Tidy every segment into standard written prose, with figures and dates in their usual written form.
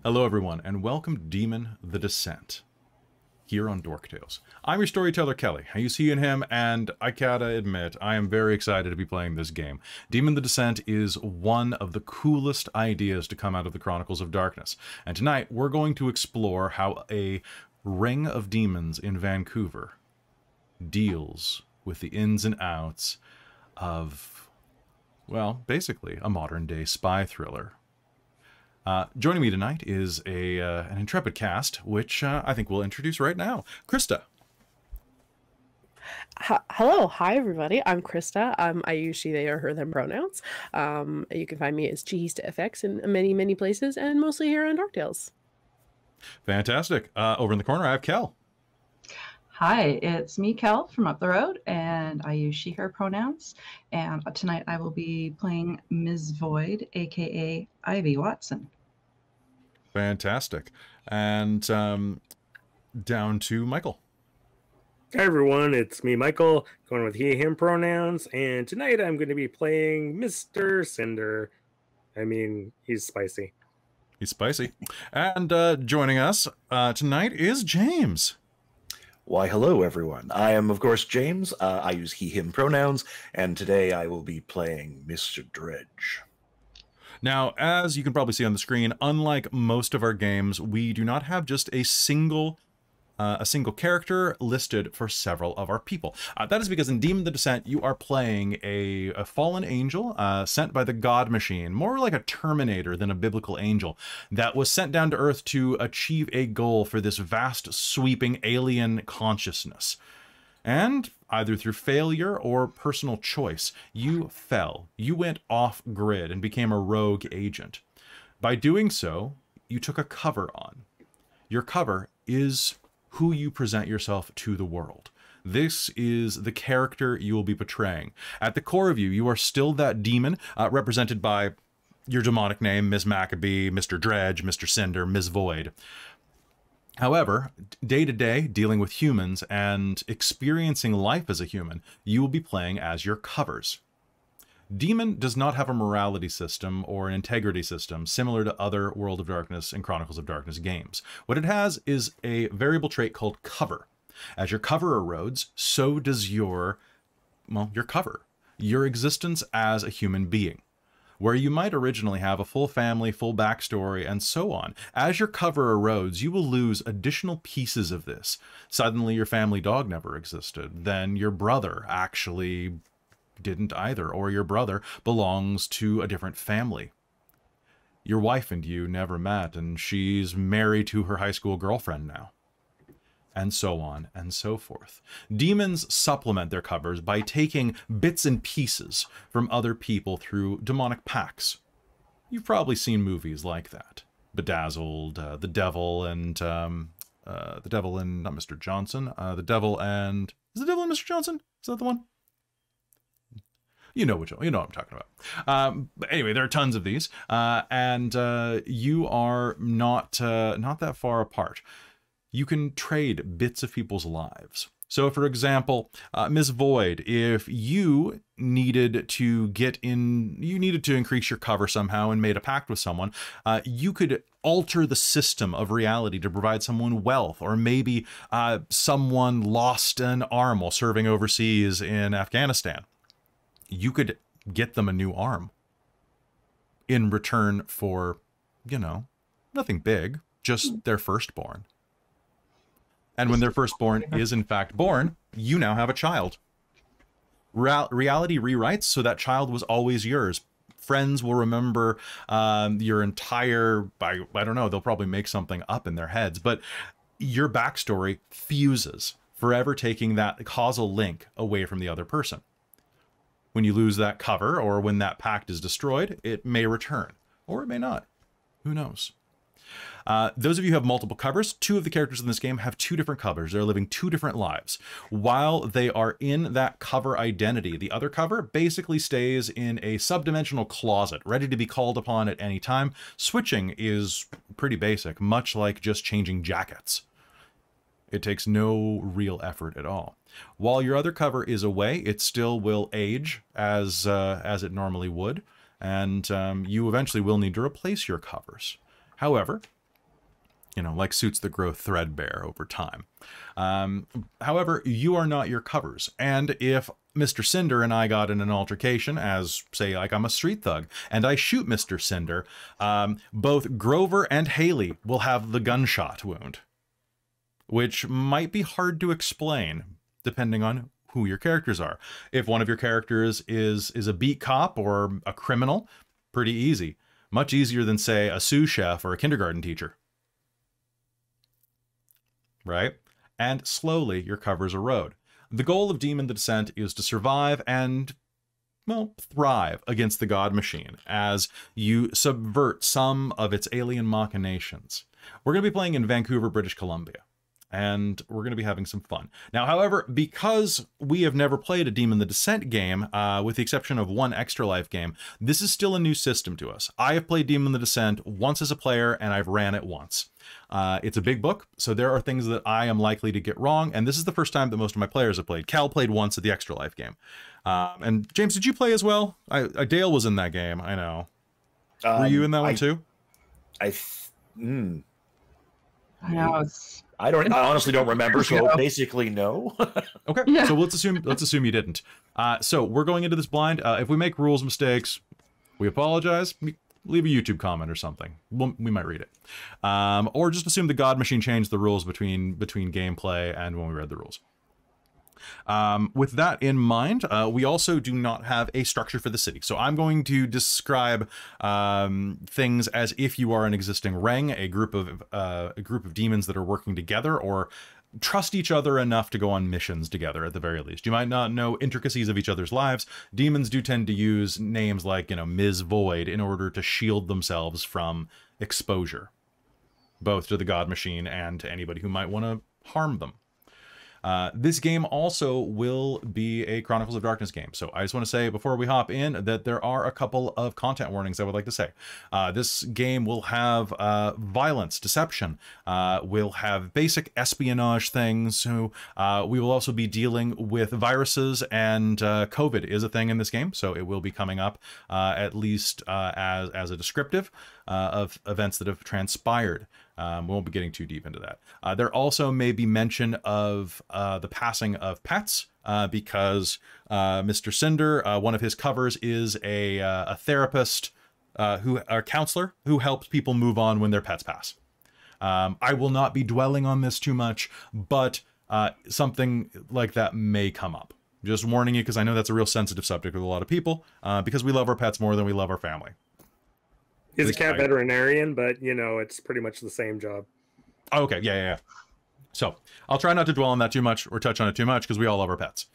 Hello everyone, and welcome to Demon the Descent, here on Dork Tales. I'm your storyteller, Kelle. You see in him, and I gotta admit, I am very excited to be playing this game. Demon the Descent is one of the coolest ideas to come out of the Chronicles of Darkness, and tonight we're going to explore how a ring of demons in Vancouver deals with the ins and outs of, well, basically a modern-day spy thriller. Joining me tonight is an intrepid cast, which I think we'll introduce right now. Christa. Hello, hi everybody. I'm Christa. I use she, they, or her, them pronouns. You can find me as Cheese to FX in many places, and mostly here on Dork Tales. Fantastic. Over in the corner, I have Kelle. Hi, it's me, Kelle, from up the road, and I use she, her pronouns. And tonight I will be playing Ms. Void, aka Ivy Watson. Fantastic. And down to Michael. Hi everyone, it's me, Michael, going with he, him pronouns, and tonight I'm going to be playing Mr. Cinder. I mean, he's spicy. He's spicy. And joining us tonight is James. Why, hello everyone. I am, of course, James. I use he, him pronouns, and today I will be playing Mr. Dredge. Now, as you can probably see on the screen, unlike most of our games, we do not have just a single character listed for several of our people. That is because in Demon the Descent, you are playing a fallen angel sent by the God Machine, more like a Terminator than a biblical angel, that was sent down to Earth to achieve a goal for this vast, sweeping alien consciousness. And either through failure or personal choice, you fell. You went off-grid and became a rogue agent. By doing so, you took a cover on. Your cover is who you present yourself to the world. This is the character you will be portraying. At the core of you, you are still that demon, represented by your demonic name, Ms. Maccabee, Mr. Dredge, Mr. Cinder, Ms. Void. However, day to day, dealing with humans and experiencing life as a human, you will be playing as your covers. Demon does not have a morality system or an integrity system similar to other World of Darkness and Chronicles of Darkness games. What it has is a variable trait called cover. As your cover erodes, so does your cover, your existence as a human being. Where you might originally have a full family, full backstory, and so on. As your cover erodes, you will lose additional pieces of this. Suddenly your family dog never existed. Then your brother actually didn't either, or your brother belongs to a different family. Your wife and you never met, and she's married to her high school girlfriend now. And so on and so forth. Demons supplement their covers by taking bits and pieces from other people through demonic pacts. You've probably seen movies like that. Bedazzled, The Devil and not Mr. Johnson. The Devil and... Is The Devil and Mr. Johnson? Is that the one? You know which one. You know what I'm talking about. But anyway, there are tons of these. And you are not that far apart. You can trade bits of people's lives. So, for example, Ms. Void, if you needed to increase your cover somehow and made a pact with someone, you could alter the system of reality to provide someone wealth, or maybe someone lost an arm while serving overseas in Afghanistan. You could get them a new arm in return for, nothing big, just their firstborn. And when their firstborn is in fact born, you now have a child. Reality rewrites, so that child was always yours. Friends will remember your entire, I don't know, they'll probably make something up in their heads, but your backstory fuses, forever taking that causal link away from the other person. When you lose that cover, or when that pact is destroyed, it may return, or it may not. Who knows? Those of you who have multiple covers, two of the characters in this game have two different covers. They're living two different lives. While they are in that cover identity, the other cover basically stays in a subdimensional closet, ready to be called upon at any time. Switching is pretty basic, much like just changing jackets. It takes no real effort at all. While your other cover is away, it still will age as it normally would, and you eventually will need to replace your covers. However, you know, like suits that grow threadbare over time. However, you are not your covers. And if Mr. Cinder and I got in an altercation, as, say, like I'm a street thug, and I shoot Mr. Cinder, both Grover and Haley will have the gunshot wound, which might be hard to explain, depending on who your characters are. If one of your characters is a beat cop or a criminal, pretty easy. Much easier than, say, a sous chef or a kindergarten teacher. Right? And slowly your covers erode. The goal of Demon the Descent is to survive and, well, thrive against the God Machine as you subvert some of its alien machinations. We're going to be playing in Vancouver, British Columbia, and we're going to be having some fun. Now, however, because we have never played a Demon the Descent game, with the exception of one Extra Life game, this is still a new system to us. I have played Demon the Descent once as a player, and I've ran it once. It's a big book, so there are things that I am likely to get wrong, and this is the first time that most of my players have played. Kelle played once at the Extra Life game. And James, did you play as well? Dale was in that game, I know. Were you in that one too? I know I honestly don't remember, so basically no. Okay, yeah. So let's assume you didn't. So we're going into this blind. If we make rules mistakes, we apologize. Leave a YouTube comment or something. We might read it. Or just assume the God Machine changed the rules between gameplay and when we read the rules. With that in mind, we also do not have a structure for the city. So I'm going to describe things as if you are an existing ring, a group of demons that are working together or trust each other enough to go on missions together at the very least. You might not know intricacies of each other's lives. Demons do tend to use names like, you know, Ms. Void in order to shield themselves from exposure, both to the God Machine and to anybody who might want to harm them. This game also will be a Chronicles of Darkness game. So I just want to say before we hop in that there are a couple of content warnings I would like to say. This game will have violence, deception, will have basic espionage things. So we will also be dealing with viruses, and COVID is a thing in this game. So it will be coming up at least as a descriptive of events that have transpired. We won't be getting too deep into that. There also may be mention of the passing of pets, because Mr. Cinder, one of his covers is a therapist, a counselor who helps people move on when their pets pass. I will not be dwelling on this too much, but something like that may come up. Just warning you, because I know that's a real sensitive subject with a lot of people, because we love our pets more than we love our family. He's a cat veterinarian, but, you know, it's pretty much the same job. Okay, yeah. So I'll try not to dwell on that too much or touch on it too much because we all love our pets.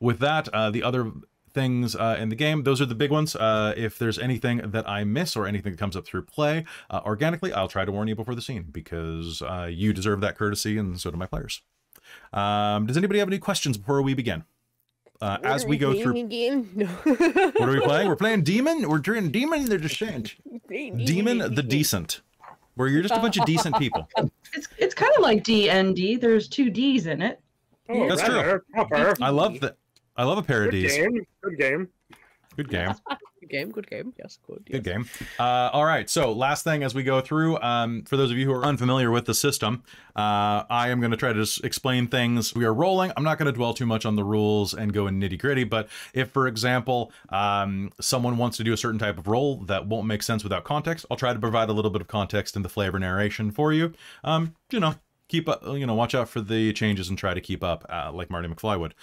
With that, the other things in the game, those are the big ones. If there's anything that I miss or anything that comes up through play organically, I'll try to warn you before the scene because you deserve that courtesy and so do my players. Does anybody have any questions before we begin? As we go through, No. What are we playing? We're playing Demon. We're doing Demon the Descent. Demon the Decent, where you're just a bunch of decent people. It's kind of like D&D. There's 2 D's in it. Oh, that's true. I love that. I love a pair of D's. Good game. Good game. Good game. Yes, good. Yes. Good game. All right. So last thing as we go through, for those of you who are unfamiliar with the system, I am going to try to just explain things. We are rolling. I'm not going to dwell too much on the rules and go in nitty gritty, but if, for example, someone wants to do a certain type of roll that won't make sense without context, I'll try to provide a little bit of context in the flavor narration for you. You know, keep up, you know, watch out for the changes and try to keep up like Marty McFly would.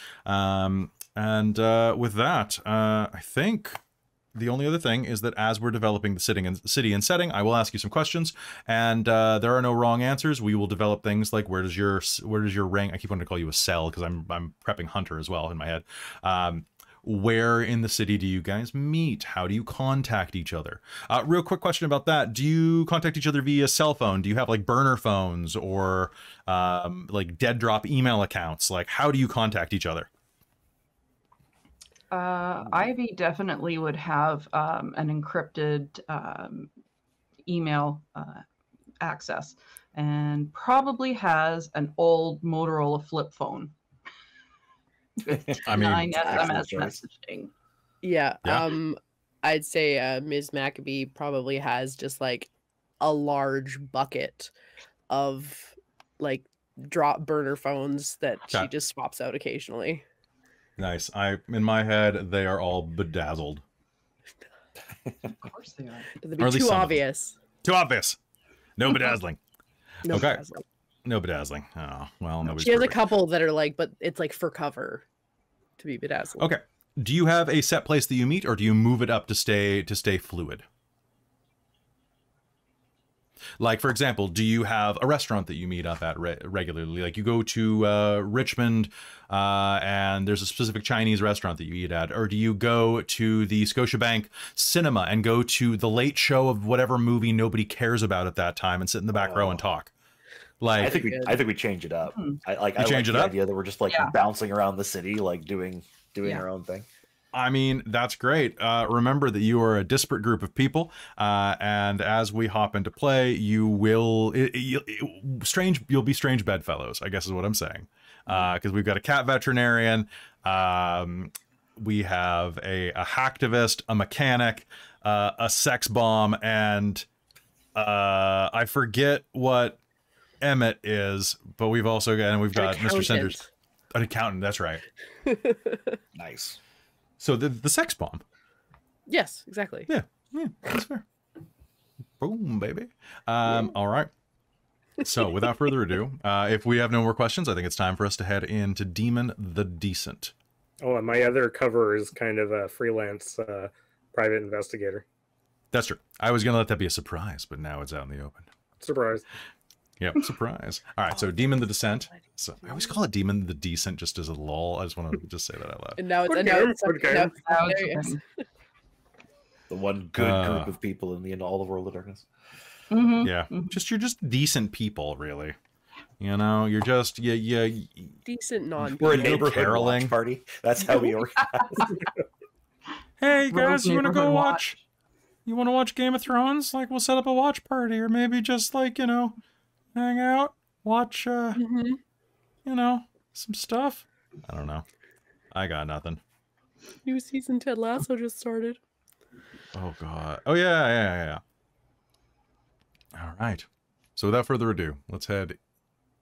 With that, I think the only other thing is that as we're developing the city and setting, I will ask you some questions, and there are no wrong answers. We will develop things like where does your ring? I keep wanting to call you a cell because I'm prepping Hunter as well in my head. Where in the city do you guys meet? How do you contact each other? Real quick question about that. Do you contact each other via cell phone? Do you have like burner phones or like dead drop email accounts? Like how do you contact each other? Ivy definitely would have an encrypted email access and probably has an old Motorola flip phone. I mean, SMS messaging. Yeah. I'd say Ms. Maccabee probably has just like a large bucket of like drop burner phones that she just swaps out occasionally. Nice. In my head, they are all bedazzled. Of course they are. It'd be too obvious. Too obvious. No bedazzling. No okay. bedazzling. No bedazzling. Oh, well, nobody's She has perfect. a couple that are like, but it's like for cover to be bedazzled. Okay. Do you have a set place that you meet, or do you move it up to stay fluid? Like, for example, do you have a restaurant that you meet up at regularly? Like you go to Richmond and there's a specific Chinese restaurant that you eat at. Or do you go to the Scotiabank Cinema and go to the late show of whatever movie nobody cares about at that time and sit in the back row and talk? Like, I think we change it up. I like the idea that we're just like bouncing around the city, like doing our own thing. I mean, that's great. Remember that you are a disparate group of people, and as we hop into play, you'll be strange bedfellows, I guess is what I'm saying. Because we've got a cat veterinarian, we have a hacktivist, a mechanic, a sex bomb, and I forget what Emmett is, but we've got Mr. Cinders, an accountant. That's right. Nice. So the sex bomb. Yes, exactly. Yeah, that's fair. Boom, baby. All right. So without further ado, if we have no more questions, I think it's time for us to head into Demon the Decent. Oh, and my other cover is kind of a freelance private investigator. That's true. I was going to let that be a surprise, but now it's out in the open. Surprise. Yep, surprise. All right, so Demon the Descent. So I always call it Demon the Decent just as a lull. I just want to just say that out loud. And now it's the one good group of people in all the world of darkness. Mm-hmm. Yeah, you're just decent people, really. You know, you're just decent non. We're a neighborhood watch party. That's how we organize. Hey guys, you want to go watch? You want to watch Game of Thrones? Like, we'll set up a watch party, or maybe just like hang out, watch, you know, some stuff. I don't know. I got nothing. New season Ted Lasso just started. Oh, God. Oh, yeah. All right. So without further ado, let's head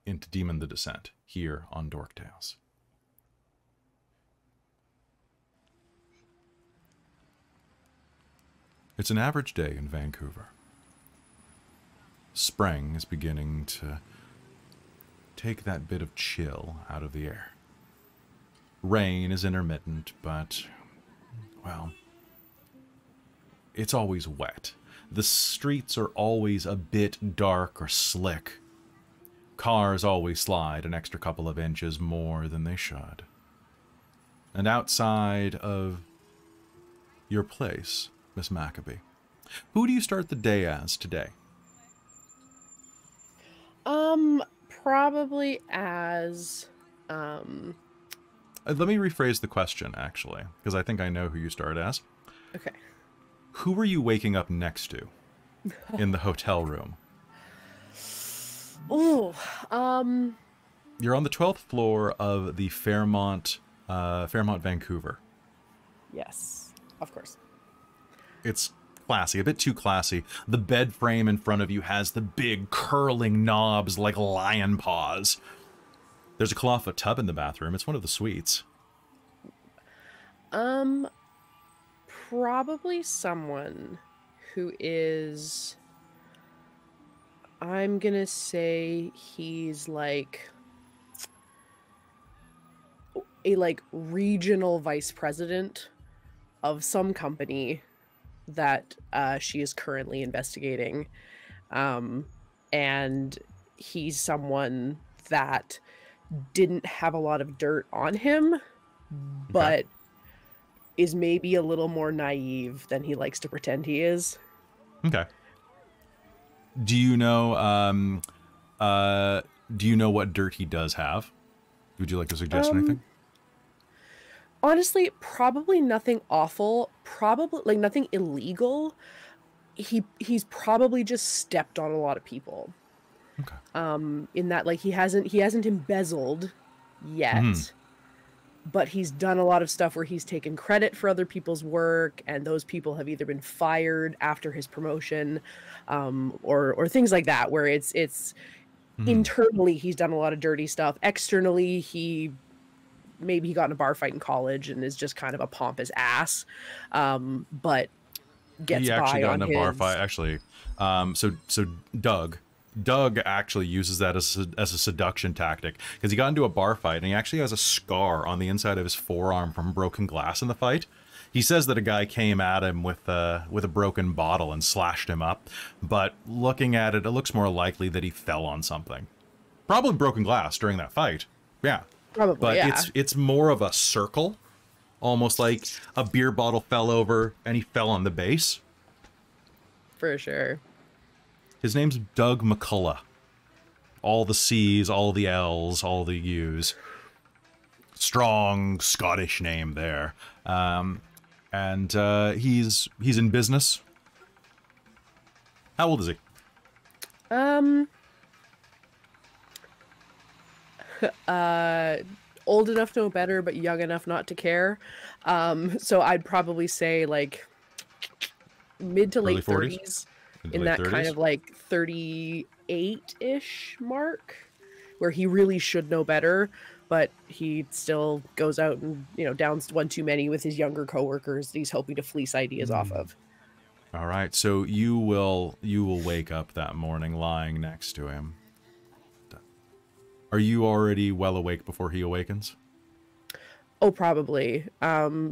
into Demon the Descent here on Dork Tales. It's an average day in Vancouver. Spring is beginning to take that bit of chill out of the air. Rain is intermittent, but, well, it's always wet. The streets are always a bit dark or slick. Cars always slide an extra couple of inches more than they should. And outside of your place, Miss Maccabee, who do you start the day as today? Probably as, Let me rephrase the question, actually, because I think I know who you start as. Okay. Who are you waking up next to in the hotel room? Oh, You're on the 12th floor of the Fairmont Vancouver. Yes, of course. It's classy, a bit too classy. The bed frame in front of you has the big curling knobs like lion paws. There's a clawfoot tub in the bathroom. It's one of the suites. Probably someone who is, I'm gonna say he's like a regional vice president of some company that she is currently investigating, and he's someone that didn't have a lot of dirt on him, but is maybe a little more naive than he likes to pretend he is. Okay. Do you know what dirt he does have? Would you like to suggest anything? Honestly, probably nothing awful. Probably nothing illegal. He's probably just stepped on a lot of people. Okay. In that he hasn't embezzled yet, but he's done a lot of stuff where he's taken credit for other people's work, and those people have either been fired after his promotion, or things like that, where it's internally he's done a lot of dirty stuff. Externally, maybe he got in a bar fight in college and is just kind of a pompous ass, but gets he actually by got on in a bar his... fight, actually. So Doug actually uses that as a seduction tactic, because he got into a bar fight and he actually has a scar on the inside of his forearm from broken glass in the fight. He says that a guy came at him with a broken bottle and slashed him up, but looking at it, it looks more likely that he fell on something. Probably broken glass during that fight. Yeah. Probably, but yeah. it's more of a circle, almost like a beer bottle fell over and he fell on the base. For sure. His name's Doug McCullough. All the C's, all the L's, all the U's. Strong Scottish name there. And he's in business. How old is he? Old enough to know better, but young enough not to care. So I'd probably say like mid to late 30s, in that kind of like 38-ish mark, where he really should know better, but he still goes out and, downs one too many with his younger coworkers that he's hoping to fleece ideas off of. All right, so you will wake up that morning lying next to him. Are you already well awake before he awakens? Oh, probably.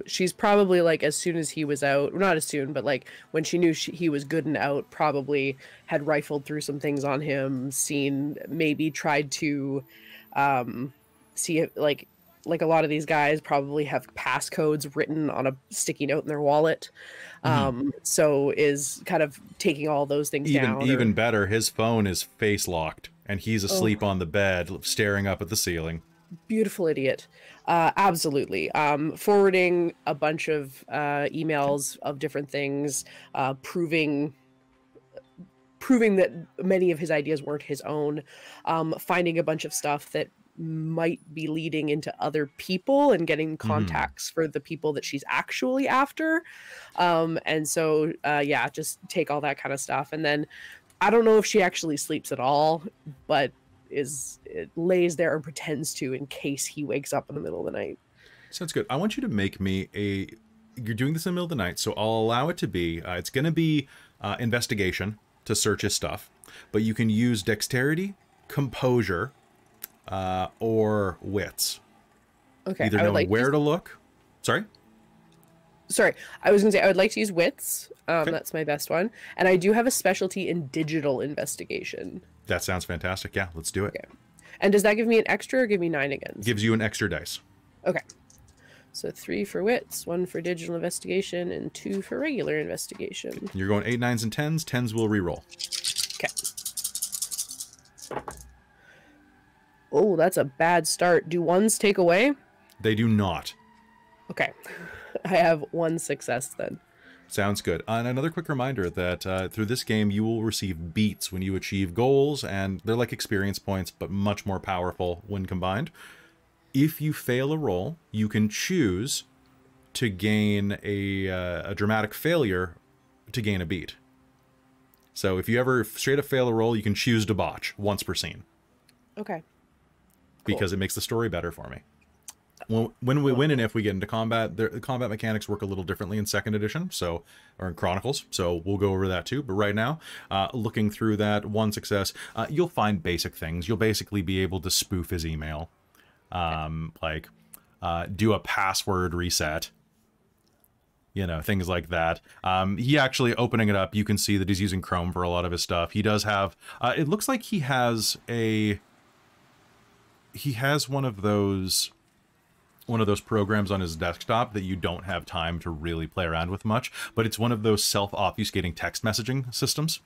She's probably like, as soon as he was out, not as soon, but like when she knew he was good and out, probably had rifled through some things on him, maybe tried to see it, like a lot of these guys probably have passcodes written on a sticky note in their wallet. So is kind of taking all those things down. Even better, his phone is face locked and he's asleep on the bed staring up at the ceiling. Beautiful idiot. Absolutely. Forwarding a bunch of emails of different things, proving that many of his ideas weren't his own, finding a bunch of stuff that might be leading into other people and getting contacts for the people that she's actually after. And so, just take all that kind of stuff. And then I don't know if she actually sleeps at all, but it lays there and pretends to in case he wakes up in the middle of the night. Sounds good. I want you to make me you're doing this in the middle of the night, so I'll allow it to be, it's going to be investigation to search his stuff, but you can use dexterity, composure, or wits. Okay. Either knowing where to look. Sorry, I was going to say I would like to use wits. Okay. That's my best one. And I do have a specialty in digital investigation. That sounds fantastic. Yeah, let's do it. Okay. And does that give me an extra or give me 9 again? Gives you an extra dice. Okay. So 3 for wits, 1 for digital investigation, and 2 for regular investigation. You're going 8, 9s, and 10s. 10s will reroll. Okay. Oh, that's a bad start. Do 1s take away? They do not. Okay. I have 1 success then. Sounds good. And another quick reminder that through this game, you will receive beats when you achieve goals, and they're like experience points, but much more powerful when combined. If you fail a roll, you can choose to gain a dramatic failure to gain a beat. So if you ever straight up fail a roll, you can choose debauch once per scene. Okay. Because it makes the story better for me. When we win and if we get into combat, the combat mechanics work a little differently in 2nd edition, or in Chronicles, so we'll go over that too. But right now, looking through that, 1 success, you'll find basic things. You'll basically be able to spoof his email, do a password reset, things like that. He actually, opening it up, you can see that he's using Chrome for a lot of his stuff. He does have, it looks like he has one of those programs on his desktop that you don't have time to really play around with much, but it's one of those self-obfuscating text messaging systems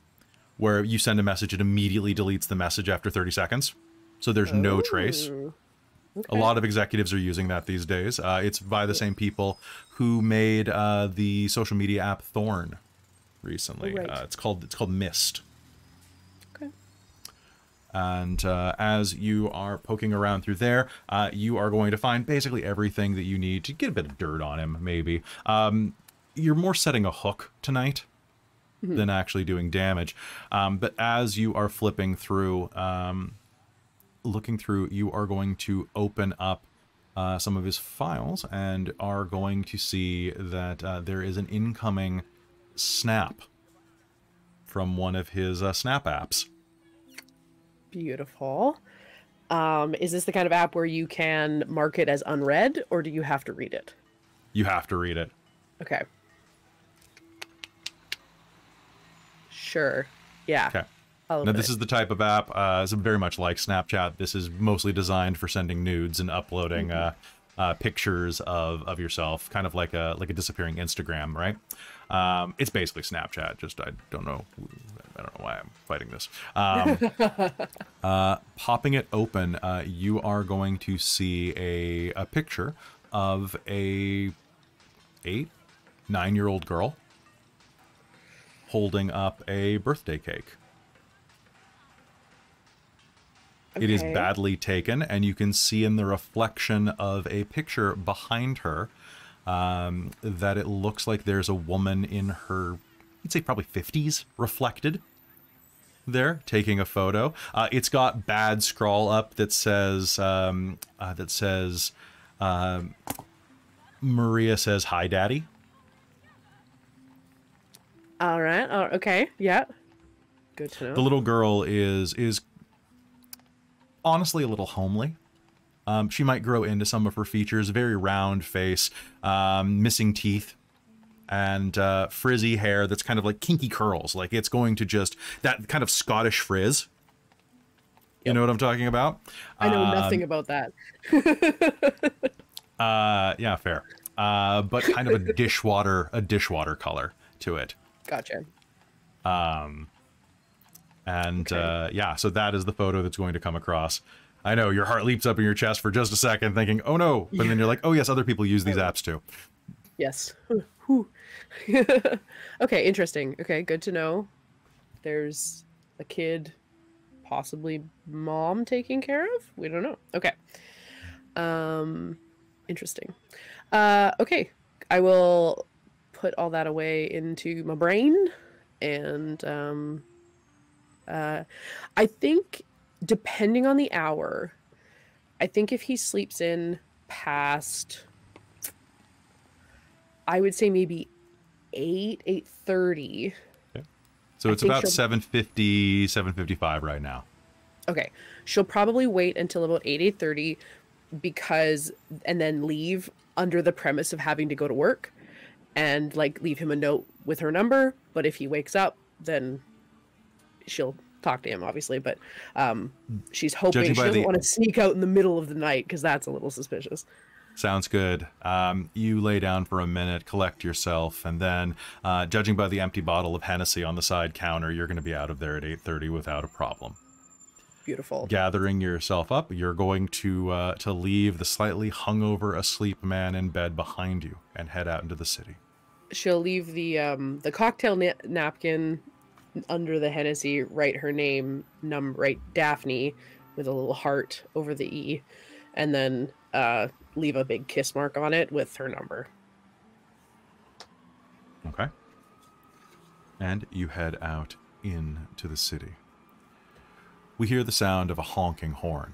where you send a message, it immediately deletes the message after 30 seconds. So there's no trace. Okay. A lot of executives are using that these days. It's by the same people who made the social media app Thorn. recently. Right. It's called Mist. Okay. And as you are poking around through there, you are going to find basically everything that you need to get a bit of dirt on him, maybe. You're more setting a hook tonight than actually doing damage. But as you are flipping through, looking through, you are going to open up some of his files and are going to see that there is an incoming snap from one of his snap apps. Beautiful. Is this the kind of app where you can mark it as unread, or do you have to read it? You have to read it. Okay. Sure. Yeah. Okay. Now, this is the type of app, it's very much like Snapchat. This is mostly designed for sending nudes and uploading pictures of yourself, kind of like a disappearing Instagram, right? It's basically Snapchat. Just I don't know why I'm fighting this. Popping it open, you are going to see a picture of a 9-year-old girl holding up a birthday cake. Okay. It is badly taken, and you can see in the reflection of a picture behind her that it looks like there's a woman in her, I'd say probably 50s, reflected there, taking a photo. It's got bad scrawl up that says, Maria says, "Hi, Daddy." All right. Oh, okay. Yeah. Good to know. The little girl is honestly a little homely. She might grow into some of her features. Very round face, missing teeth, and frizzy hair that's kind of like kinky curls. Like it's going to just, that kind of Scottish frizz. You know what I'm talking about? I know nothing about that. Yeah, fair. But kind of a dishwater color to it. Gotcha. Yeah, so that is the photo that's going to come across. I know your heart leaps up in your chest for just a second thinking, oh no, but then you're like, oh yes, other people use these apps too. Yes. Okay, interesting. Okay, good to know. There's a kid, possibly mom taking care of? We don't know. Okay. Interesting. Okay, I will put all that away into my brain, and I think, depending on the hour, I think if he sleeps in past, I would say maybe 8:30. Okay. So it's about 7:50, 7:55 right now. Okay. She'll probably wait until about 8:30 and then leave under the premise of having to go to work and like leave him a note with her number. But if he wakes up, then she'll talk to him, obviously, but she's hoping she doesn't want to sneak out in the middle of the night because that's a little suspicious. Sounds good. You lay down for a minute, collect yourself, and then, judging by the empty bottle of Hennessy on the side counter, you're going to be out of there at 8:30 without a problem. Beautiful. Gathering yourself up, you're going to leave the slightly hungover, asleep man in bed behind you and head out into the city. She'll leave the cocktail napkin under the Hennessy, write her name, write Daphne with a little heart over the E, and then leave a big kiss mark on it with her number. Okay. And you head out into the city. We hear the sound of a honking horn,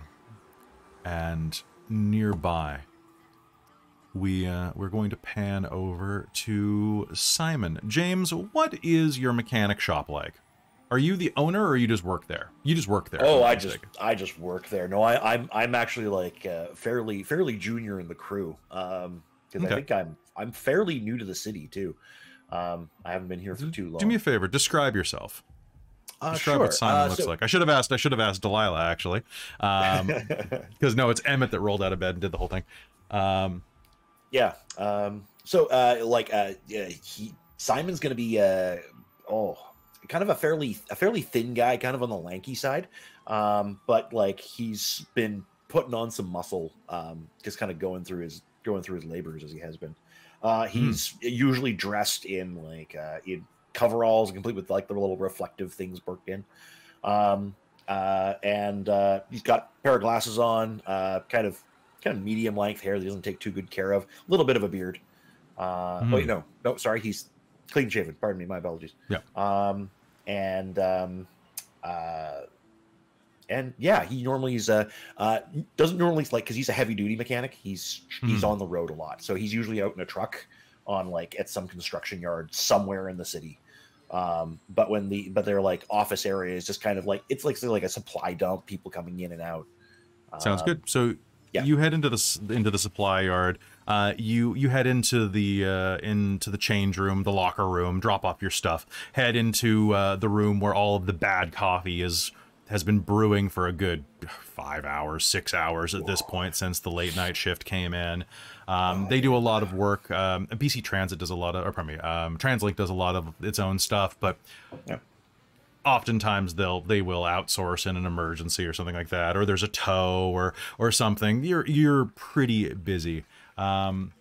and nearby we're going to pan over to Simon. James, what is your mechanic shop like? Are you the owner, or you just work there? You just work there. Oh, I just work there. No, I'm actually like fairly junior in the crew. Because I think I'm fairly new to the city too. I haven't been here for too long. Do me a favor, describe yourself. Describe what Simon looks like. I should have asked Delilah, actually. Because no, it's Emmett that rolled out of bed and did the whole thing. Simon's gonna be kind of a fairly thin guy, kind of on the lanky side, but like he's been putting on some muscle, just kind of going through his labors as he has been. He's usually dressed in in coveralls, complete with like the little reflective things worked in. and he's got a pair of glasses on, kind of medium length hair that he doesn't take too good care of. A little bit of a beard. Wait, no, sorry, he's clean shaven. Pardon me, my apologies. Yeah. And yeah, he normally is doesn't normally, like, because he's a heavy duty mechanic. He's on the road a lot, so he's usually out in a truck on, like, at some construction yard somewhere in the city. But they're like office areas, just kind of like, it's like a supply dump, people coming in and out. Sounds good. So yeah. You head into the supply yard. You head into the change room, the locker room, drop off your stuff. Head into the room where all of the bad coffee has been brewing for a good 5 hours, 6 hours at this point since the late night shift came in. They do a lot of work. BC Transit does a lot of, or pardon me, TransLink does a lot of its own stuff, but oftentimes they will outsource in an emergency or something like that, or there's a tow or something. You're pretty busy. And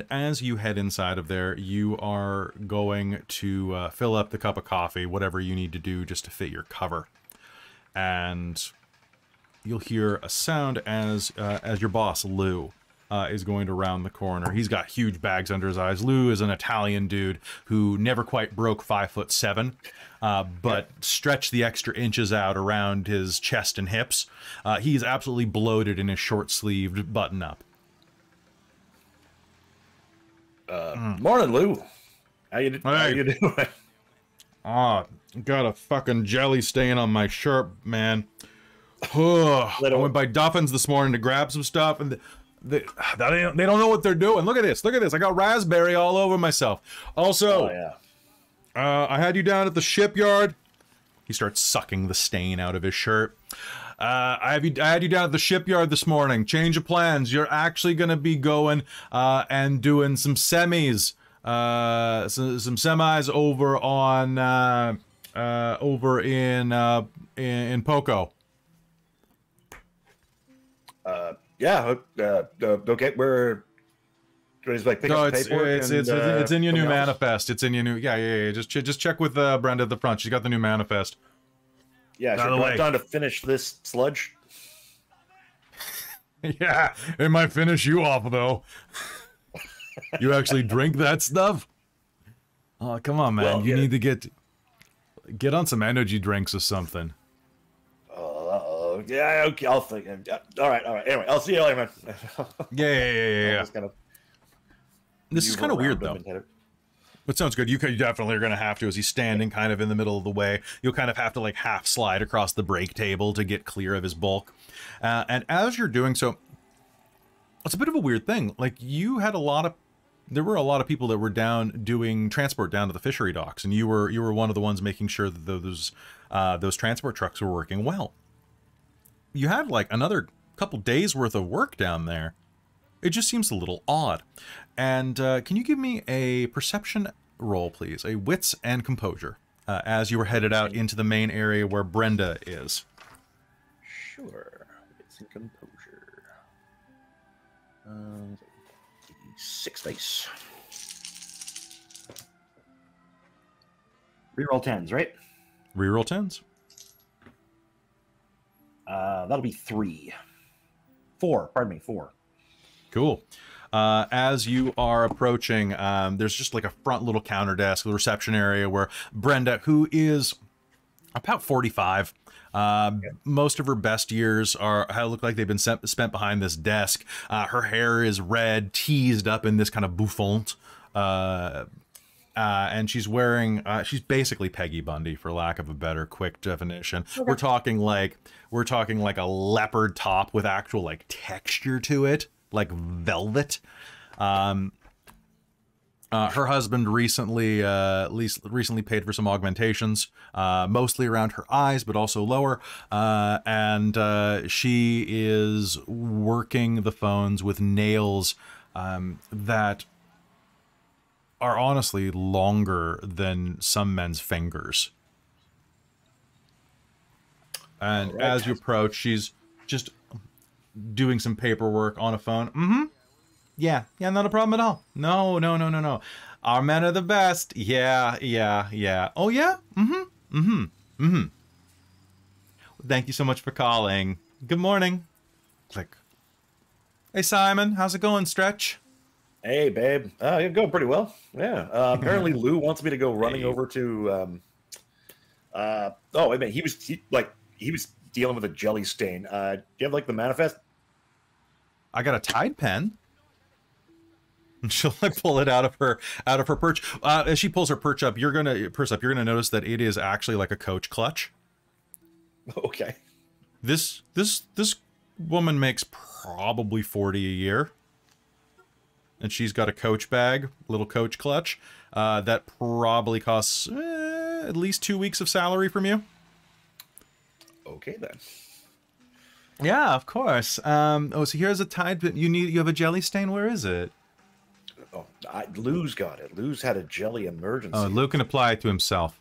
as you head inside of there, you are going to fill up the cup of coffee, whatever you need to do just to fit your cover. And you'll hear a sound as your boss, Lou, is going to round the corner. He's got huge bags under his eyes. Lou is an Italian dude who never quite broke 5'7", but stretched the extra inches out around his chest and hips. He's absolutely bloated in his short-sleeved button-up. Morning, Lou. How you doing? Got a fucking jelly stain on my shirt, man. I went by Duffins this morning to grab some stuff, and they don't know what they're doing. Look at this. I got raspberry all over myself. Also, I had you down at the shipyard. He starts sucking the stain out of his shirt. I had you down at the shipyard this morning. Change of plans. You're actually going to be going and doing some semis. Some semis over on over in Poco. Okay, we're like pick up paperwork. It's in your new else? Manifest. It's in your new Just check with Brenda at the front. She's got the new manifest. Yeah, sure. Do I have time to finish this sludge? Yeah, it might finish you off though. You actually drink that stuff? Oh, come on, man. Well, you need to get on some energy drinks or something. Yeah, okay, I'll think. All right. Anyway, I'll see you later, man. Yeah. This is kind of weird, though. But sounds good. You definitely are going to have to, as he's standing kind of in the middle of the way, you'll kind of have to, like, half slide across the break table to get clear of his bulk. And as you're doing so, it's a bit of a weird thing. Like, there were a lot of people that were down doing transport down to the fishery docks, and you were one of the ones making sure that those transport trucks were working well. You had like another couple days worth of work down there. It just seems a little odd. And can you give me a perception roll, please? A wits and composure, as you were headed out into the main area where Brenda is. Sure. Wits and composure. 6 dice. Reroll 10s, right? Reroll 10s. That'll be 3. 4. Pardon me, 4. Cool. As you are approaching, there's just like a front little counter desk, the reception area where Brenda, who is about 45, most of her best years look like they've been spent behind this desk. Her hair is red, teased up in this kind of bouffant, and she's wearing she's basically Peggy Bundy, for lack of a better quick definition. Okay. We're talking like a leopard top with actual like texture to it, like velvet. Her husband recently paid for some augmentations, mostly around her eyes, but also lower. And she is working the phones with nails that are honestly longer than some men's fingers. And right, as you approach, she's just doing some paperwork on a phone. Mm-hmm. Yeah, not a problem at all. No. Our men are the best. Yeah. Oh, yeah? Thank you so much for calling. Good morning. Click. Hey, Simon. How's it going, Stretch? Hey, babe. You're going pretty well. Yeah. Apparently, Lou wants me to go running over to. Oh, I mean, he was dealing with a jelly stain. Do you have like the manifest? I got a Tide pen. And she'll like pull it out of her perch. As she pulls her perch up, you're gonna notice that it is actually like a Coach clutch. Okay. This woman makes probably 40 a year. And she's got a Coach bag, little Coach clutch, that probably costs at least 2 weeks of salary from you. Okay, then. Yeah, of course. So here's a Tide pen. You have a jelly stain. Where is it? Oh, Lou's got it. Lou's had a jelly emergency. Oh, Lou can apply it to himself.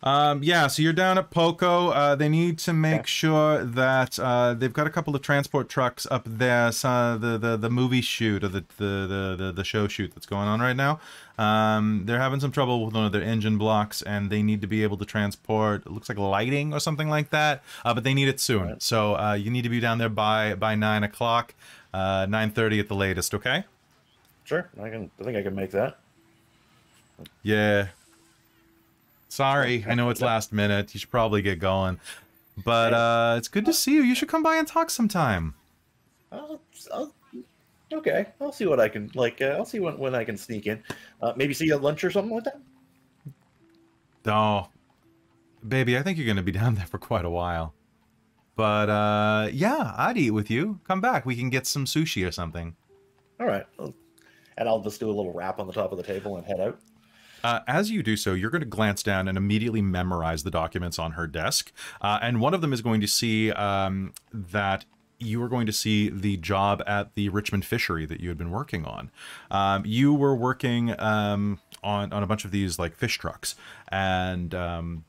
Yeah, so you're down at Poco. They need to make sure that they've got a couple of transport trucks up there. So the movie shoot or the show shoot that's going on right now. They're having some trouble with one of their engine blocks, and they need to be able to transport. It looks like lighting or something like that. But they need it soon. Right. So you need to be down there by 9 o'clock, 9:30 at the latest. Okay. Sure, I think I can make that. Yeah. Sorry, I know it's last minute. You should probably get going. But it's good to see you. You should come by and talk sometime. Okay, I'll see what I can, I'll see when I can sneak in. Maybe see you at lunch or something like that? Oh, baby, I think you're going to be down there for quite a while. But, yeah, I'd eat with you. Come back. We can get some sushi or something. All right. And I'll just do a little wrap on the top of the table and head out. As you do so, you're going to glance down and immediately memorize the documents on her desk. And one of them is going to see that you are going to see the job at the Richmond fishery that you had been working on. You were working on a bunch of these like fish trucks, and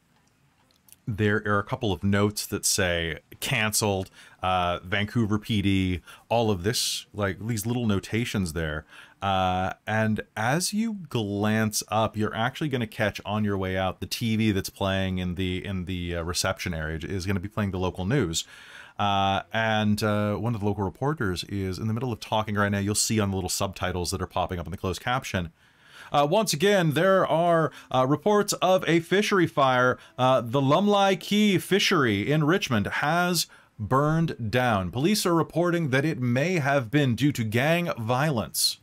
there are a couple of notes that say canceled, Vancouver PD, all of this, like these little notations there. And as you glance up, you're actually going to catch on your way out the TV that's playing in the reception area is going to be playing the local news. And one of the local reporters is in the middle of talking right now. You'll see on the little subtitles that are popping up in the closed caption. Once again, there are reports of a fishery fire. The Lumley Key fishery in Richmond has burned down. Police are reporting that it may have been due to gang violence.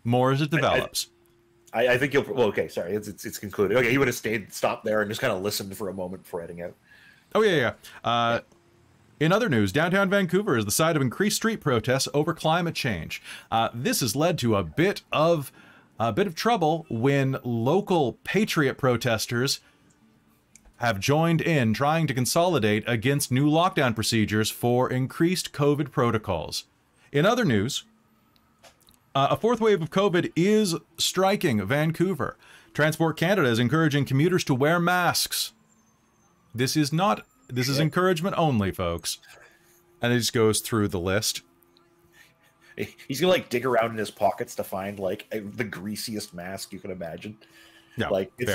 More as it develops. I think you'll... Well, okay, sorry. It's concluded. Okay, he would have stopped there and just kind of listened for a moment before heading out. Oh, yeah. In other news, downtown Vancouver is the site of increased street protests over climate change. This has led to a bit of trouble when local patriot protesters have joined in trying to consolidate against new lockdown procedures for increased COVID protocols. In other news, a fourth wave of COVID is striking Vancouver. Transport Canada is encouraging commuters to wear masks. This is encouragement only, folks. And it just goes through the list. He's gonna like dig around in his pockets to find like the greasiest mask you can imagine. Yeah, like it's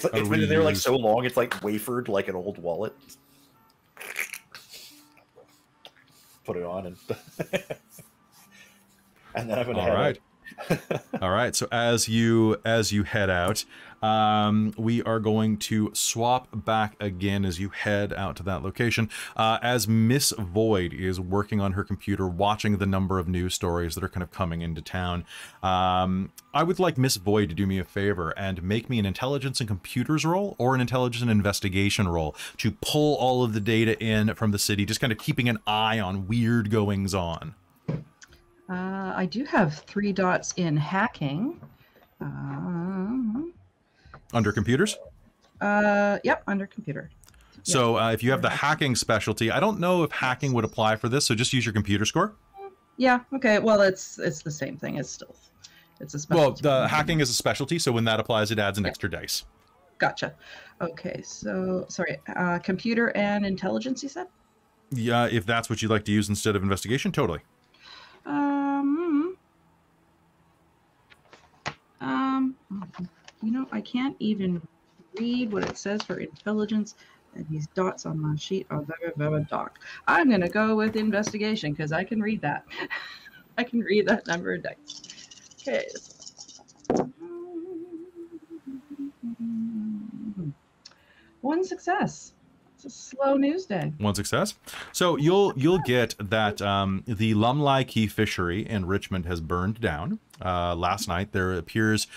been in there like so long it's like wafered like an old wallet. Put it on and and then I'm gonna head out. All right. So as you head out, we are going to swap back again as you head out to that location. As Miss Void is working on her computer, watching the number of news stories that are kind of coming into town. I would like Miss Void to do me a favor and make me an intelligence and computers roll or an intelligence and investigation roll to pull all of the data in from the city, just kind of keeping an eye on weird goings on. I do have 3 dots in hacking. Under computers? Yep, under computer. So if you have the hacking specialty, I don't know if hacking would apply for this, so just use your computer score. Yeah, okay. Well, it's the same thing. It's a specialty. Well, the hacking is a specialty, so when that applies, it adds an extra dice. Gotcha. Okay, so, sorry, computer and intelligence, you said? Yeah, if that's what you'd like to use instead of investigation, totally. You know, I can't even read what it says for intelligence. And these dots on my sheet are very, very dark. I'm going to go with investigation because I can read that. I can read that number of dice. Okay. One success. It's a slow news day. One success. So you'll get that the Lumley Key fishery in Richmond has burned down. Last night there appears,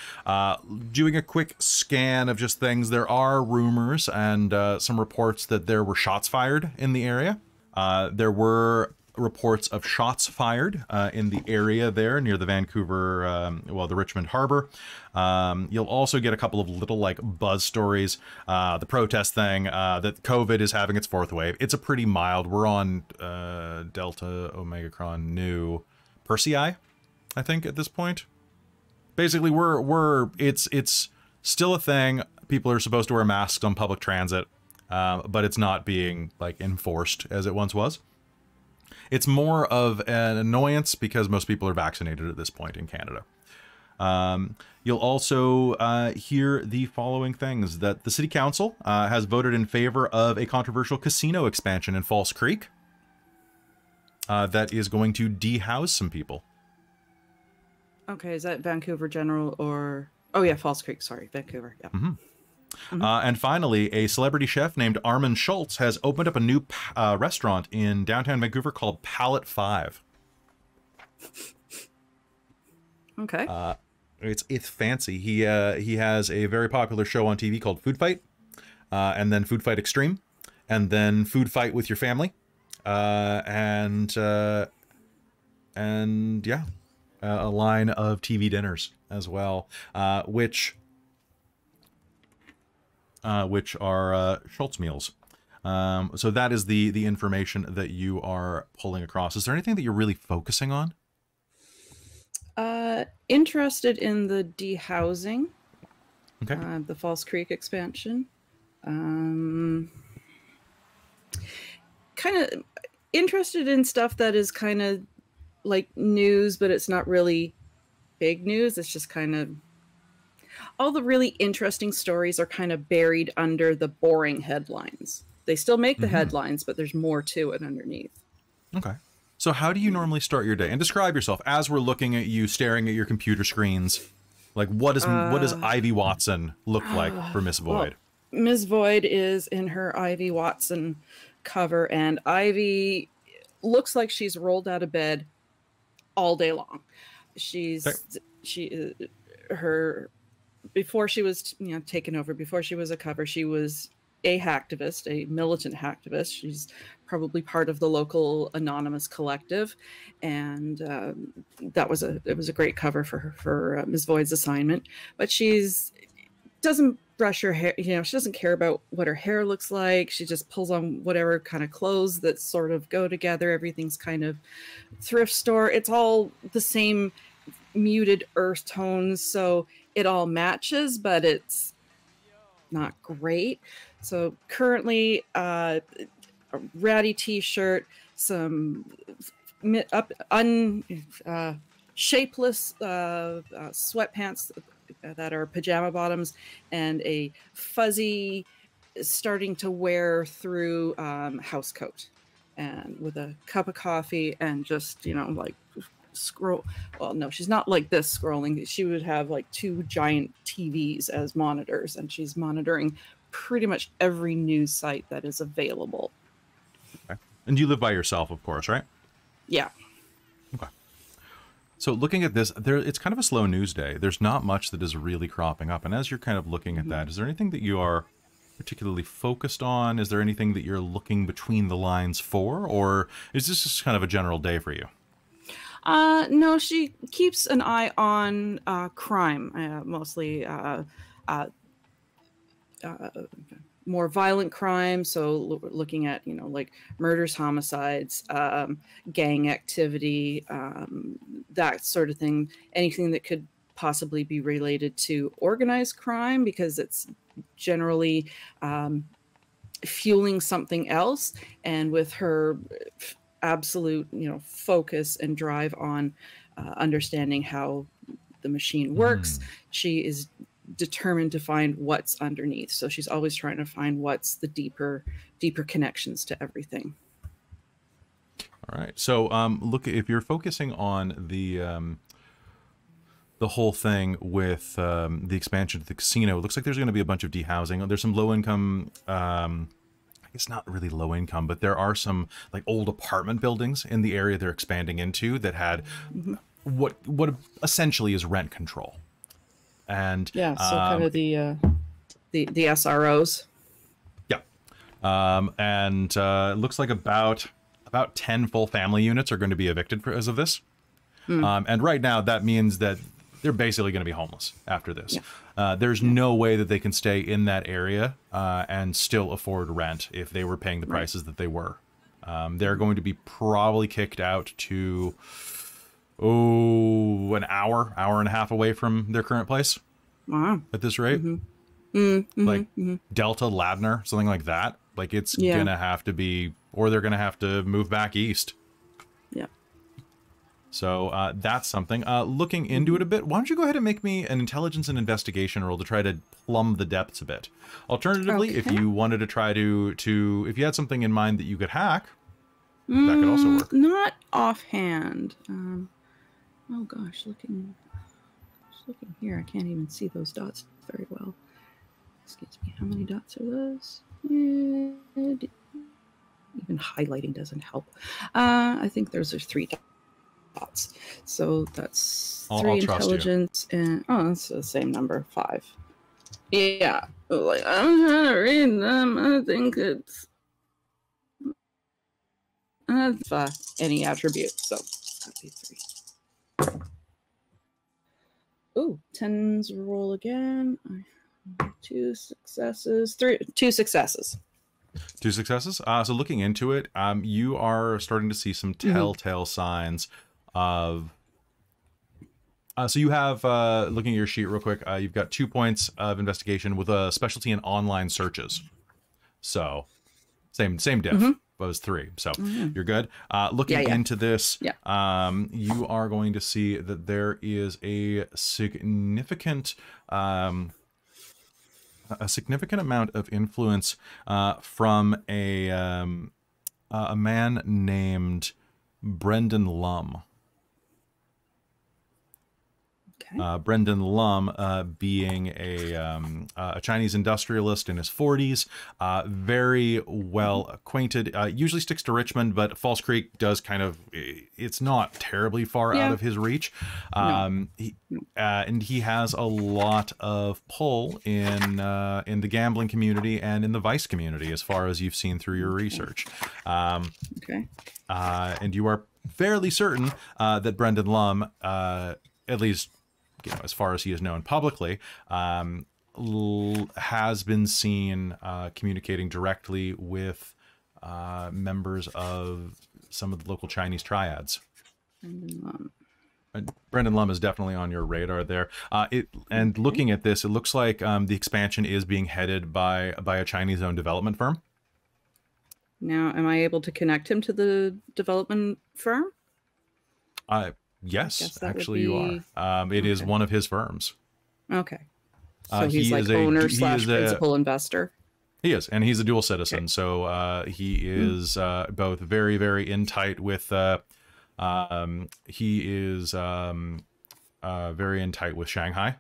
doing a quick scan of just things, there are rumors and some reports that there were shots fired in the area. There were reports of shots fired in the area there near the Vancouver, well, the Richmond Harbor. You'll also get a couple of little like buzz stories. The protest thing, that COVID is having its fourth wave. It's a pretty mild. We're on Delta, Omicron, Nu, Persei, I think at this point. Basically, it's still a thing. People are supposed to wear masks on public transit, but it's not being like enforced as it once was. It's more of an annoyance because most people are vaccinated at this point in Canada. You'll also hear the following things: that the City Council has voted in favor of a controversial casino expansion in False Creek that is going to dehouse some people. Okay, is that Vancouver General or... Oh yeah, False Creek, sorry, Vancouver, yeah. Mm-hmm. And finally, a celebrity chef named Armin Schultz has opened up a new restaurant in downtown Vancouver called Palette 5. Okay. It's fancy. He has a very popular show on TV called Food Fight, and then Food Fight Extreme, and then Food Fight with Your Family, and yeah, a line of TV dinners as well, which are Schultz meals. So that is the information that you are pulling across. Is there anything that you're really focusing on? Interested in the dehousing. Okay. The False Creek expansion. Kind of interested in stuff that is kind of like news, but it's not really big news. It's just kind of... all the really interesting stories are kind of buried under the boring headlines. They still make the headlines, but there's more to it underneath. Okay. So how do you normally start your day? And describe yourself as we're looking at you staring at your computer screens. Like, what does Ivy Watson look like for Miss Void? Well, Ms. Void is in her Ivy Watson cover, and Ivy looks like she's rolled out of bed all day long. Before she was, taken over, before she was a cover, she was a hacktivist, a militant hacktivist. She's probably part of the local anonymous collective, and it was a great cover for her, for Ms. Void's assignment. But doesn't brush her hair. She doesn't care about what her hair looks like. She just pulls on whatever kind of clothes that sort of go together. Everything's kind of thrift store. It's all the same muted earth tones, so it all matches, but it's not great. So currently, a ratty t-shirt, some shapeless sweatpants that are pajama bottoms, and a fuzzy, starting to wear through house coat, and with a cup of coffee, and just scroll. Well, no, she's not like this scrolling. She would have like two giant TVs as monitors, and she's monitoring pretty much every news site that is available. Okay. And you live by yourself, of course, right? Yeah. Okay. So looking at this, it's kind of a slow news day. There's not much that is really cropping up. And as you're kind of looking at that, is there anything that you are particularly focused on? Is there anything that you're looking between the lines for? Or is this just kind of a general day for you? No, she keeps an eye on crime, mostly more violent crime. So looking at, like murders, homicides, gang activity, that sort of thing, anything that could possibly be related to organized crime, because it's generally fueling something else. And with her absolute, focus and drive on understanding how the machine works, she is determined to find what's underneath. So she's always trying to find what's the deeper connections to everything. All right. So look, if you're focusing on the whole thing with the expansion of the casino, it looks like there's going to be a bunch of dehousing. There's some low income, I guess not really low income, but there are some like old apartment buildings in the area they're expanding into that had what essentially is rent control. And yeah, so kind of the SROs. Yeah. And it looks like about 10 full family units are going to be evicted because of this. And right now that means that they're basically going to be homeless after this. Yeah. There's no way that they can stay in that area and still afford rent if they were paying the prices that they were. They're going to be probably kicked out to, an hour and a half away from their current place. Wow. At this rate. Like Delta, Ladner, something like that. Like it's going to have to be, or they're going to have to move back east. Yeah. So that's something. Looking into it a bit, why don't you go ahead and make me an intelligence and investigation roll to try to plumb the depths a bit. Alternatively, if you wanted to try to if you had something in mind that you could hack, that could also work. Not offhand. Oh gosh, looking here, I can't even see those dots very well. Excuse me, how many dots are those? Even highlighting doesn't help. I think those are 3 dots. So that's 3 I'll intelligence and that's the same number, 5. Yeah, like I'm trying to read them. I think it's any attribute. So that'd be 3. Ooh, 10s roll again. 2 successes. 2 successes. 2 successes. So looking into it, you are starting to see some telltale signs of. So you have looking at your sheet real quick. You've got 2 points of investigation with a specialty in online searches. So same diff. Was 3, so you're good. Looking into this, you are going to see that there is a significant amount of influence from a man named Brendan Lum. Brendan Lum being a Chinese industrialist in his 40s, very well acquainted, usually sticks to Richmond, but False Creek does kind of, it's not terribly far out of his reach. And he has a lot of pull in the gambling community and in the vice community, as far as you've seen through your research. And you are fairly certain that Brendan Lum, at least as far as he is known publicly, has been seen communicating directly with members of some of the local Chinese triads. Brendan Lum is definitely on your radar there. And looking at this, it looks like the expansion is being headed by a Chinese-owned development firm. Now, am I able to connect him to the development firm? Yes, actually you are. It is one of his firms. Okay. So he's like owner / principal investor. He is, and he's a dual citizen. Okay. So he is both very, very in tight with. He is very in tight with Shanghai,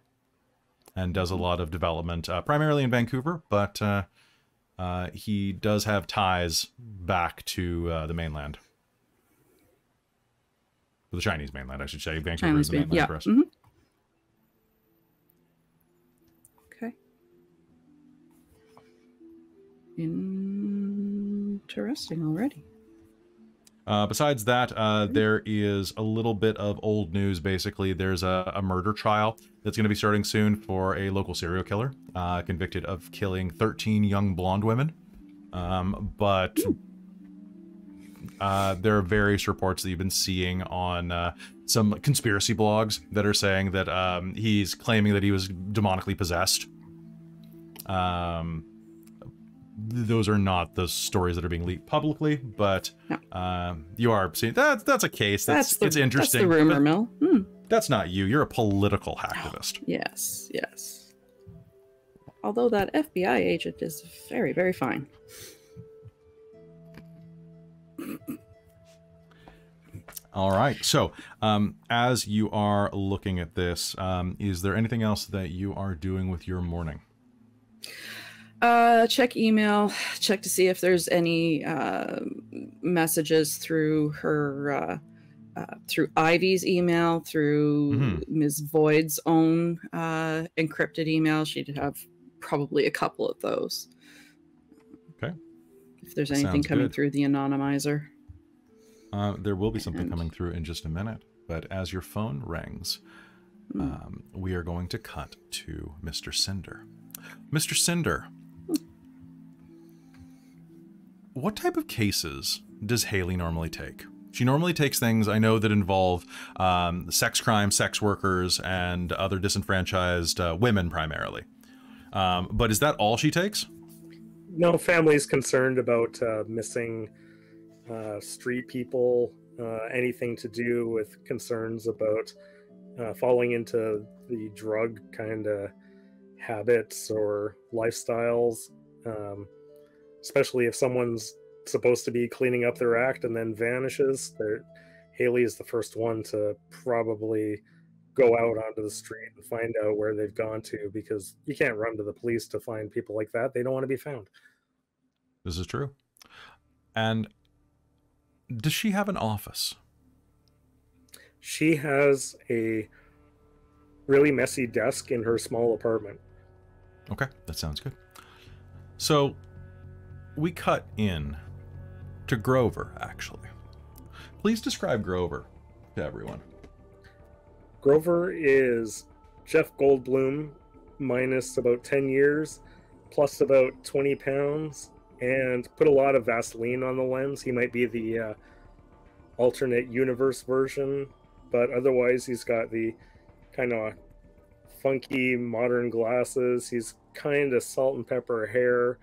and does a lot of development, primarily in Vancouver, but he does have ties back to the mainland. The Chinese mainland, I should say. Vancouver is the mainland for us. Okay. Interesting already. Besides that, there is a little bit of old news. Basically, there's a murder trial that's going to be starting soon for a local serial killer convicted of killing 13 young blonde women. But there are various reports that you've been seeing on some conspiracy blogs that are saying that he's claiming that he was demonically possessed. Those are not the stories that are being leaked publicly, but you are seeing that's a case. It's interesting. That's the rumor mill. That's not you. You're a political hacktivist. Yes. although that FBI agent is very, very fine. All right. So, as you are looking at this, is there anything else that you are doing with your morning? Check email, check to see if there's any messages through her, through Ivy's email, through Ms. Void's own encrypted email. She'd have probably a couple of those. Okay. If there's anything coming through the anonymizer. There will be something coming through in just a minute, but as your phone rings, we are going to cut to Mr. Cinder. Mr. Cinder, what type of cases does Haley normally take? She normally takes things, I know, that involve sex crimes, sex workers, and other disenfranchised women primarily. But is that all she takes? No, family's concerned about missing street people, anything to do with concerns about falling into the drug kind of habits or lifestyles, especially if someone's supposed to be cleaning up their act and then vanishes. Haley is the first one to probably go out onto the street and find out where they've gone to, because you can't run to the police to find people like that. They don't want to be found. This is true. And does she have an office? She has a really messy desk in her small apartment. Okay, that sounds good. So we cut in to Grover, actually. Please describe Grover to everyone. Grover is Jeff Goldblum minus about 10 years, plus about 20 pounds, and put a lot of Vaseline on the lens. He might be the alternate universe version, but otherwise he's got the kind of funky modern glasses. He's kind of salt and pepper hair.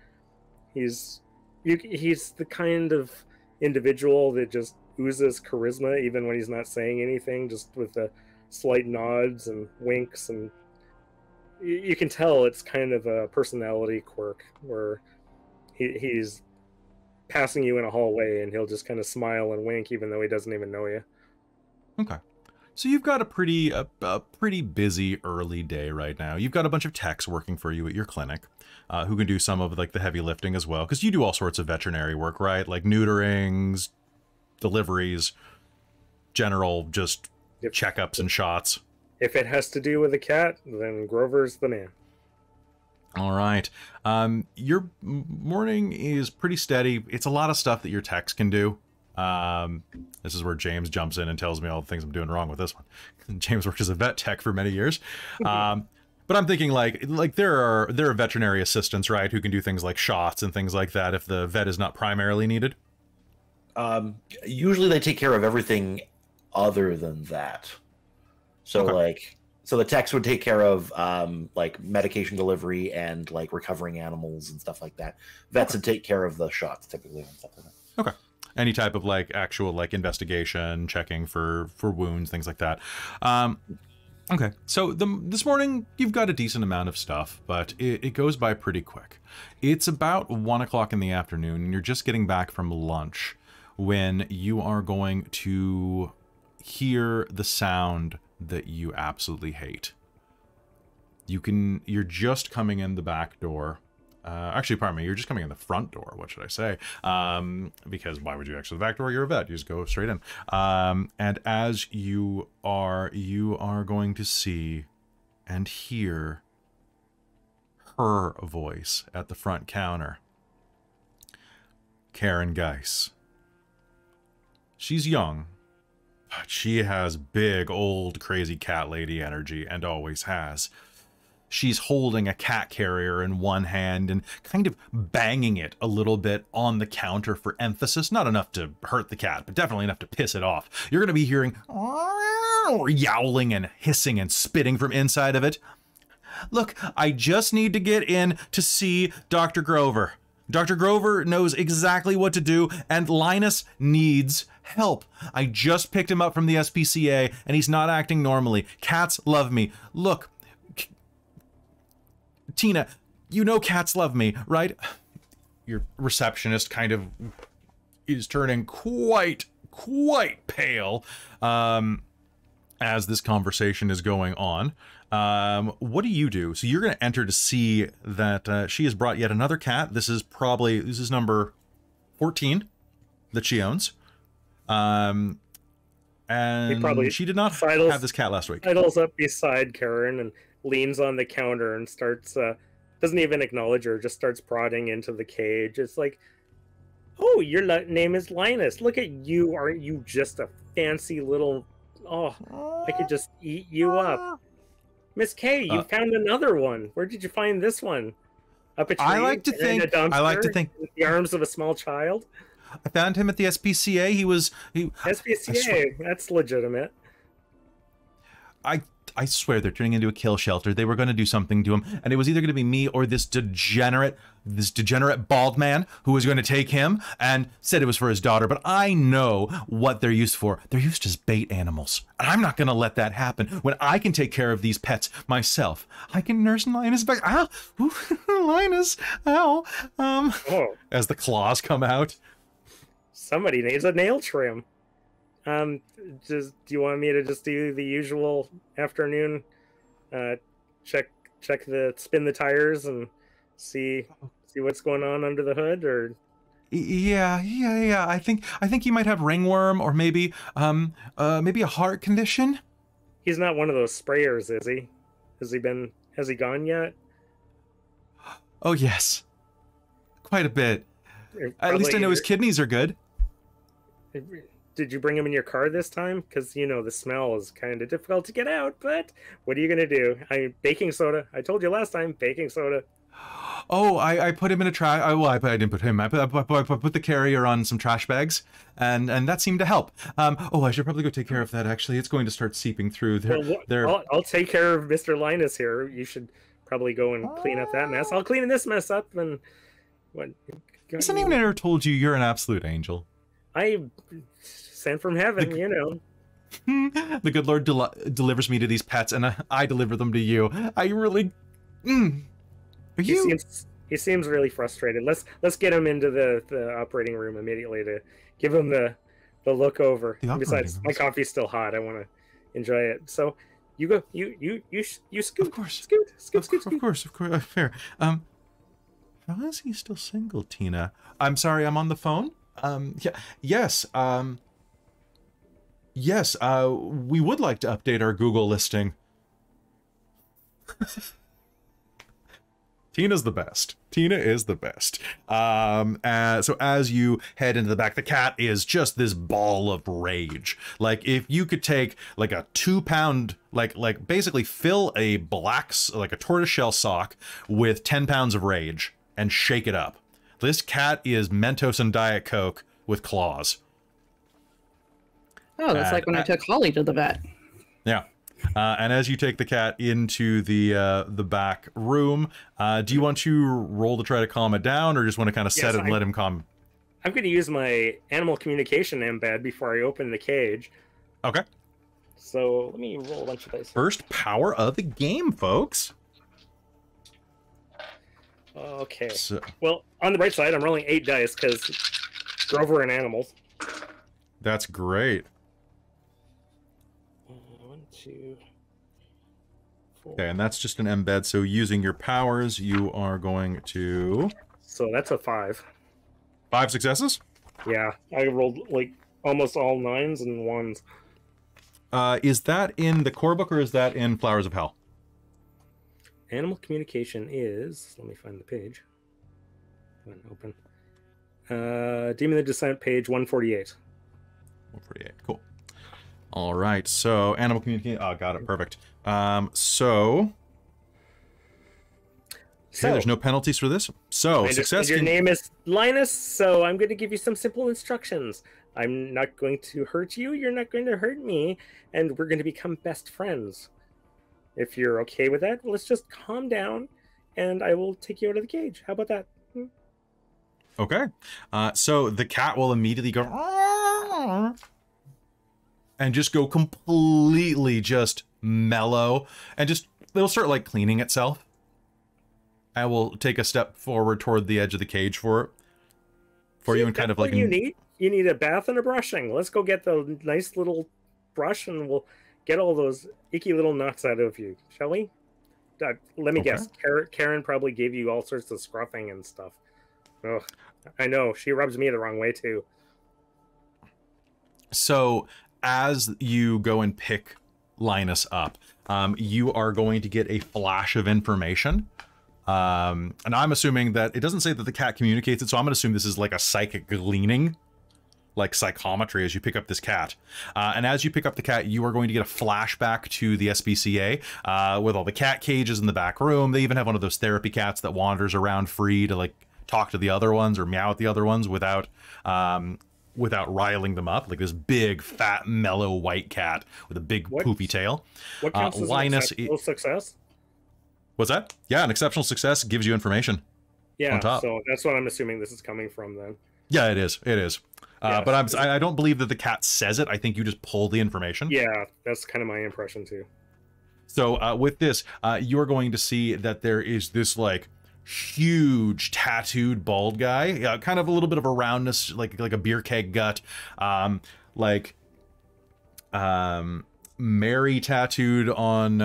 He's the kind of individual that just oozes charisma even when he's not saying anything, just with the slight nods and winks, and you can tell it's kind of a personality quirk where he's passing you in a hallway and he'll just kind of smile and wink even though he doesn't even know you. Okay. So you've got a pretty busy early day right now. You've got a bunch of techs working for you at your clinic who can do some of like the heavy lifting as well, because you do all sorts of veterinary work, right? Like neuterings, deliveries, general just checkups and shots. If it has to do with a cat, then Grover's the man. All right. Your morning is pretty steady. It's a lot of stuff that your techs can do. This is where James jumps in and tells me all the things I'm doing wrong with this one. James worked as a vet tech for many years. But I'm thinking like there are veterinary assistants, right, who can do things like shots and things like that if the vet is not primarily needed. Usually they take care of everything other than that. So Okay. So the techs would take care of like medication delivery and like recovering animals and stuff like that. Vets would take care of the shots typically and stuff like that. Okay. Any type of like actual like investigation, checking for wounds, things like that. Okay. So this morning you've got a decent amount of stuff, but it goes by pretty quick. It's about 1 o'clock in the afternoon and you're just getting back from lunch when you are going to hear the sound that you absolutely hate. You're just coming in the back door. Actually, pardon me, you're just coming in the front door. What should I say? Because why would you exit the back door? You're a vet. You just go straight in. And as you are going to see and hear her voice at the front counter. Karen Geis. She's young, but she has big, old, crazy cat lady energy and always has. She's holding a cat carrier in one hand and kind of banging it a little bit on the counter for emphasis. Not enough to hurt the cat, but definitely enough to piss it off. You're going to be hearing yowling and hissing and spitting from inside of it. Look, I just need to get in to see Dr. Grover. Dr. Grover knows exactly what to do, and Linus needs help. I just picked him up from the SPCA, and he's not acting normally. Cats love me. Look, Tina, you know cats love me, right? Your receptionist kind of is turning quite pale as this conversation is going on. What do you do? So you're going to enter to see that she has brought yet another cat. This is number 14 that she owns. And she did not have this cat last week. Sidles up beside Karen and leans on the counter and starts, doesn't even acknowledge her, just starts prodding into the cage. It's like, oh, your name is Linus. Look at you. Aren't you just a fancy little... Oh, I could just eat you up. Miss K, you found another one. Where did you find this one? Up a tree? I like to think in the arms of a small child? I found him at the SPCA. SPCA, that's legitimate. I swear they're turning into a kill shelter. They were going to do something to him, and it was either going to be me or this degenerate bald man who was going to take him and said it was for his daughter. But I know what they're used for. They're used as bait animals. And I'm not going to let that happen when I can take care of these pets myself. I can nurse Linus back. Ow! Ooh, Linus! Ow! As the claws come out. Somebody needs a nail trim. Do you want me to just do the usual afternoon, spin the tires and see what's going on under the hood, or? Yeah. I think you might have ringworm, or maybe a heart condition. He's not one of those sprayers, is he? Has he gone yet? Oh yes, quite a bit. At least I know his kidneys are good. Did you bring him in your car this time? Because, the smell is kind of difficult to get out, but what are you going to do? Baking soda. I told you last time, baking soda. Oh, I put him in a trash... I didn't put him. I put the carrier on some trash bags, and that seemed to help. I should probably go take care of that, actually. It's going to start seeping through. I'll take care of Mr. Linus here. You should probably go and clean up that mess. I'll clean this mess up, and... Hasn't anyone ever told you you're an absolute angel? I sent from heaven, The good Lord delivers me to these pets, and I deliver them to you. I really... He seems really frustrated. Let's get him into the operating room immediately to give him the look over. Besides, my coffee's still hot. I want to enjoy it. So you go. You scoot. Of course. Scoot. Of course. Fair. How is he still single, Tina? I'm sorry. I'm on the phone. Yes. Yes. We would like to update our Google listing. Tina's the best. Tina is the best. So as you head into the back, the cat is just this ball of rage. Like, if you could take like a 2-pound, like basically fill a a tortoiseshell sock with 10 pounds of rage and shake it up. This cat is Mentos and Diet Coke with claws. Oh, that's like when I took Holly to the vet. Yeah. And as you take the cat into the back room, do you want to roll to try to calm it down, or just want to kind of set it and let him calm? I'm going to use my animal communication embed before I open the cage. Okay. So let me roll a bunch of dice. First power of the game, folks. Okay. Well, on the bright side, I'm rolling 8 dice because Grover and animals. That's great. 1, 2, 4. Okay, and that's just an embed. So using your powers, you are going to... So that's a 5. 5 successes? Yeah, I rolled like almost all 9s and 1s. Is that in the core book, or is that in Flowers of Hell? Animal communication is... Let me find the page. Open. Demon of the Descent, page 148. 148, cool. All right, so animal communication. Oh, got it, perfect. So there's no penalties for this. So success. Your name is Linus, so I'm going to give you some simple instructions. I'm not going to hurt you. You're not going to hurt me, and we're going to become best friends. If you're okay with that, let's just calm down, and I will take you out of the cage. How about that? Okay. So the cat will immediately go and just go completely just mellow, and just it'll start like cleaning itself. I will take a step forward toward the edge of the cage for you, and kind of like you need a bath and a brushing. Let's go get the nice little brush, and we'll get all those icky little knots out of you, shall we? Let me guess. Karen probably gave you all sorts of scruffing and stuff. Oh, I know. She rubs me the wrong way too. So as you go and pick Linus up, you are going to get a flash of information. And I'm assuming that it doesn't say that the cat communicates it, so I'm going to assume this is like a psychic gleaning, like psychometry, as you pick up this cat. And as you pick up the cat, you are going to get a flashback to the SPCA with all the cat cages in the back room. They even have one of those therapy cats that wanders around free to like talk to the other ones or meow at the other ones without riling them up, like this big, fat, mellow white cat with a big poofy tail. What counts as Linus, an exceptional success? What's that? Yeah, an exceptional success gives you information. Yeah, so that's what I'm assuming this is coming from then. Yeah, it is. It is. But I don't believe that the cat says it. I think you just pull the information. Yeah, that's kind of my impression too. So with this, you're going to see that there is this like huge tattooed bald guy, kind of a little bit of a roundness, like a beer keg gut, Mary tattooed on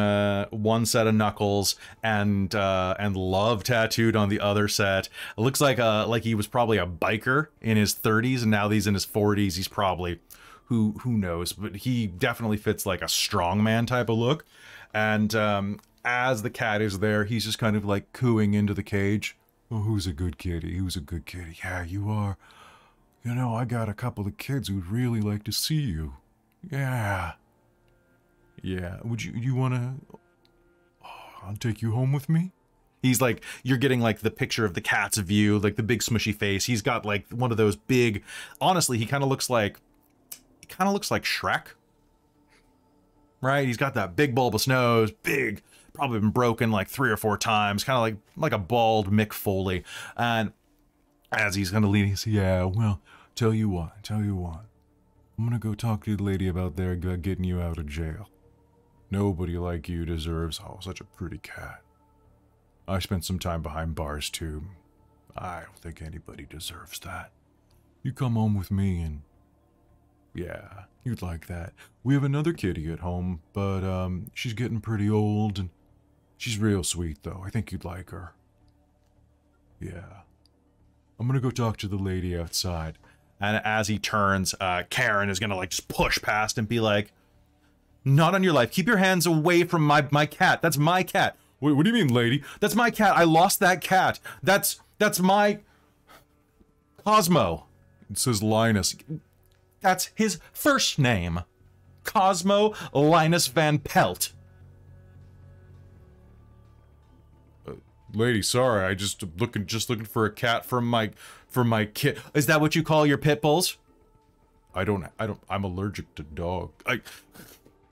one set of knuckles, and love tattooed on the other set. It looks like he was probably a biker in his 30s, and now he's in his 40s. He's probably who knows, but he definitely fits like a strongman type of look. And as the cat is there, he's just kind of like cooing into the cage. Oh, who's a good kitty? Who's a good kitty? Yeah, you are. You know, I got a couple of kids who'd really like to see you. Yeah. Yeah, would you want to... Oh, I'll take you home with me? He's like, you're getting like the picture of the cat's view, like the big smushy face. He's got like one of those big... Honestly, he kind of looks like Shrek. Right? He's got that big bulbous nose, big, probably been broken like 3 or 4 times, kind of like a bald Mick Foley. And as he's going to lean, he's, yeah, well, tell you what. I'm going to go talk to the lady about there getting you out of jail. Nobody like you deserves, such a pretty cat. I spent some time behind bars too. I don't think anybody deserves that. You come home with me and... Yeah, you'd like that. We have another kitty at home, but she's getting pretty old and she's real sweet though. I think you'd like her. Yeah. I'm gonna go talk to the lady outside. And as he turns, Karen is gonna like just push past and be like, not on your life. Keep your hands away from my cat. That's my cat. What do you mean, lady? That's my cat. I lost that cat. That's my Cosmo. It says Linus. That's his first name. Cosmo Linus Van Pelt. Lady, sorry. I just looking for a cat for my kid. Is that what you call your pit bulls? I'm allergic to dog.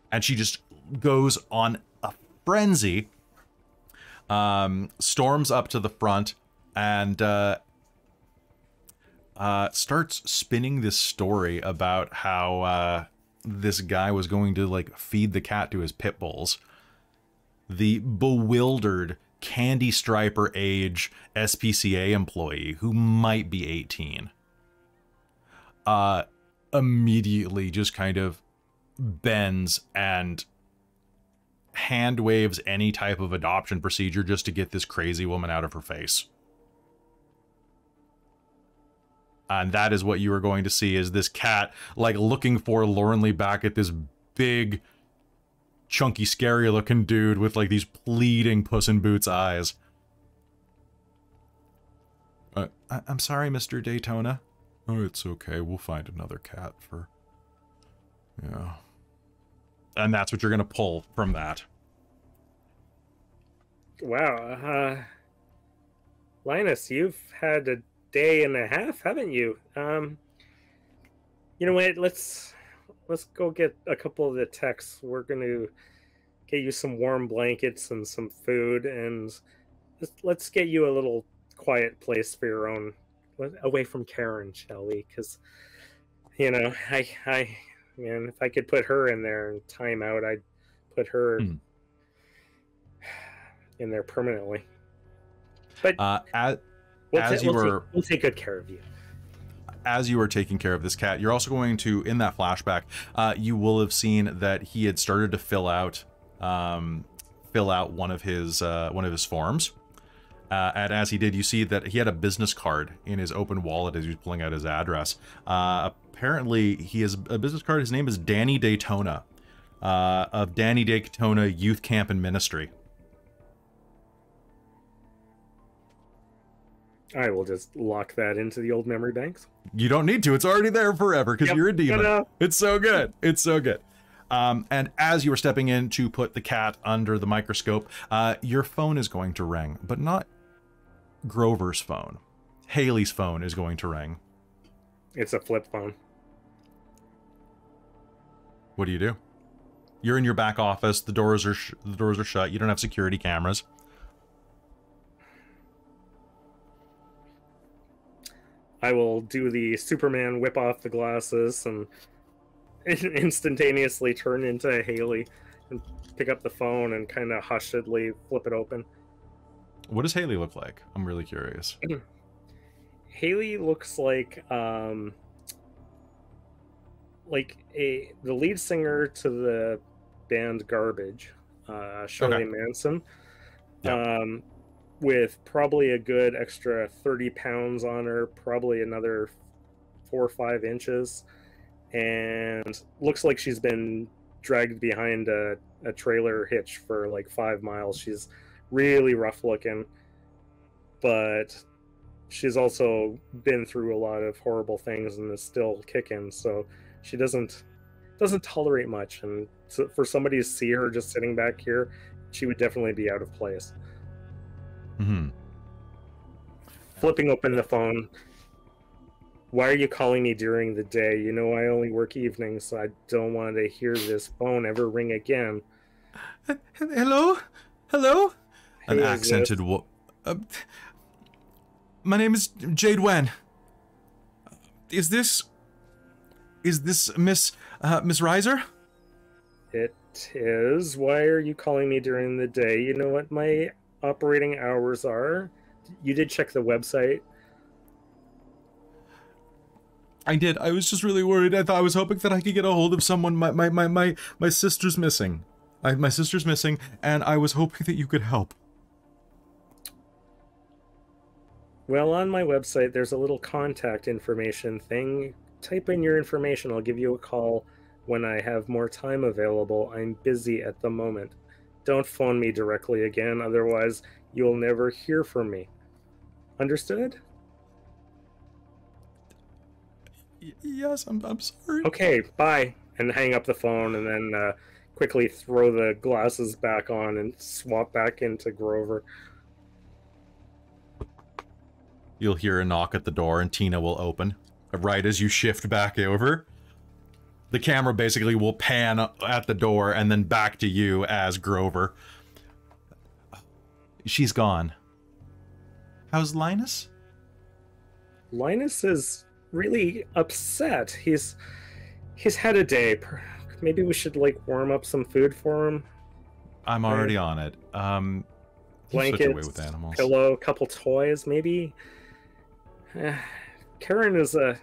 And she just goes on a frenzy, storms up to the front, and starts spinning this story about how this guy was going to like feed the cat to his pit bulls. The bewildered candy striper age SPCA employee who might be 18 immediately just kind of bends and hand waves any type of adoption procedure just to get this crazy woman out of her face. And that is what you are going to see, is this cat like looking forlornly back at this big, chunky, scary looking dude with like these pleading Puss in Boots eyes. I'm sorry, Mr. Daytona. Oh, it's okay. We'll find another cat for... Yeah. And that's what you're going to pull from that. Wow. Linus, you've had a day and a half, haven't you? You know what? Let's go get a couple of the techs. We're going to get you some warm blankets and some food, and let's get you a little quiet place for your own, away from Karen, shall we? Because, you know, man, if I could put her in there and time out, I'd put her in there permanently. But we'll take good care of you. As you are taking care of this cat, you're also going to, in that flashback, you will have seen that he had started to fill out one of his forms. And as he did, you see that he had a business card in his open wallet as he was pulling out his address. Apparently, he has a business card. His name is Danny Daytona, of Danny Daytona Youth Camp and Ministry. I will just lock that into the old memory banks. You don't need to. It's already there forever because you're a demon. It's so good. It's so good. And as you were stepping in to put the cat under the microscope, your phone is going to ring, but not Grover's phone. Haley's phone is going to ring. It's a flip phone. What do you do? You're in your back office. The doors are shut. You don't have security cameras. I will do the Superman whip off the glasses and instantaneously turn into Haley and pick up the phone and kind of hushedly flip it open. What does Haley look like? I'm really curious. Haley looks like the lead singer to the band Garbage, Shirley Manson. Yep. With probably a good extra 30 pounds on her, probably another 4 or 5 inches, and looks like she's been dragged behind a trailer hitch for like 5 miles. She's really rough looking, but she's also been through a lot of horrible things and is still kicking, so she doesn't tolerate much. And so for somebody to see her just sitting back here, she would definitely be out of place. Mm-hmm. Flipping open the phone. Why are you calling me during the day? You know I only work evenings, so I don't want to hear this phone ever ring again. Hello? Hello? An accented my name is Jade Wen. Is this Miss Reiser? It is. Why are you calling me during the day? You know what my operating hours are? You did check the website? I did. I was just really worried. I was hoping that I could get a hold of someone. My sister's missing. My sister's missing, and I was hoping that you could help. Well, on my website, there's a little contact information thing. Type in your information. I'll give you a call when I have more time available. I'm busy at the moment. Don't phone me directly again, otherwise you'll never hear from me. Understood? Yes, I'm sorry. Okay, bye. And hang up the phone, and then quickly throw the glasses back on and swap back into Grover. You'll hear a knock at the door, and Tina will open. Right as you shift back over, the camera basically will pan at the door and then back to you as Grover. She's gone. How's Linus? Linus is really upset. He's had a day. Maybe we should like warm up some food for him. I'm already on it. Blankets, away with animals. Pillow, couple toys, maybe. Karen is a.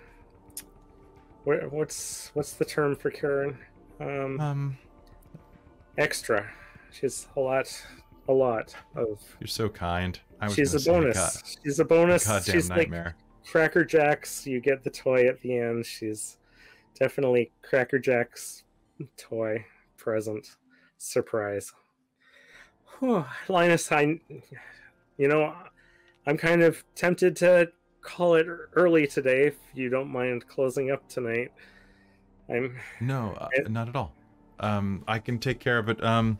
What's the term for Karen? Extra. She's a lot of. You're so kind. She's a bonus. She's a bonus. Goddamn she's nightmare. Like Cracker Jacks. You get the toy at the end. She's definitely Cracker Jacks toy present surprise. Whew. Linus, I'm kind of tempted to call it early today, if you don't mind closing up tonight. No, not at all. I can take care of it. Are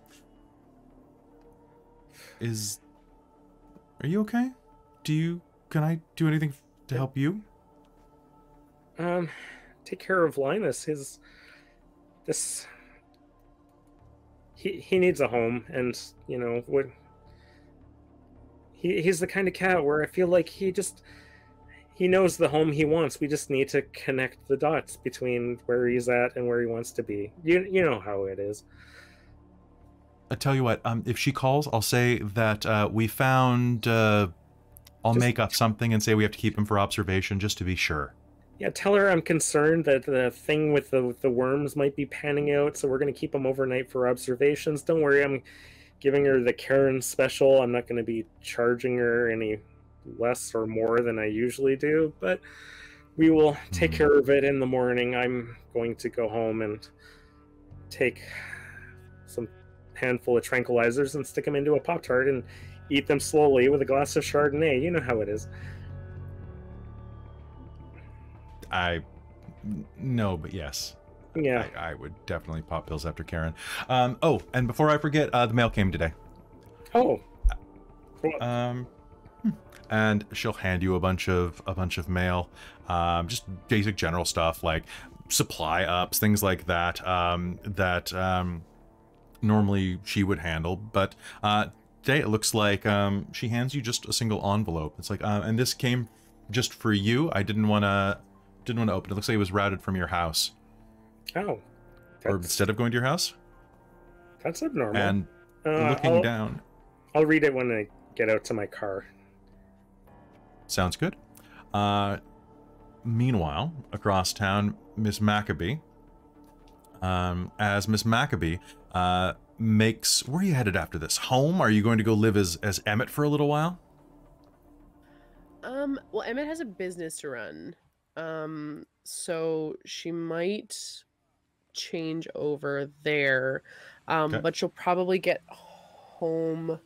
you okay? Can I do anything to help you? Take care of Linus. He needs a home, and he's the kind of cat where I feel like he knows the home he wants. We just need to connect the dots between where he's at and where he wants to be. You know how it is. I tell you what, if she calls, I'll say that we found I'll make up something and say we have to keep him for observation just to be sure. Yeah, tell her I'm concerned that the thing with the worms might be panning out, so we're going to keep them overnight for observations. Don't worry, I'm giving her the Karen special. I'm not going to be charging her any less or more than I usually do, but we will take care of it in the morning. I'm going to go home and take some handful of tranquilizers and stick them into a Pop-Tart and eat them slowly with a glass of Chardonnay. You know how it is. No, but yes. Yeah. I would definitely pop pills after Karen. Oh, and before I forget, the mail came today. Oh. And she'll hand you a bunch of mail, just basic general stuff like supply ups, things like that, normally she would handle. But today it looks like she hands you just a single envelope. It's like, and this came just for you. I didn't want to open it. It looks like it was routed from your house. Oh. Or instead of going to your house. That's abnormal. And looking down. I'll read it when I get out to my car. Sounds good. Meanwhile, across town, Miss Maccabee. As Miss Maccabee makes... Where are you headed after this? Home? Are you going to go live as Emmett for a little while? Well, Emmett has a business to run. So she might change over there. Okay. But she'll probably get home...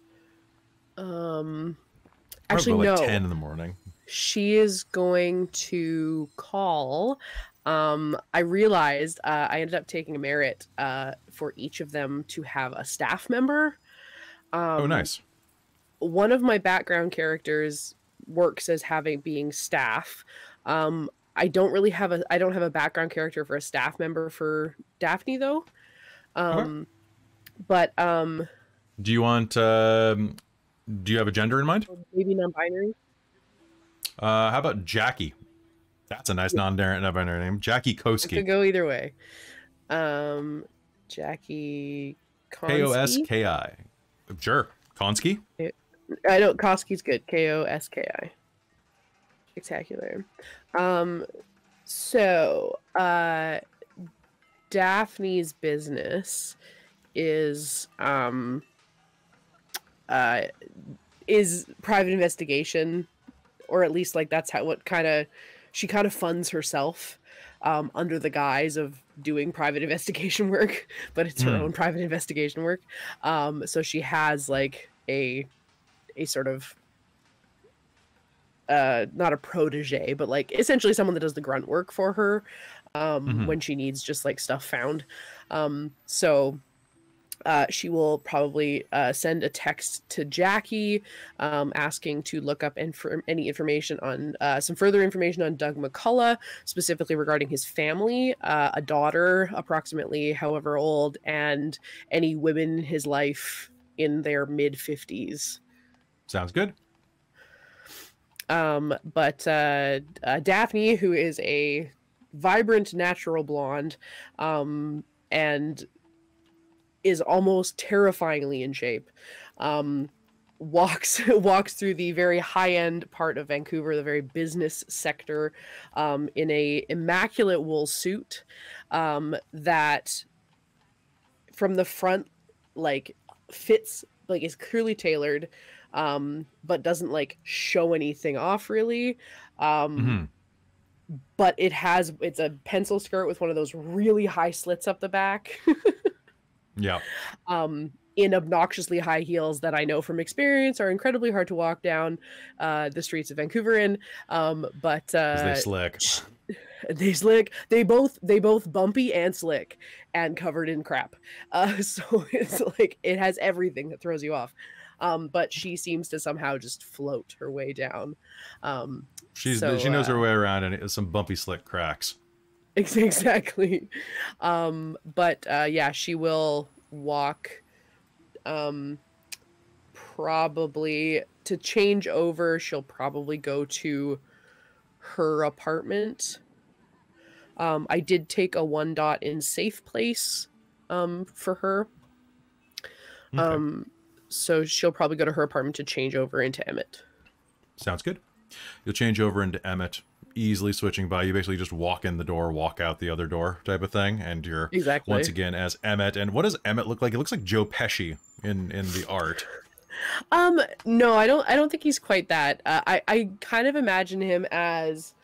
Actually, like no. 10 in the morning. She is going to call. I realized I ended up taking a merit for each of them to have a staff member. Oh, nice. One of my background characters works as being staff. I don't have a background character for a staff member for Daphne though. But do you want? Do you have a gender in mind? Maybe non-binary. How about Jackie? That's a nice non-binary name. Jackie Koski. Could go either way. Jackie Konski. Koski. Sure. Konski? I know Koski's good. Koski. Spectacular. So Daphne's business is private investigation, or at least like that's she kind of funds herself under the guise of doing private investigation work, but it's her own private investigation work. So she has like a sort of not a protege, but like essentially someone that does the grunt work for her when she needs just like stuff found. So she will probably send a text to Jackie asking to look up any information on some further information on Doug McCullough, specifically regarding his family, a daughter approximately however old, and any women in his life in their mid-50s. Sounds good. But Daphne, who is a vibrant natural blonde, and is almost terrifyingly in shape, walks through the very high-end part of Vancouver, the very business sector, in a immaculate wool suit that from the front like fits, like is clearly tailored, but doesn't like show anything off really. But it's a pencil skirt with one of those really high slits up the back. Yeah. In obnoxiously high heels that I know from experience are incredibly hard to walk down the streets of Vancouver in. But they slick. They slick. They both bumpy and slick and covered in crap. So it's like it has everything that throws you off. But she seems to somehow just float her way down. She knows her way around and some bumpy slick cracks. Exactly. But yeah, she will walk probably to change over. She'll probably go to her apartment. I did take a 1 dot in safe place for her. Okay. So she'll probably go to her apartment to change over into Emmett. Sounds good. You'll change over into Emmett, easily switching by. You basically just walk in the door, walk out the other door type of thing, and you're once again as Emmett. And what does Emmett look like? It looks like Joe Pesci in the art. No, I don't think he's quite that. I kind of imagine him as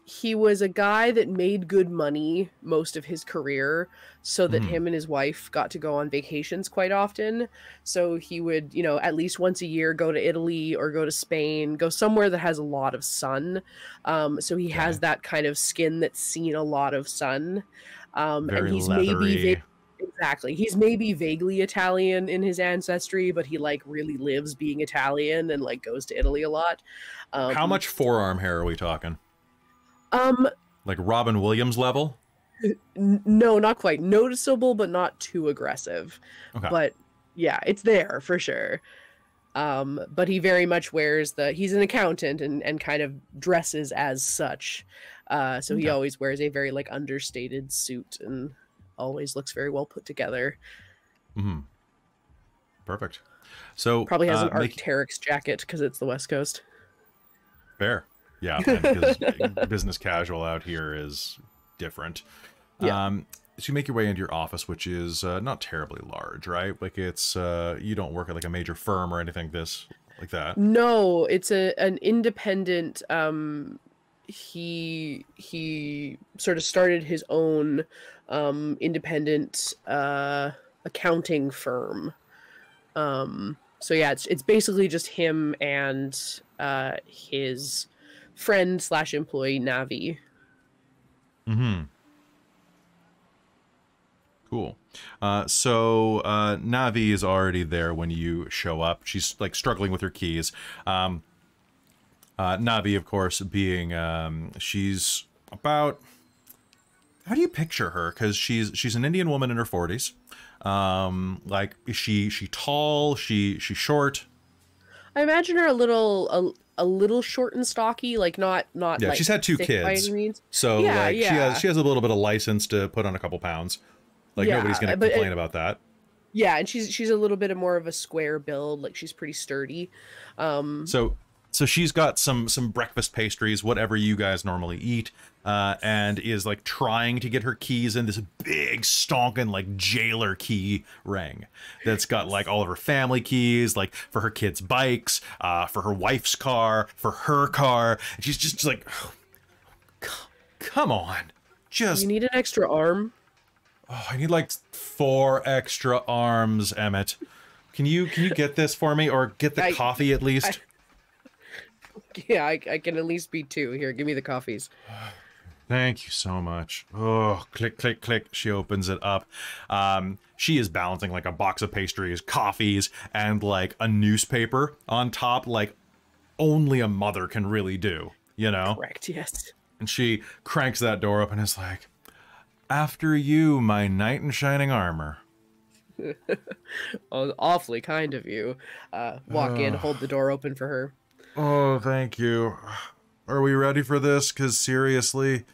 he was a guy that made good money most of his career, so that him and his wife got to go on vacations quite often. So he would, you know, at least once a year go to Italy or go to Spain, go somewhere that has a lot of sun. So he has that kind of skin that's seen a lot of sun. Very and he's leathery. Exactly. He's maybe vaguely Italian in his ancestry, but he like really lives being Italian and like goes to Italy a lot. How much forearm hair are we talking? Like Robin Williams level? No, not quite. Noticeable, but not too aggressive. Okay. But yeah, it's there for sure. But he very much wears he's an accountant and kind of dresses as such. So he always wears a very like understated suit and always looks very well put together. Perfect. So probably has an Arc'teryx jacket because it's the West Coast. Fair. Yeah, because business casual out here is different. So you make your way into your office, which is not terribly large, right? Like it's you don't work at like a major firm or anything like that. No, it's an independent. He sort of started his own independent accounting firm. So yeah, it's basically just him and his friend / employee Navi. Cool. So Navi is already there when you show up. She's like struggling with her keys. Navi, of course, being she's about, how do you picture her? Because she's an Indian woman in her 40s. Like is she tall? She short? I imagine her a little short and stocky, like not yeah. like She's had 2 kids, by any means. so like she has a little bit of license to put on a couple pounds. Like nobody's gonna complain about that. Yeah, and she's a little bit more of a square build, like she's pretty sturdy. So she's got some breakfast pastries, whatever you guys normally eat, and is like trying to get her keys in this big stonking like jailer key ring that's got like all of her family keys, like for her kids' bikes, for her wife's car, for her car. And she's just like, oh, come on, just. You need an extra arm. Oh, I need like 4 extra arms, Emmett. Can you get this for me, or get the coffee at least? Yeah, I can at least be 2. Here, give me the coffees. Thank you so much. Oh, click, click, click. She opens it up. She is balancing like a box of pastries, coffees, and like a newspaper on top, like only a mother can really do, you know? Correct, yes. And she cranks that door up and is like, after you, my knight in shining armor. Oh, awfully kind of you. Walk in, hold the door open for her. Oh, thank you. Are we ready for this? Because seriously,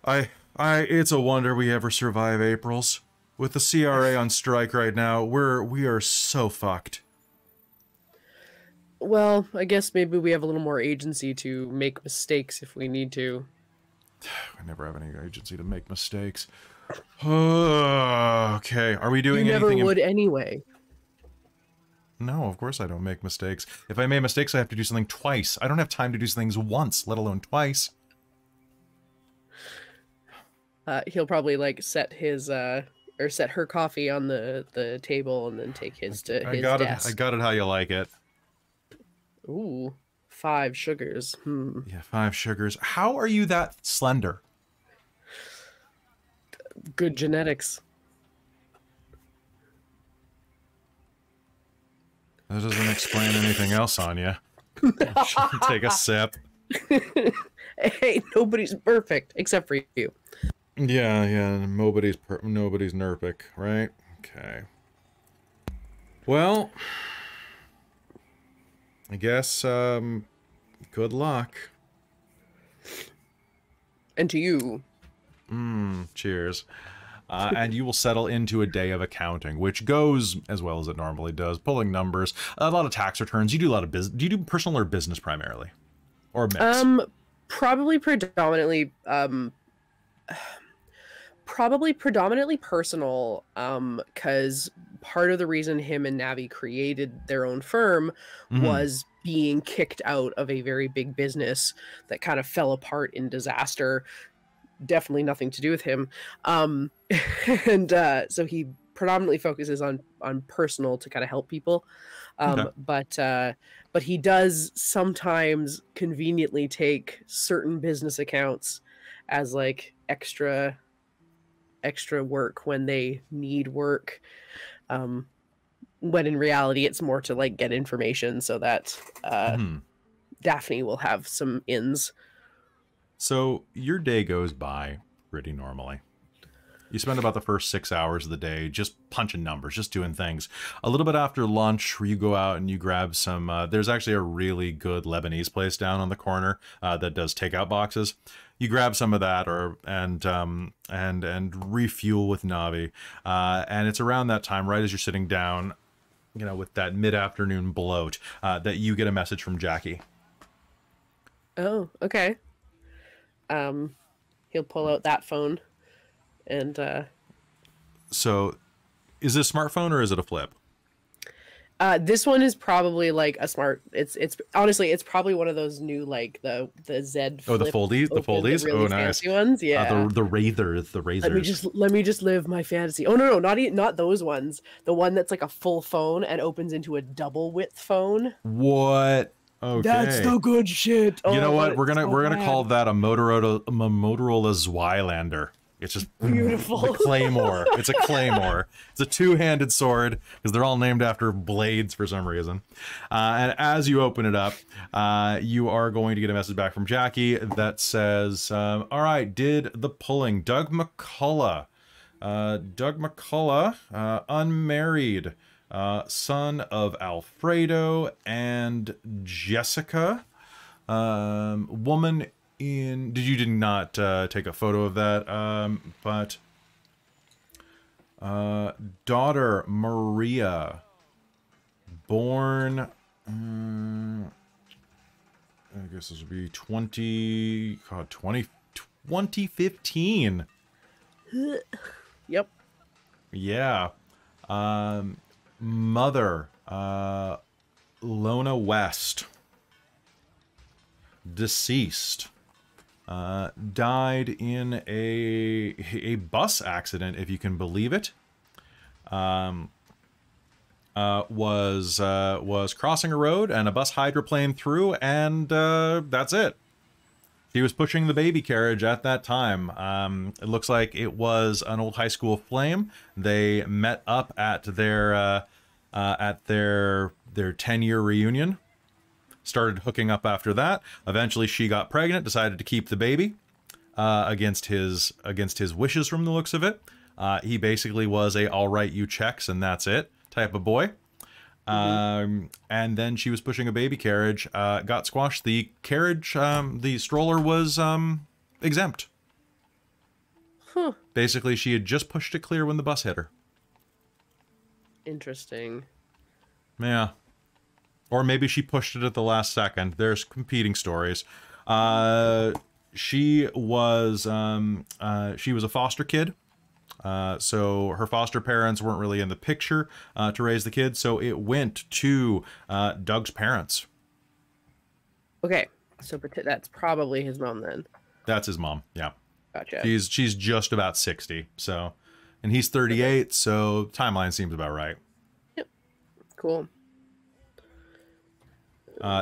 it's a wonder we ever survive Aprils. With the CRA on strike right now, we are so fucked. Well, I guess maybe we have a little more agency to make mistakes if we need to. I never have any agency to make mistakes. Okay, are we doing anything? You never would anyway. No, of course I don't make mistakes. If I make mistakes, I have to do something twice. I don't have time to do things once, let alone twice. He'll probably like set his or set her coffee on the table and then take his to his desk. I got it how you like it. Ooh, 5 sugars. Yeah, 5 sugars. How are you that slender? Good genetics. That doesn't explain anything else on you. Take a sip. Hey, nobody's perfect except for you. Yeah, nobody's nerpic, right? Okay. Well, I guess good luck. And to you. Cheers. and you will settle into a day of accounting, which goes as well as it normally does, pulling numbers, a lot of tax returns. You do a lot of business. Do you do personal or business primarily, or a mix? Probably predominantly personal, because part of the reason him and Navi created their own firm was being kicked out of a very big business that kind of fell apart in disaster. Definitely nothing to do with him. And so he predominantly focuses on personal to kind of help people. Okay. But he does sometimes conveniently take certain business accounts as like extra work when they need work, when in reality it's more to like get information so that Daphne will have some ins. So your day goes by pretty normally. You spend about the first 6 hours of the day just punching numbers, just doing things. A little bit after lunch, where you go out and you grab some, there's actually a really good Lebanese place down on the corner that does takeout boxes. You grab some of that, and refuel with Navi, and it's around that time, right as you're sitting down, you know, with that mid-afternoon bloat, that you get a message from Jackie. Oh, okay. He'll pull out that phone, and So, is it a smartphone or is it a flip? this one is probably like a smart. It's honestly, it's probably one of those new like the Z. Oh, the foldies, the foldies. Really Oh, nice. fancy ones. Yeah. The razors, the razors. Let me just live my fantasy. Oh no, not those ones. The one that's like a full phone and opens into a double width phone. What? Okay. That's the good shit. You know what? It's We're gonna so bad. call that a Motorola Zwylander. It's just Beautiful. The claymore. It's a claymore. It's a two-handed sword because they're all named after blades for some reason. And as you open it up, you are going to get a message back from Jackie that says, "All right, did the pulling. Doug McCullough, unmarried." Son of Alfredo and Jessica, woman in. You did not take a photo of that, but daughter Maria, born. I guess this would be 2015. Yep. Yeah. Mother, Lona West, deceased, died in a bus accident, if you can believe it. Was crossing a road and a bus hydroplaned through, and that's it. He was pushing the baby carriage at that time. It looks like it was an old high school flame. They met up at their 10-year reunion. Started hooking up after that. Eventually, she got pregnant. Decided to keep the baby against his wishes. From the looks of it, he basically was a "all right, you checks and that's it" type of boy. And then she was pushing a baby carriage, got squashed. The carriage, the stroller was exempt. Huh. Basically, she had just pushed it clear when the bus hit her. Interesting. Yeah. Or maybe she pushed it at the last second. There's competing stories. She was a foster kid. So her foster parents weren't really in the picture to raise the kids, so it went to Doug's parents. Okay, so that's probably his mom then. That's his mom, yeah. Gotcha. She's just about 60, so, and he's 38, so timeline seems about right. Yep. Cool.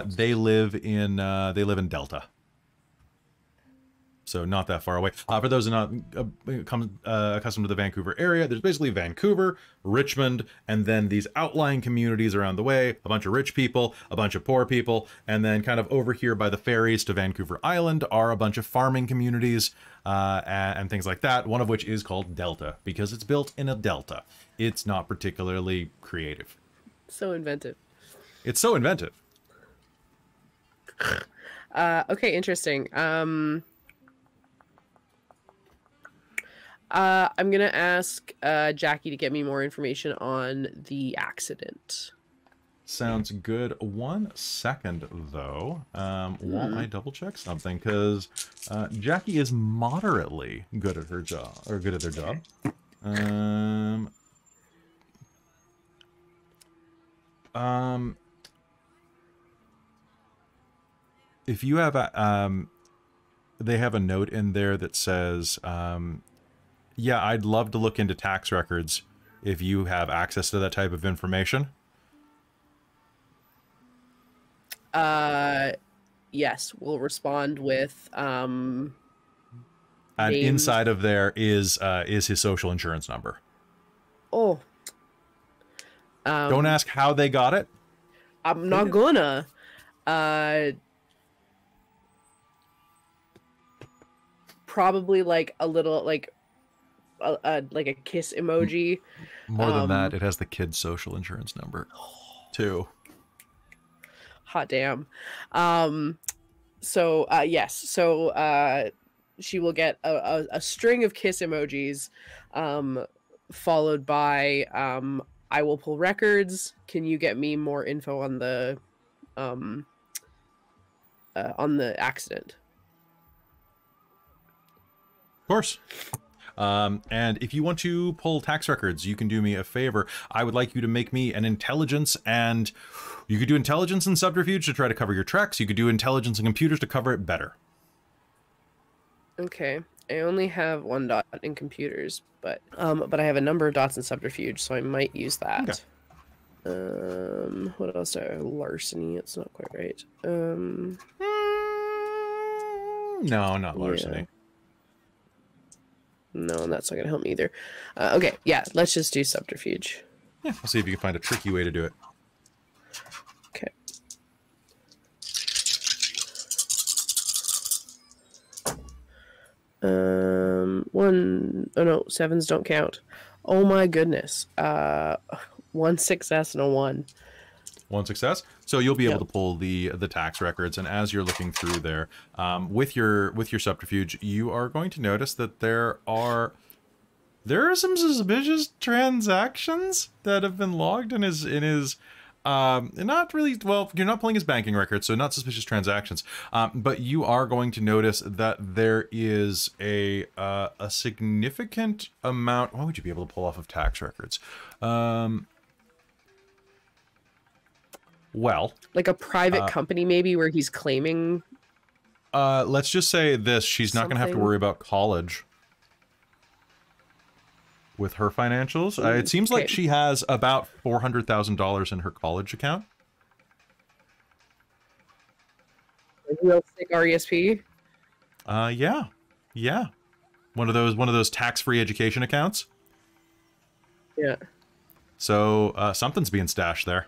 They live in Delta. So not that far away. For those who are not accustomed to the Vancouver area, there's basically Vancouver, Richmond, and then these outlying communities around the way, a bunch of rich people, a bunch of poor people, and then kind of over here by the ferries to Vancouver Island are a bunch of farming communities and things like that, one of which is called Delta, because it's built in a delta. It's not particularly creative. So inventive. It's so inventive. Okay, interesting. I'm gonna ask Jackie to get me more information on the accident. Sounds good. 1 second, though, while I double check something, because Jackie is moderately good at her job, or good at their job. If you have a, they have a note in there that says, yeah, I'd love to look into tax records if you have access to that type of information. Yes, we'll respond with and names. Inside of there is his social insurance number. Oh. Don't ask how they got it. I'm not gonna. Probably like a little like a kiss emoji. More than that, it has the kid's social insurance number too. Hot damn. So yes, so she will get a string of kiss emojis, followed by I will pull records. Can you get me more info on the accident? Of course. And if you want to pull tax records, you can do me a favor. I would like you to make me an intelligence, and you could do intelligence and subterfuge to try to cover your tracks. You could do intelligence and computers to cover it better. Okay. I only have 1 dot in computers, but I have a number of dots in subterfuge, so I might use that. Okay. What else? Larceny. It's not quite right. No, not larceny. Yeah. No, that's not gonna help me either. Okay, yeah, let's just do subterfuge. Yeah, I'll see if you can find a tricky way to do it. Okay. Oh no, 7s don't count. Oh my goodness. 1 success and a 1. 1 success. So you'll be able to pull the tax records, and as you're looking through there, with your subterfuge, you are going to notice that there are some suspicious transactions that have been logged in his not really, well, you're not pulling his banking records, so not suspicious transactions, but you are going to notice that there is a significant amount. What would you be able to pull off of tax records? Well, like a private company maybe where he's claiming. Let's just say this: she's not going to have to worry about college with her financials. It seems like she has about $400,000 in her college account. A real sick RESP. Yeah. One of those tax-free education accounts. Yeah. So something's being stashed there.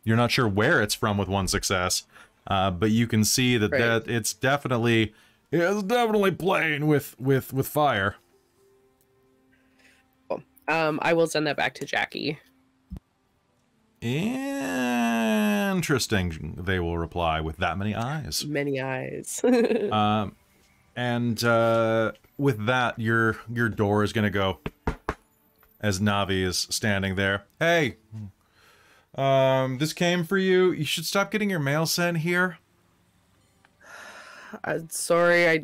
You're not sure where it's from with 1 success, but you can see that it's definitely playing with fire. Cool. I will send that back to Jackie. Interesting, they will reply with that many eyes. Many eyes. And with that, your door is gonna go as Navi is standing there. Hey. This came for you. You should stop getting your mail sent here. Sorry, I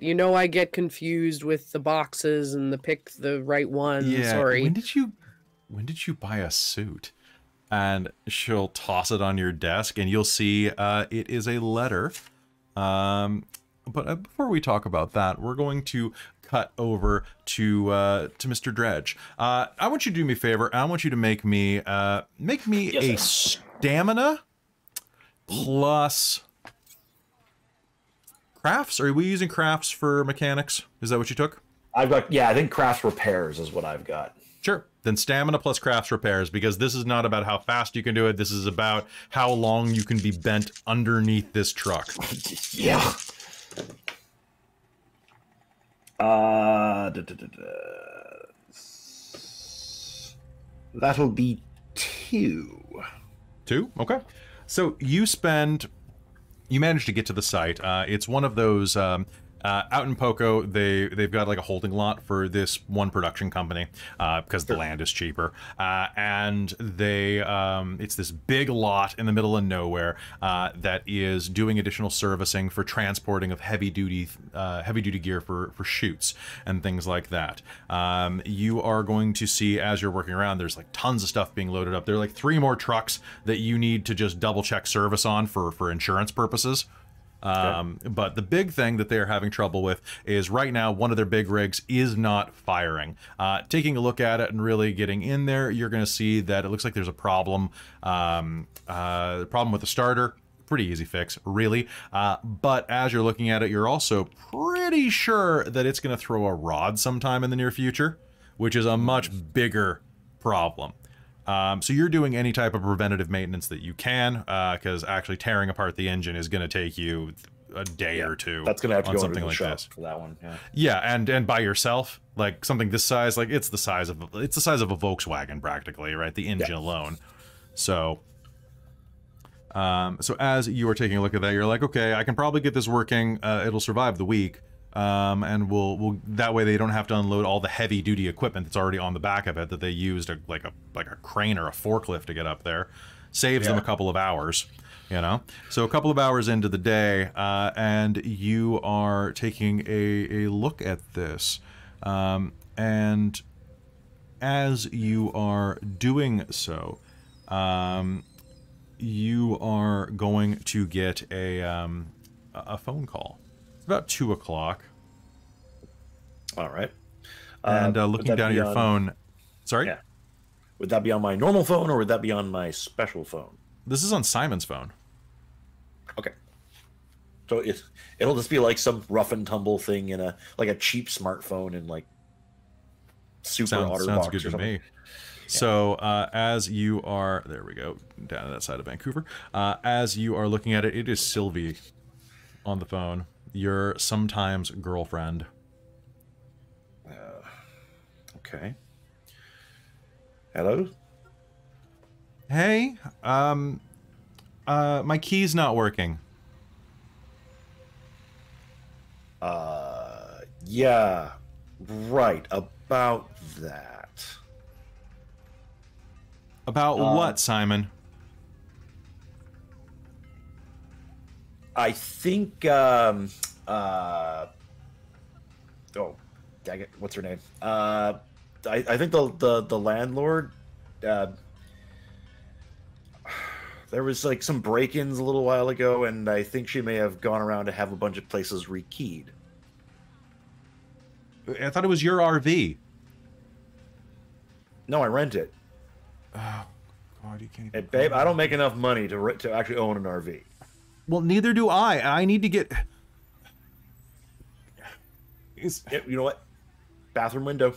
get confused with the boxes and pick the right one. Yeah, sorry. When did you buy a suit? And she'll toss it on your desk, and you'll see it is a letter. But before we talk about that, we're going to cut over to Mr. Dredge. I want you to do me a favor. I want you to make me a stamina plus crafts. Are we using crafts for mechanics? Is that what you took? I've got, yeah, I think crafts repairs is what I've got. Sure. Then stamina plus crafts repairs, because this is not about how fast you can do it. This is about how long you can be bent underneath this truck. Yeah. That'll be 2. 2? Okay. So you manage to get to the site. It's one of those Out in Poco, they've got like a holding lot for this one production company because the land is cheaper, and they it's this big lot in the middle of nowhere that is doing additional servicing for transporting of heavy duty gear for shoots and things like that. You are going to see as you're working around, there's like tons of stuff being loaded up. There are like 3 more trucks that you need to just double check service on for insurance purposes. But the big thing that they're having trouble with is right now one of their big rigs is not firing. Taking a look at it and really getting in there, you're going to see that it looks like there's a problem. The problem with the starter, pretty easy fix, really. But as you're looking at it, you're also pretty sure that it's going to throw a rod sometime in the near future, which is a much bigger problem. So you're doing any type of preventative maintenance that you can, because actually tearing apart the engine is going to take you a day or two. That's going to have to on go something into the like shop this. for that one. Yeah, and by yourself, like something this size, like it's the size of a Volkswagen practically, right? The engine alone. So, so as you are taking a look at that, you're like, okay, I can probably get this working. It'll survive the week. And we'll that way they don't have to unload all the heavy duty equipment that's already on the back of it that they used like a crane or a forklift to get up there. Saves them a couple of hours, you know. So a couple of hours into the day, and you are taking a look at this, and as you are doing so, you are going to get a phone call. It's about 2 o'clock. All right. And looking down at your phone. Sorry? Yeah. Would that be on my normal phone or would that be on my special phone? This is on Simon's phone. Okay. So it'll just be like some rough and tumble thing in a cheap smartphone and like super OtterBox sounds good or to something. me. So as you are, there we go, down to that side of Vancouver. As you are looking at it, it is Sylvie on the phone. Your sometimes girlfriend. Okay. Hello? Hey, my key's not working. Yeah, right, about that. About what, Simon? I think, oh, dang it, what's her name? I think the landlord, there was like some break-ins a little while ago, and I think she may have gone around to have a bunch of places rekeyed. I thought it was your RV. No, I rent it. Oh, God, you can't even... Hey, babe, I don't make enough money to actually own an RV. Well, neither do I. I need to get... Yeah, you know what? Bathroom window.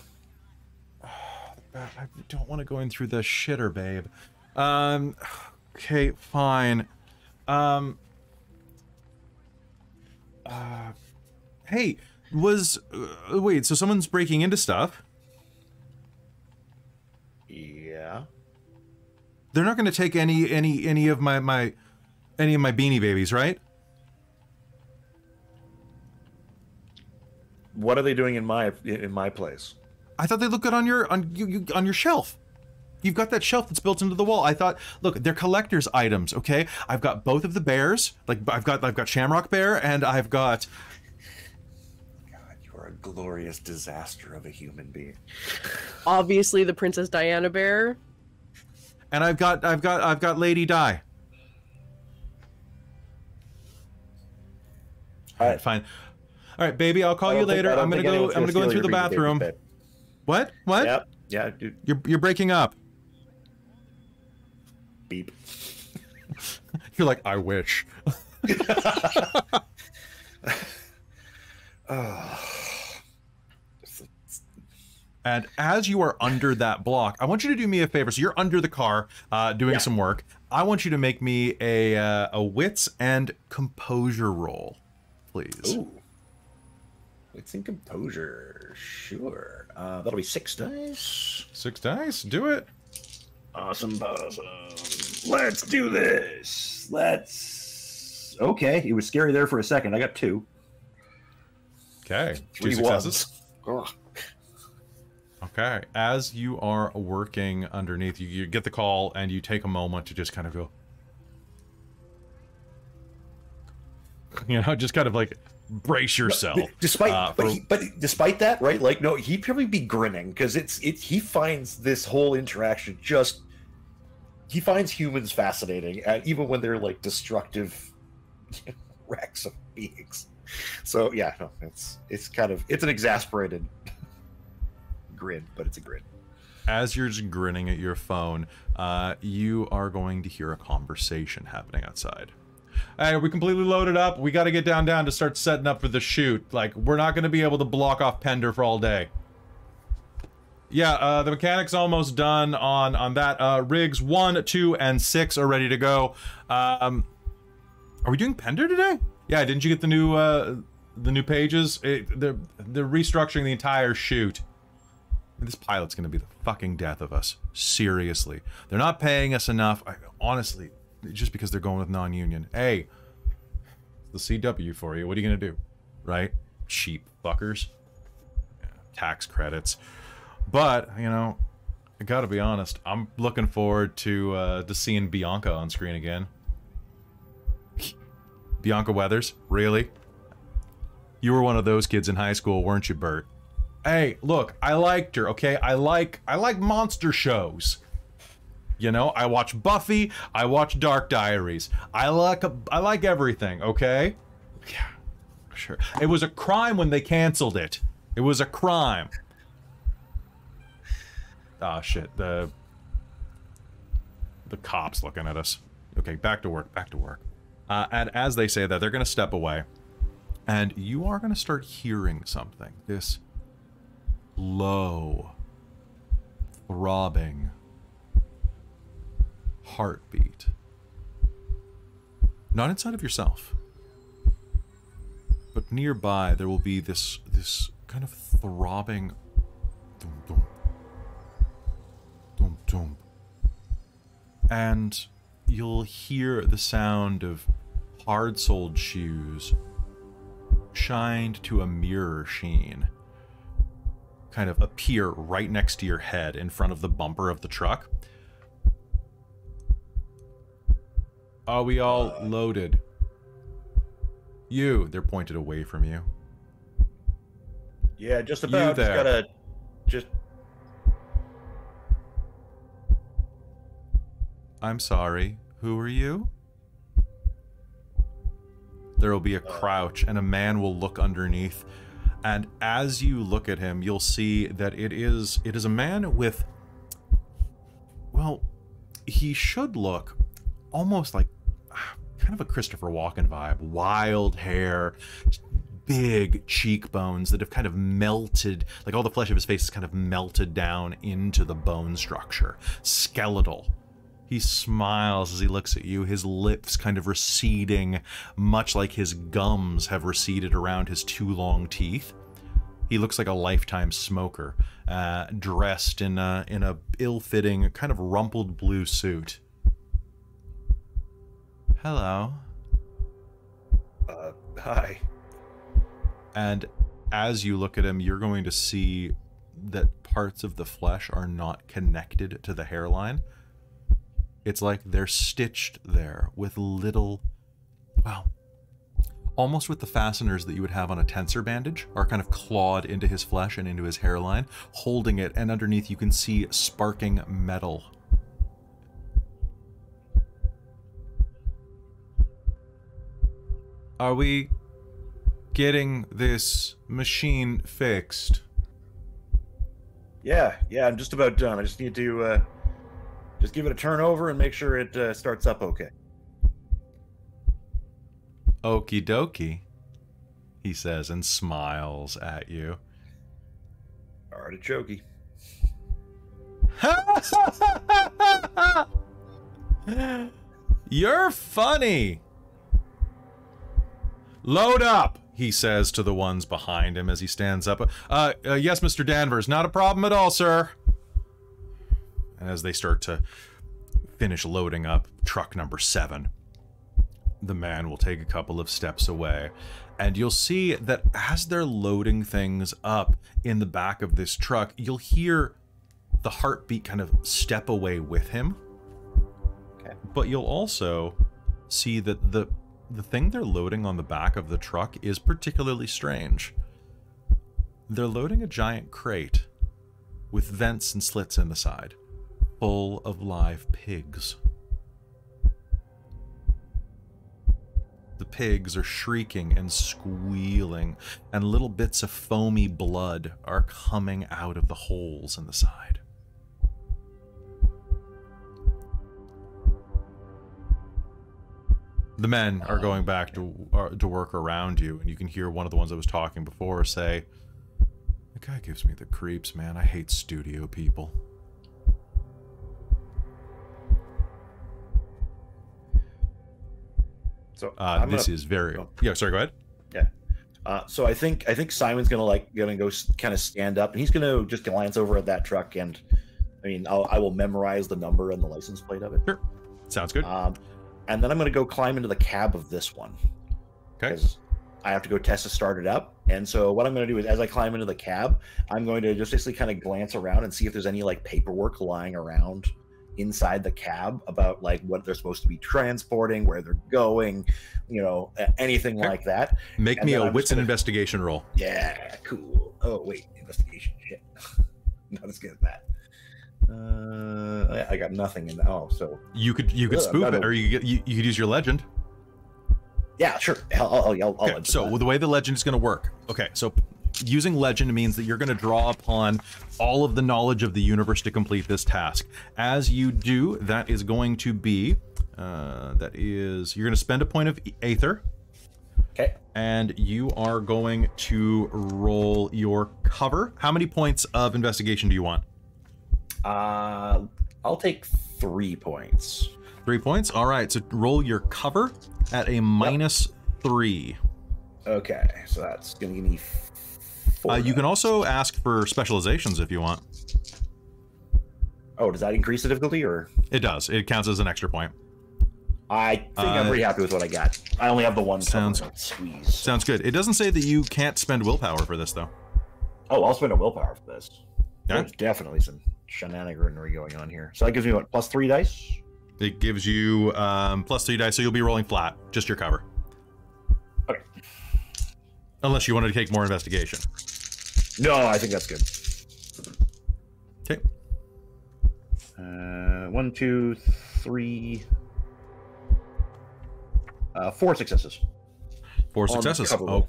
I don't want to go in through the shitter, babe. Okay, fine. Hey, wait, so someone's breaking into stuff? Yeah. They're not going to take any of my Beanie Babies, right? What are they doing in my place? I thought they looked good on your shelf. You've got that shelf that's built into the wall. I thought, look, they're collector's items, okay? I've got both of the bears. Like I've got Shamrock Bear and I've got... God, you are a glorious disaster of a human being. Obviously the Princess Diana bear. And I've got Lady Di. All right, fine. All right, baby, I'll call you later. I'm gonna go in through the bathroom. What? Yep. Yeah, dude. You're breaking up. Beep. You're like, I wish. And as you are under that block, I want you to do me a favor. So you're under the car doing some work. I want you to make me a wits and composure roll, please. Ooh. Wits and composure. Sure. That'll be 6 dice. 6 dice. Do it. Awesome. Let's do this. Okay. It was scary there for a second. I got 2. Okay, 2 3 successes. ones. Ugh. Okay, as you are working underneath, you get the call and you take a moment to just kind of go, you know, just kind of like brace yourself. Despite despite that, right? Like, no, he'd probably be grinning because he finds this whole interaction he finds humans fascinating, even when they're like destructive wrecks of beings. So yeah, no, it's an exasperated grin, but it's a grin. As you're just grinning at your phone, you are going to hear a conversation happening outside. Hey, are we completely loaded up? We got to get down to start setting up for the shoot. Like, we're not going to be able to block off Pender for all day. Yeah, the mechanic's almost done on that. Rigs 1, 2, and 6 are ready to go. Are we doing Pender today? Yeah, didn't you get the new pages? They're restructuring the entire shoot. This pilot's gonna be the fucking death of us. Seriously. They're not paying us enough. Honestly, just because they're going with non-union. Hey, the CW for you. What are you gonna do? Right? Cheap fuckers. Yeah, tax credits. But, you know, I gotta be honest, I'm looking forward to seeing Bianca on screen again. Bianca Weathers? Really? You were one of those kids in high school, weren't you, Bert? Hey, look, I liked her, okay? I like monster shows. You know, I watch Buffy, I watch Dark Diaries. I like everything, okay? Yeah, sure. It was a crime when they canceled it. It was a crime. Ah, shit. The cops looking at us. Okay, back to work, back to work. And as they say that, they're gonna step away. And you are gonna start hearing something. This low, throbbing heartbeat. Not inside of yourself, but nearby there will be this kind of throbbing dum dum dum dum, and you'll hear the sound of hard-soled shoes shined to a mirror sheen kind of appear right next to your head in front of the bumper of the truck. Are we all loaded? They're pointed away from you. Yeah, just about. You there. I'm sorry, who are you? There will be a crouch and a man will look underneath. And as you look at him, you'll see that it is a man with, well, he should look almost like kind of a Christopher Walken vibe. Wild hair, big cheekbones that have kind of melted, like all the flesh of his face is kind of melted down into the bone structure. Skeletal. He smiles as he looks at you, his lips kind of receding, much like his gums have receded around his 2 long teeth. He looks like a lifetime smoker, dressed in a ill-fitting, kind of rumpled blue suit. Hello. Hi. And as you look at him, you're going to see that parts of the flesh are not connected to the hairline. It's like they're stitched there with little, well, almost with the fasteners that you would have on a tensor bandage, are kind of clawed into his flesh and into his hairline, holding it, and underneath you can see sparking metal. Are we getting this machine fixed? Yeah, I'm just about done. I just need to just give it a turn over and make sure it starts up okay. Okie dokie, he says and smiles at you. Artichokey. You're funny. Load up, he says to the ones behind him as he stands up. Yes, Mr. Danvers, not a problem at all, sir. And as they start to finish loading up truck number 7, the man will take a couple of steps away, and you'll see that as they're loading things up in the back of this truck, you'll hear the heartbeat kind of step away with him. Okay. But you'll also see that the thing they're loading on the back of the truck is particularly strange. They're loading a giant crate with vents and slits in the side, full of live pigs. The pigs are shrieking and squealing, and little bits of foamy blood are coming out of the holes in the side. The men are going back to work around you, and you can hear one of the ones I was talking before say, "The guy gives me the creeps, man. I hate studio people." So this is very... Yeah, sorry, go ahead. Yeah. So I think Simon's gonna go kind of stand up, and he's gonna just glance over at that truck, and I mean, I will memorize the number and the license plate of it. Sure. Sounds good. And then I'm gonna go climb into the cab of this one. Okay. Because I have to go test to start it up. And so what I'm going to do is, as I climb into the cab, I'm going to just basically kind of glance around and see if there's any like paperwork lying around inside the cab about like what they're supposed to be transporting, where they're going, you know, anything like that. Make me a wits and investigation roll. Yeah, cool. Oh wait, investigation. Shit. Not as good as that. I got nothing in that. Oh, so you could spoof it, or you could use your legend. Yeah, sure. I'll okay, so the way the legend is going to work. Okay, so using legend means that you're going to draw upon all of the knowledge of the universe to complete this task. As you do, that is going to be, you're going to spend a point of Aether. Okay. And you are going to roll your cover. How many points of investigation do you want? I'll take 3 points. 3 points? All right, so roll your cover at a -3. Okay, so that's going to give me 4. You can also ask for specializations if you want. Oh, does that increase the difficulty, or? It does. It counts as an extra point. I think I'm pretty happy with what I got. I only have the one sounds squeeze. Sounds good. It doesn't say that you can't spend willpower for this, though. Oh, I'll spend a willpower for this. Yeah? There's definitely some shenaniganery going on here. So that gives me what, +3 dice? It gives you +3 dice, so you'll be rolling flat, just your cover. Okay. Unless you wanted to take more investigation. No, I think that's good. Okay. 1, 2, 3, 4 successes. 4 successes. Oh,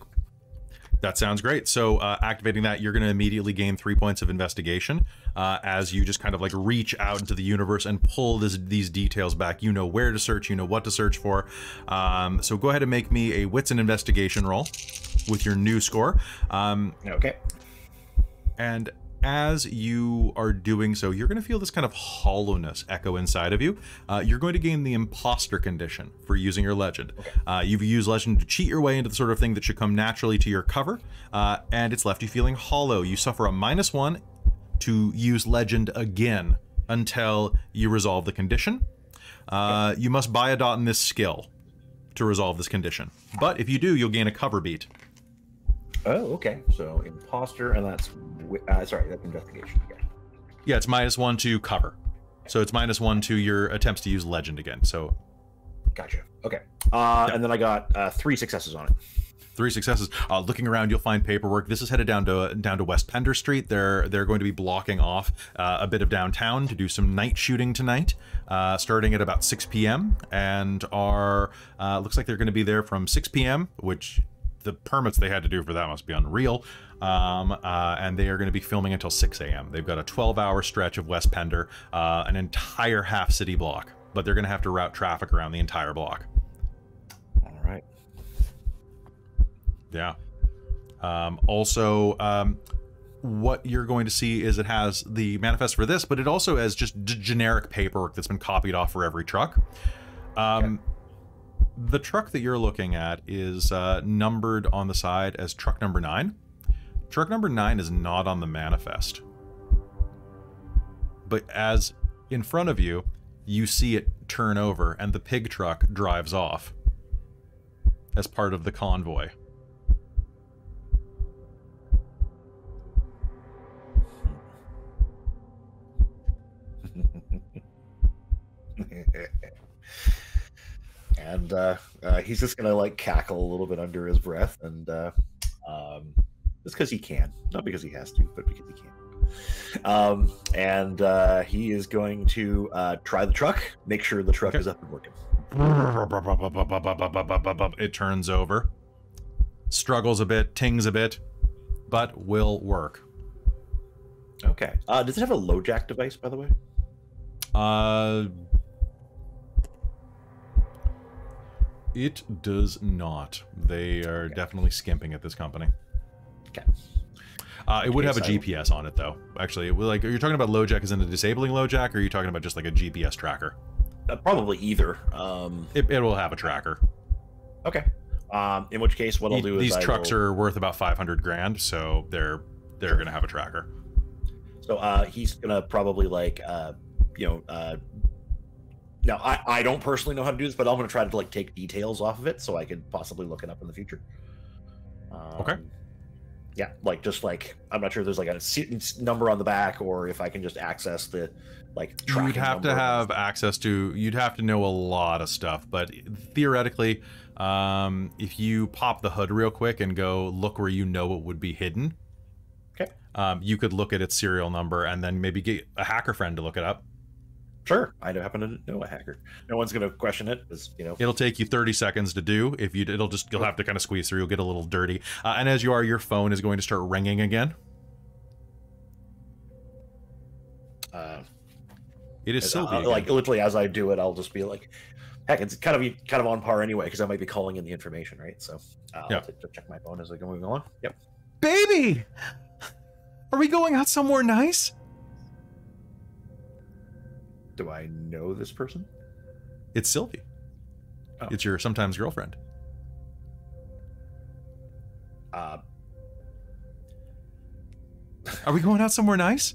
that sounds great. So activating that, you're going to immediately gain 3 points of investigation as you just kind of like reach out into the universe and pull these details back. You know where to search, you know what to search for. So go ahead and make me a wits and investigation roll with your new score. Okay. And as you are doing so, you're going to feel this kind of hollowness echo inside of you. You're going to gain the imposter condition for using your legend. Okay. You've used legend to cheat your way into the sort of thing that should come naturally to your cover, and it's left you feeling hollow. You suffer a -1 to use legend again until you resolve the condition. You must buy a dot in this skill to resolve this condition. But if you do, you'll gain a cover beat. Oh, okay. So imposter, and that's sorry, that's investigation again. Yeah, it's -1 to cover, so it's -1 to your attempts to use legend again. So, gotcha. Okay. And then I got 3 successes on it. 3 successes. Looking around, you'll find paperwork. This is headed down to West Pender Street. They're going to be blocking off a bit of downtown to do some night shooting tonight, starting at about 6 p.m. and are looks like they're going to be there from 6 p.m., which the permits they had to do for that must be unreal. And they are going to be filming until 6 a.m. They've got a 12-hour stretch of West Pender, an entire half city block, but they're going to have to route traffic around the entire block. All right. Yeah. What you're going to see is it has the manifest for this, but it also has just generic paperwork that's been copied off for every truck. Okay. The truck that you're looking at is numbered on the side as truck number 9. Truck number 9 is not on the manifest. But as in front of you, you see it turn over and the pig truck drives off. as part of the convoy. And he's just gonna like cackle a little bit under his breath, and just because he can, not because he has to, but because he can. And he is going to try the truck, make sure the truck is up and working. It turns over, struggles a bit, tings a bit, but will work. Okay. Does it have a low jack device, by the way? It does not. They are definitely skimping at this company. Okay. It would have a GPS on it, though. Actually, like, are you talking about low jack as in a disabling low jack, or are you talking about just like a GPS tracker? Probably either. It will have a tracker. Okay. In which case, what I'll do is these trucks are worth about 500 grand, so they're gonna have a tracker. So he's gonna probably like now I don't personally know how to do this, but I'm gonna try to like take details off of it so I could possibly look it up in the future. Okay. Yeah, like just like I'm not sure if there's like a number on the back, or if I can just access the like tracking. You'd have to have access to. You'd have to know a lot of stuff, but theoretically, if you pop the hood real quick and go look where you know it would be hidden, okay, you could look at its serial number and then maybe get a hacker friend to look it up. Sure, I happen to know a hacker. No one's gonna question it, because it'll take you 30 seconds to do. If you'll have to kind of squeeze through. You'll get a little dirty, and as you are, your phone is going to start ringing again. It is Sylvie. Like literally, as I do it, I'll just be like, "Heck, it's kind of on par anyway," because I might be calling in the information, right? So yeah. I'll check my phone as I go on. Yep. Baby, are we going out somewhere nice? Do I know this person? It's Sylvie. Oh. It's your sometimes girlfriend. Are we going out somewhere nice?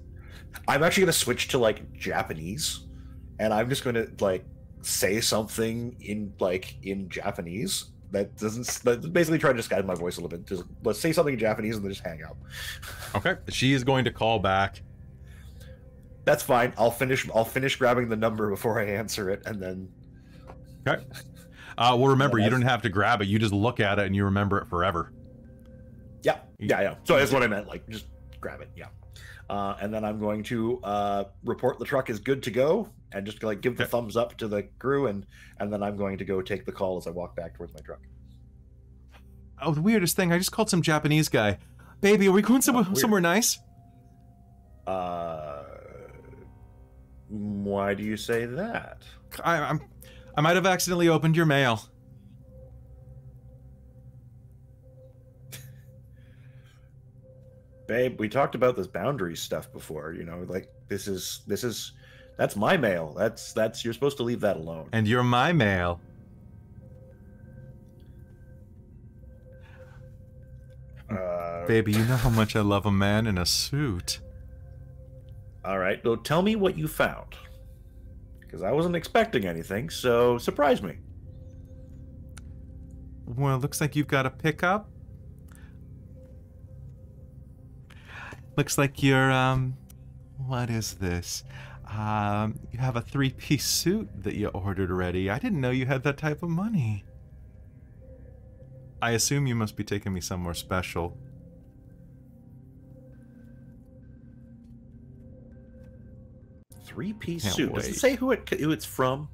I'm actually going to switch to like Japanese, and I'm just going to like say something in Japanese that basically try to disguise my voice a little bit. Just let's say something in Japanese and then just hang up. Okay. She is going to call back. That's fine. I'll finish grabbing the number before I answer it, and then. Okay. Well, remember, you don't have to grab it. You just look at it and you remember it forever. Yeah. So that's what I meant. Like, just grab it. Yeah. And then I'm going to report the truck is good to go, and just like give the thumbs up to the crew, and then I'm going to go take the call as I walk back towards my truck. Oh, the weirdest thing! I just called some Japanese guy. Baby, are we going somewhere nice? Why do you say that? I might have accidentally opened your mail. Babe, we talked about this boundaries stuff before, like that's my mail. That's you're supposed to leave that alone. And you're my mail. Baby, you know how much I love a man in a suit. All right, well, tell me what you found. Because I wasn't expecting anything, so surprise me. Well, it looks like you've got a pickup. Looks like you're, what is this? You have a 3-piece suit that you ordered already. I didn't know you had that type of money. I assume you must be taking me somewhere special. Three-piece suit. Does it say who it's from?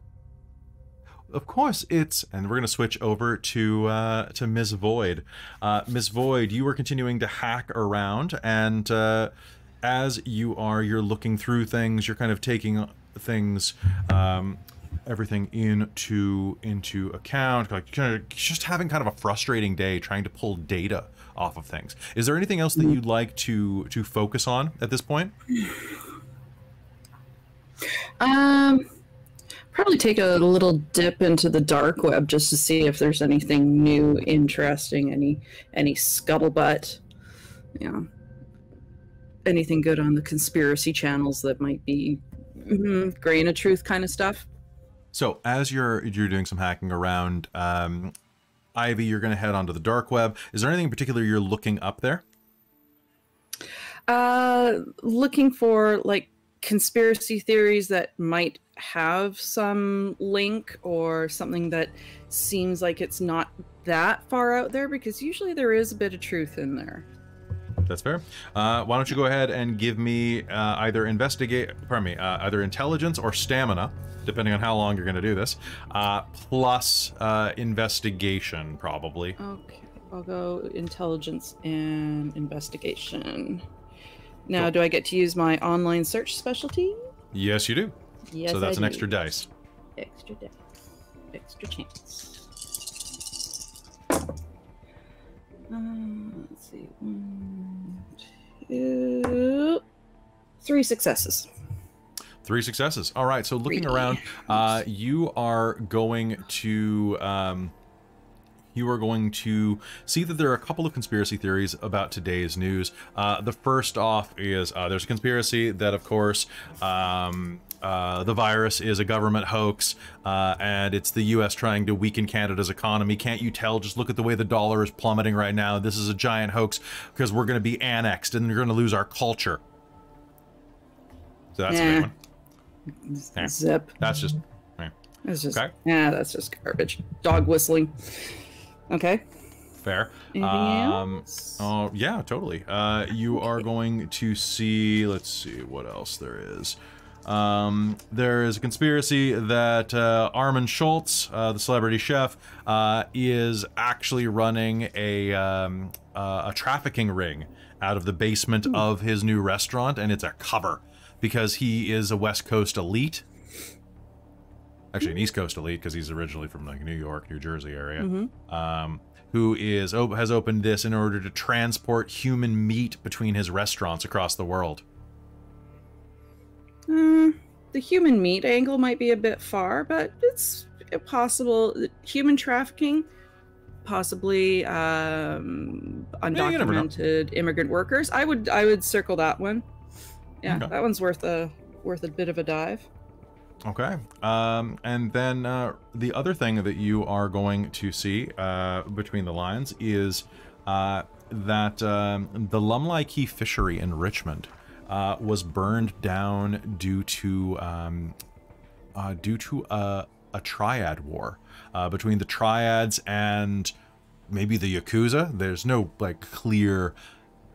Of course, and we're gonna switch over to Ms. Void. Ms. Void, you were continuing to hack around, and as you're looking through things, you're kind of taking things, everything into account, like kind of just having kind of a frustrating day trying to pull data off of things. Is there anything else that you'd like to focus on at this point? Probably take a little dip into the dark web just to see if there's anything new, interesting, any scuttlebutt, anything good on the conspiracy channels that might be grain of truth kind of stuff. So as you're doing some hacking around, Ivy, you're going to head onto the dark web. Is there anything in particular you're looking up there? Looking for like conspiracy theories that might have some link or something that seems like it's not that far out there, because usually there is a bit of truth in there. That's fair. Why don't you go ahead and give me either either intelligence or stamina, depending on how long you're going to do this, plus investigation, probably. Okay, I'll go intelligence and investigation. Now, Cool. do I get to use my online search specialty? Yes, you do. Yes, So that's I an do. extra dice. Extra dice. Extra chance. Let's see. 1, 2, 3 successes. 3 successes. All right. So looking 3. around, you are going to see that there are a couple of conspiracy theories about today's news. The first off is there's a conspiracy that, of course, the virus is a government hoax, and it's the U.S. trying to weaken Canada's economy. Can't you tell? Just look at the way the dollar is plummeting right now. This is a giant hoax because we're going to be annexed and we're going to lose our culture. So that's a big one. Yeah. Zip. That's just... That's just, Okay. yeah, that's just garbage. Dog whistling. Okay. Fair. Anything else? Oh, yeah, totally. You are going to see... Let's see what else there is. There is a conspiracy that Armin Schultz, the celebrity chef, is actually running a trafficking ring out of the basement of his new restaurant, and it's a cover because he is a West Coast elite. Actually, an East Coast elite because he's originally from like New York, New Jersey area. Who has opened this in order to transport human meat between his restaurants across the world. The human meat angle might be a bit far, but it's possible. Human trafficking, possibly undocumented immigrant workers. I would circle that one. Yeah, Okay. that one's worth a bit of a dive. Okay. And then the other thing that you are going to see between the lines is that the Lumley Key fishery in Richmond was burned down due to a triad war between the triads and maybe the Yakuza. There's no like clear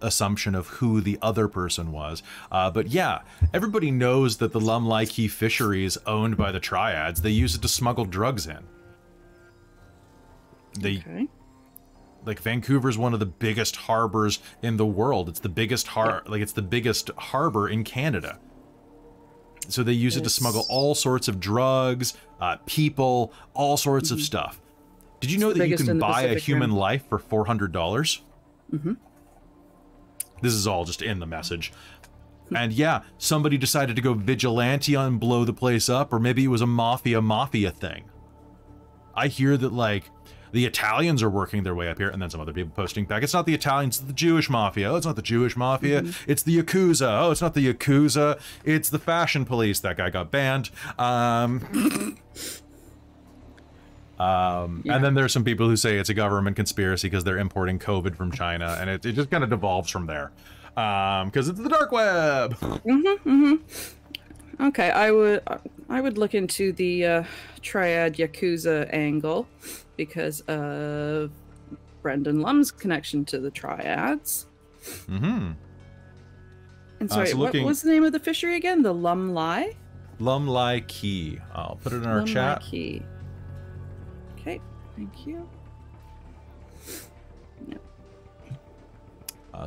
assumption of who the other person was, but yeah, everybody knows that the Lumley Key fishery is owned by the triads. They use it to smuggle drugs in. Okay. Like Vancouver's one of the biggest harbors in the world. It's the biggest it's the biggest harbor in Canada. So they use it to smuggle all sorts of drugs, people, all sorts of stuff. Did you know that you can buy a human life for $400? Mm-hmm. This is all just in the message. And yeah, somebody decided to go vigilante and blow the place up, or maybe it was a mafia thing. I hear that like the Italians are working their way up here, and then some other people posting back, it's not the Italians, it's the Jewish mafia. Oh, it's not the Jewish mafia, it's the Yakuza. Oh, it's not the Yakuza, it's the fashion police. That guy got banned. And then there's some people who say it's a government conspiracy because they're importing COVID from China, and it just kind of devolves from there. Because it's the dark web. Okay, I would look into the triad Yakuza angle because of Brendan Lum's connection to the triads. And sorry, so what was the name of the fishery again? The Lumley? Lumley Key. I'll put it in our chat. Key. Okay, thank you.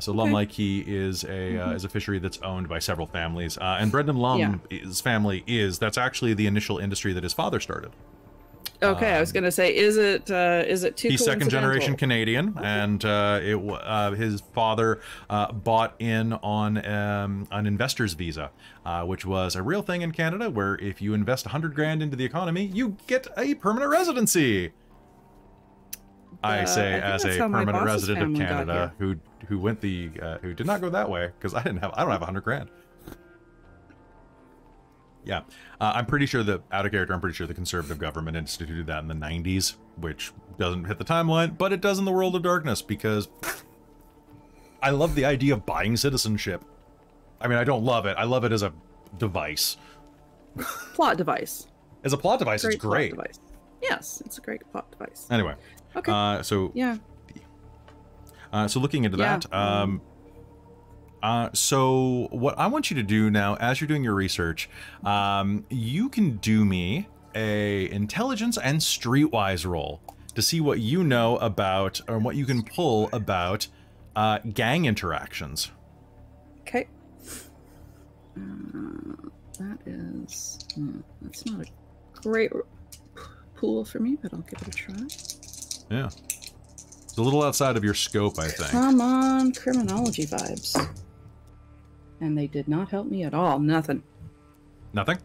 So Lumley Key is a fishery that's owned by several families, and Brendan Lum's family that's actually the initial industry that his father started. Okay, I was gonna say, is it too? He's second generation Canadian, and his father bought in on an investor's visa, which was a real thing in Canada, where if you invest 100 grand into the economy, you get a permanent residency. I say as a permanent resident of Canada who did not go that way, because I don't have 100 grand. Yeah, I'm pretty sure that, out of character, I'm pretty sure the conservative government instituted that in the 90s, which doesn't hit the timeline, but it does in the World of Darkness, because I love the idea of buying citizenship. I mean, I don't love it. I love it as a device. Plot device. As a plot device, it's great. Plot device. Yes, it's a great plot device. Anyway. Okay. So yeah. So looking into that, so what I want you to do now, as you're doing your research, you can do me a intelligence and streetwise roll to see what you know about, or what you can pull about gang interactions. Okay. That is, that's not a great pool for me, but I'll give it a try. Yeah. It's a little outside of your scope, I think. Come on, criminology vibes. And they did not help me at all. Nothing. Nothing?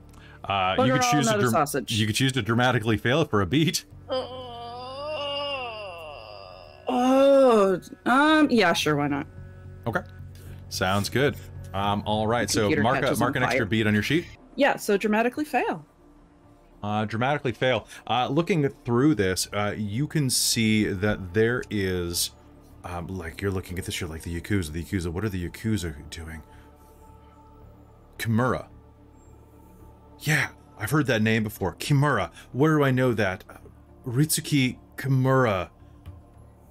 You could choose to sausage. You could choose to dramatically fail it for a beat. Yeah, sure, why not? Okay. Sounds good. All right, so mark an extra beat on your sheet. Yeah, so dramatically fail. Dramatically fail. Looking through this, you can see that there is, like, you're looking at this, you're like, the Yakuza. What are the Yakuza doing? Kimura. Yeah, I've heard that name before. Kimura. Where do I know that? Ritsuki Kimura.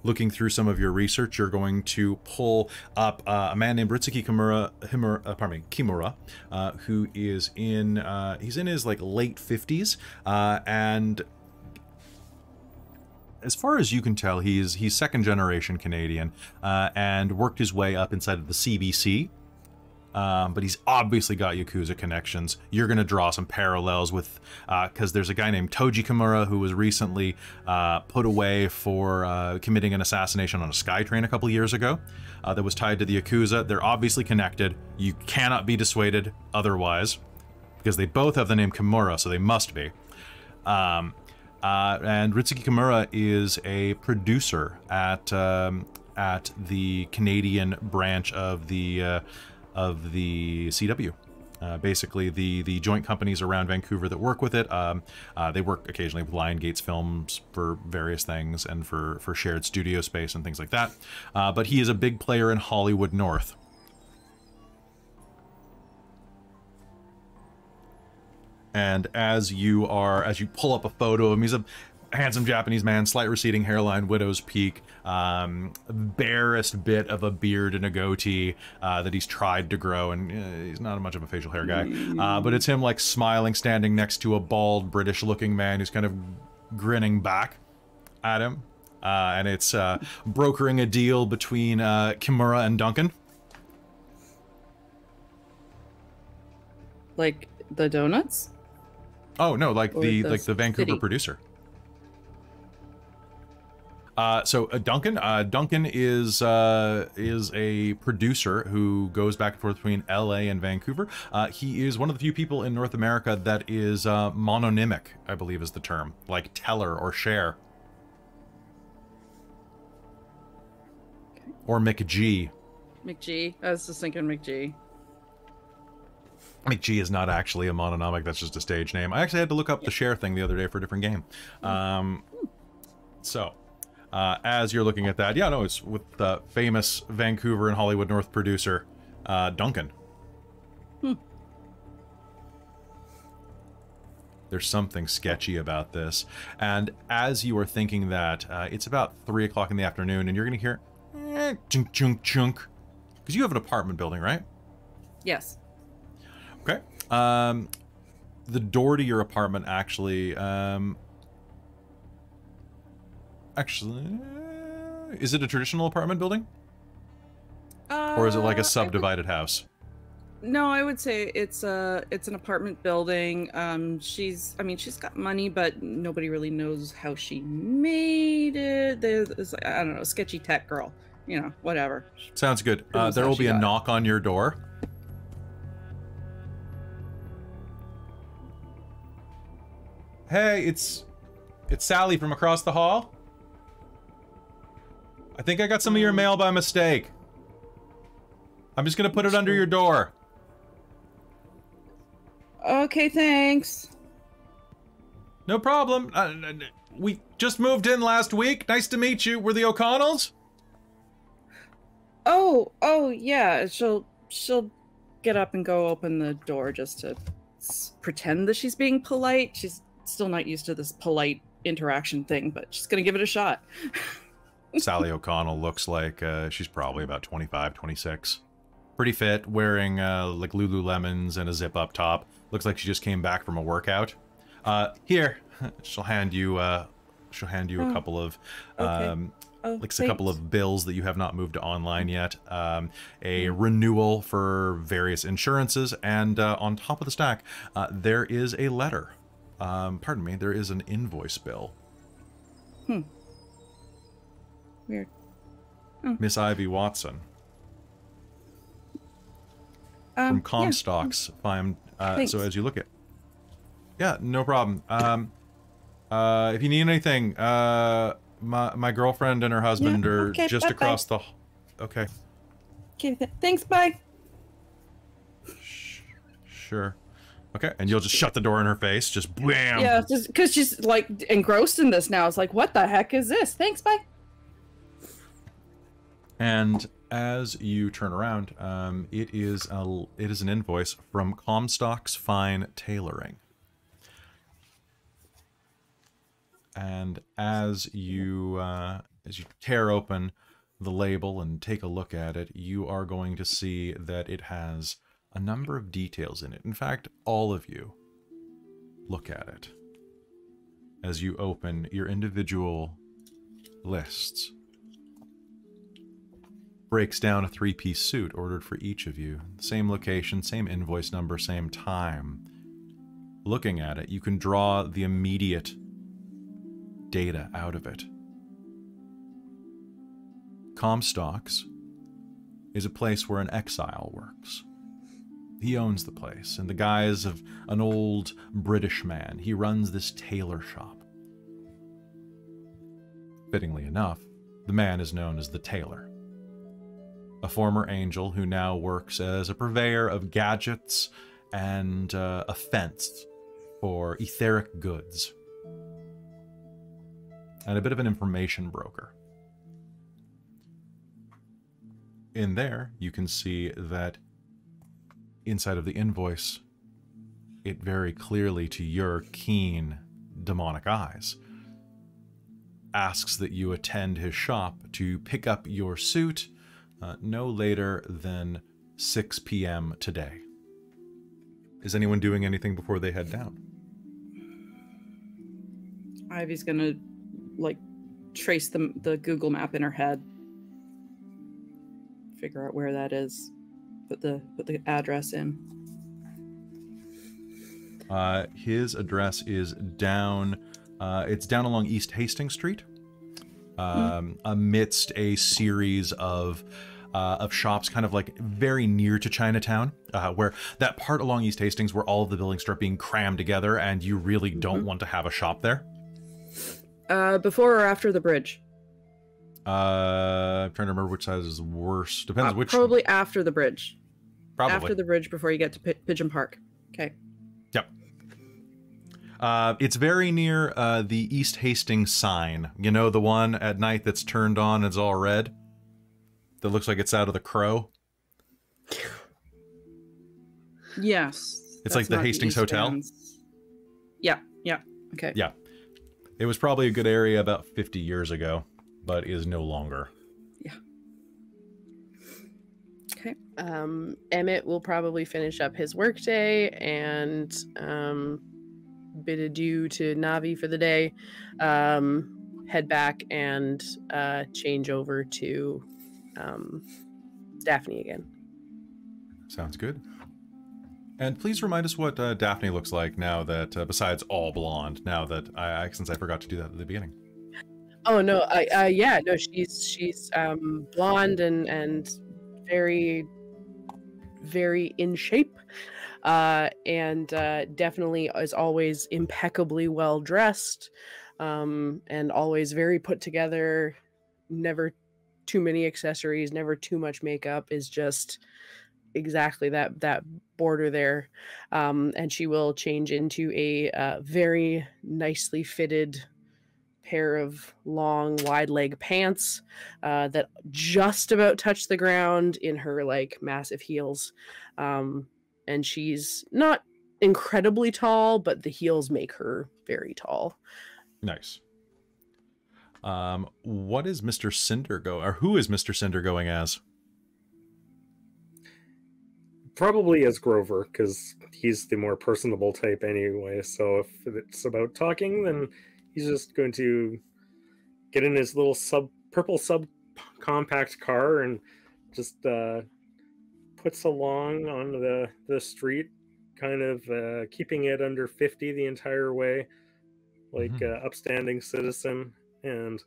Looking through some of your research, you're going to pull up a man named Ritsuki Kimura, who is in, he's in his, like, late 50s, and as far as you can tell, he's second-generation Canadian, and worked his way up inside of the CBC. But he's obviously got Yakuza connections. You're going to draw some parallels with, because there's a guy named Toji Kimura who was recently put away for committing an assassination on a SkyTrain a couple years ago that was tied to the Yakuza. They're obviously connected. You cannot be dissuaded otherwise, because they both have the name Kimura, so they must be. And Ritsuki Kimura is a producer at the Canadian branch of the CW. Basically, the joint companies around Vancouver that work with it, they work occasionally with Lionsgate Films for various things and for shared studio space and things like that. But he is a big player in Hollywood North. And as you pull up a photo of him, he's a handsome Japanese man, slight receding hairline, widow's peak, barest bit of a beard and a goatee that he's tried to grow, and he's not much of a facial hair guy. But it's him, like, smiling, standing next to a bald, British-looking man who's kind of grinning back at him. And it's brokering a deal between Kimura and Duncan. Like the donuts? Oh no, like the Vancouver city producer. So Duncan is a producer who goes back and forth between LA and Vancouver. He is one of the few people in North America that is mononymic, I believe is the term, like Teller or Cher. Okay. Or McG. McG. I was just thinking McG. McG is not actually a mononymic, that's just a stage name. I actually had to look up the Cher thing the other day for a different game. As you're looking at that, yeah, no, it's with the famous Vancouver and Hollywood North producer, Duncan. There's something sketchy about this. And as you are thinking that, it's about 3 o'clock in the afternoon, and you're going to hear, chunk, chunk, chunk. Because you have an apartment building, right? Yes. Okay. The door to your apartment actually, is it a traditional apartment building? Or is it like a subdivided house? No, I would say it's an apartment building. She's got money, but nobody really knows how she made it. There's, I don't know, sketchy tech girl, you know, whatever. Sounds good. There will be a knock on your door. Hey, it's Sally from across the hall. I think I got some of your mail by mistake. I'm just gonna put it under your door. Okay, thanks. No problem. We just moved in last week. Nice to meet you. We're the O'Connells. Oh, yeah. She'll get up and go open the door just to pretend that she's being polite. She's still not used to this polite interaction thing, but she's gonna give it a shot. Sally O'Connell looks like she's probably about 25, 26. Pretty fit, wearing like Lululemons and a zip-up top. Looks like she just came back from a workout. Here, she'll hand you a couple of Okay. like a couple of bills that you have not moved to online yet, a renewal for various insurances, and on top of the stack, there is a letter. Pardon me, there is an invoice bill. Weird. Miss Ivy Watson. From Comstocks. So as you look at... Yeah, no problem. If you need anything, my girlfriend and her husband are just across the... Okay. Okay, thanks, bye. Sure. Okay, and you'll just shut the door in her face, just bam! Yeah, just because she's, like, engrossed in this now. It's like, what the heck is this? Thanks, bye. And as you turn around, it is an invoice from Comstock's Fine Tailoring. And as you tear open the label and take a look at it, you are going to see that it has a number of details in it. In fact, all of you look at it as you open your individual lists. Breaks down a 3-piece suit ordered for each of you. Same location, same invoice number, same time. Looking at it, you can draw the immediate data out of it. Comstocks is a place where an exile works. He owns the place in the guise of an old British man. He runs this tailor shop. Fittingly enough, the man is known as the Tailor. A former angel who now works as a purveyor of gadgets and a fence for etheric goods. And a bit of an information broker. In there, you can see that inside of the invoice, it very clearly, to your keen demonic eyes, asks that you attend his shop to pick up your suit no later than 6 p.m. today. Is anyone doing anything before they head down? Ivy's gonna, like, trace the Google map in her head. Figure out where that is. Put the address in. His address is down... it's down along East Hastings Street. Amidst a series of shops kind of like very near to Chinatown, where that part along East Hastings where all of the buildings start being crammed together and you really don't want to have a shop there. Before or after the bridge? I'm trying to remember which side is worse. Depends which... Probably after the bridge. Probably. After the bridge before you get to Pigeon Park. Okay. Yep. It's very near the East Hastings sign. You know, the one at night that's turned on, it's all red? That looks like it's out of The Crow? Yes. It's like the Hastings Hotel? Yeah, okay. Yeah. It was probably a good area about 50 years ago, but is no longer. Yeah. Okay. Emmett will probably finish up his workday and bid adieu to Navi for the day, head back and change over to Daphne again. Sounds good. And please remind us what Daphne looks like now that, besides all blonde, now that since I forgot to do that at the beginning. Oh no, she's blonde and very, very in shape, and definitely is always impeccably well dressed, and always very put together. Never too many accessories, never too much makeup. Is just exactly that border there, and she will change into a very nicely fitted pair of long wide leg pants that just about touch the ground in her like massive heels, and she's not incredibly tall, but the heels make her very tall. Nice. What is Mr. Cinder or who is Mr. Cinder going as? Probably as Grover, because he's the more personable type anyway. So if it's about talking, then he's just going to get in his little purple subcompact car and just puts along on the street, kind of keeping it under 50 the entire way, like upstanding citizen, and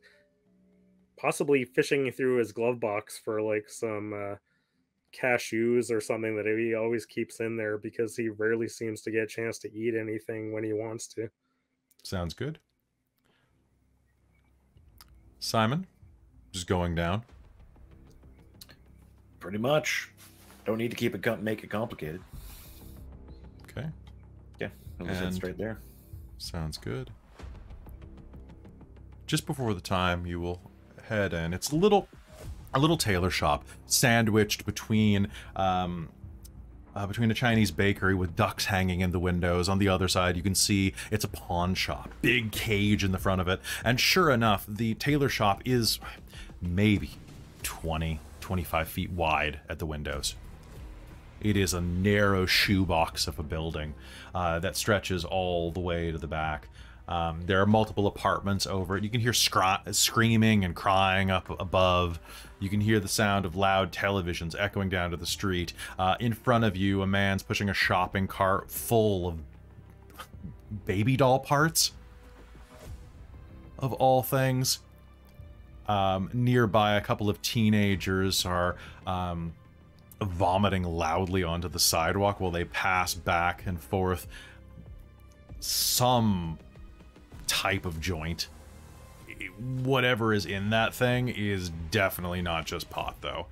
possibly fishing through his glove box for like some cashews or something that he always keeps in there, because he rarely seems to get a chance to eat anything when he wants to. Sounds good. Simon, just going down. Pretty much. Don't need to keep it make it complicated. Okay. Yeah, I'll just head straight there. Sounds good. Just before the time, you will head in. It's a little tailor shop sandwiched between a Chinese bakery with ducks hanging in the windows. On the other side, you can see it's a pawn shop, big cage in the front of it. And sure enough, the tailor shop is maybe 20-25 feet wide at the windows. It is a narrow shoebox of a building that stretches all the way to the back. There are multiple apartments over it. You can hear screaming and crying up above. You can hear the sound of loud televisions echoing down to the street. In front of you, a man's pushing a shopping cart full of baby doll parts, of all things. Nearby, a couple of teenagers are vomiting loudly onto the sidewalk while they pass back and forth some type of joint. Whatever is in that thing is definitely not just pot, though.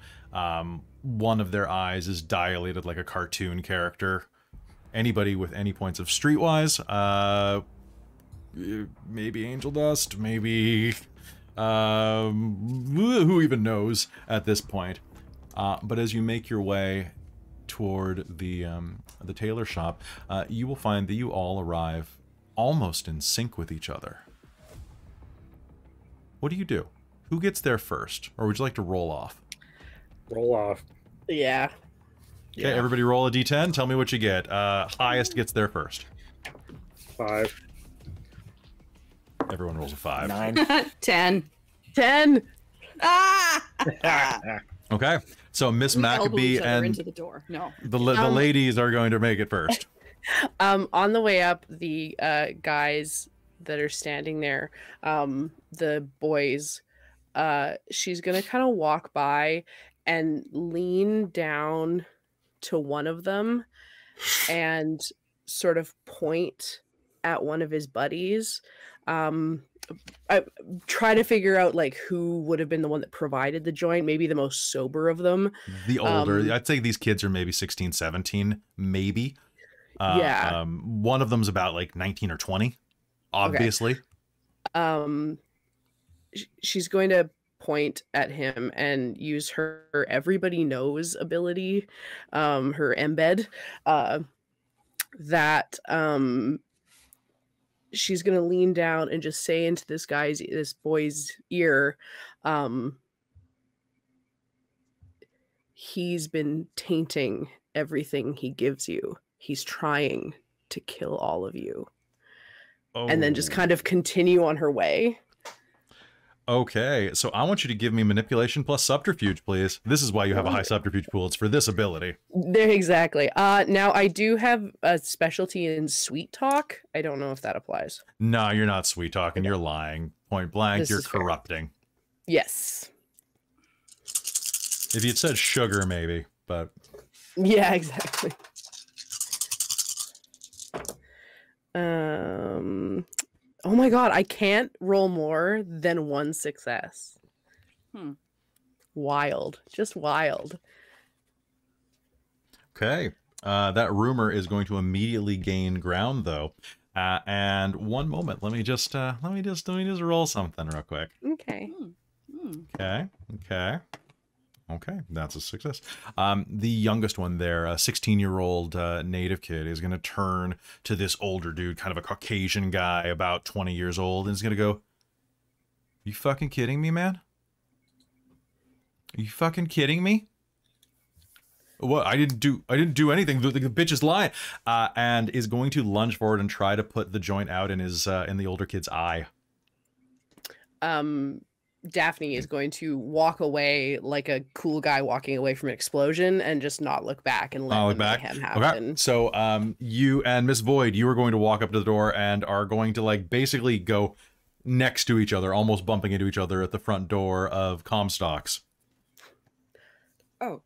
One of their eyes is dilated like a cartoon character. Anybody with any points of streetwise, maybe angel dust, maybe who even knows at this point. But as you make your way toward the tailor shop, you will find that you all arrive almost in sync with each other. What do you do? Who gets there first? Or would you like to roll off? Roll off. Yeah. Okay, everybody roll a d10. Tell me what you get. Highest gets there first. 5. Everyone rolls a 5. 9. 10. 10. Ah! Okay, so Miss We elbow Maccabee each other and into the door. No. the ladies are going to make it first. On the way up, the guys that are standing there, the boys, she's gonna kind of walk by and lean down to one of them and sort of point at one of his buddies. I try to figure out like who would have been the one that provided the joint, maybe the most sober of them. The older, I'd say these kids are maybe 16, 17, maybe. Yeah. One of them's about like 19 or 20, obviously. Okay. She's going to point at him and use her everybody knows ability, her embed, that she's going to lean down and just say into this boy's ear, he's been tainting everything he gives you. He's trying to kill all of you. Oh. And then just kind of continue on her way. Okay, so I want you to give me manipulation plus subterfuge, please. This is why you have a high subterfuge pool. It's for this ability. There, exactly. Now I do have a specialty in sweet talk. I don't know if that applies. No, you're not sweet talking. You're lying. Point blank, you're corrupting. Fair. Yes. If you'd said sugar, maybe, but... Yeah, exactly. Oh my god, I can't roll more than 1 success. Wild. Just wild. Okay. That rumor is going to immediately gain ground, though. And one moment, let me just roll something real quick. Okay. Okay, that's a success. The youngest one there, a 16-year-old native kid, is going to turn to this older dude, kind of a Caucasian guy, about 20 years old, and is going to go, "You fucking kidding me, man? Are you fucking kidding me? What? I didn't do anything. The bitch is lying." And is going to lunge forward and try to put the joint out in his in the older kid's eye. Daphne is going to walk away like a cool guy walking away from an explosion and just not look back and let the mayhem happen. Okay. So you and Miss Void, you are going to walk up to the door and are going to like basically go next to each other, almost bumping into each other at the front door of Comstocks. Oh.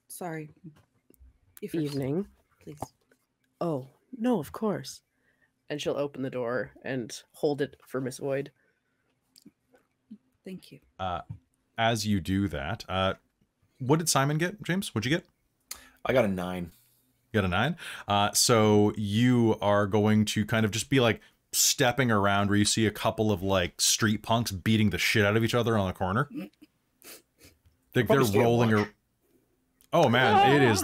Sorry. You first, Evening. please. Oh, no, of course. And she'll open the door and hold it for Miss Void. Thank you. As you do that, what did Simon get, James? What'd you get? I got a 9. You got a 9? So you are going to kind of just be like stepping around where you see a couple of like street punks beating the shit out of each other on the corner. They're rolling. Oh man, it is.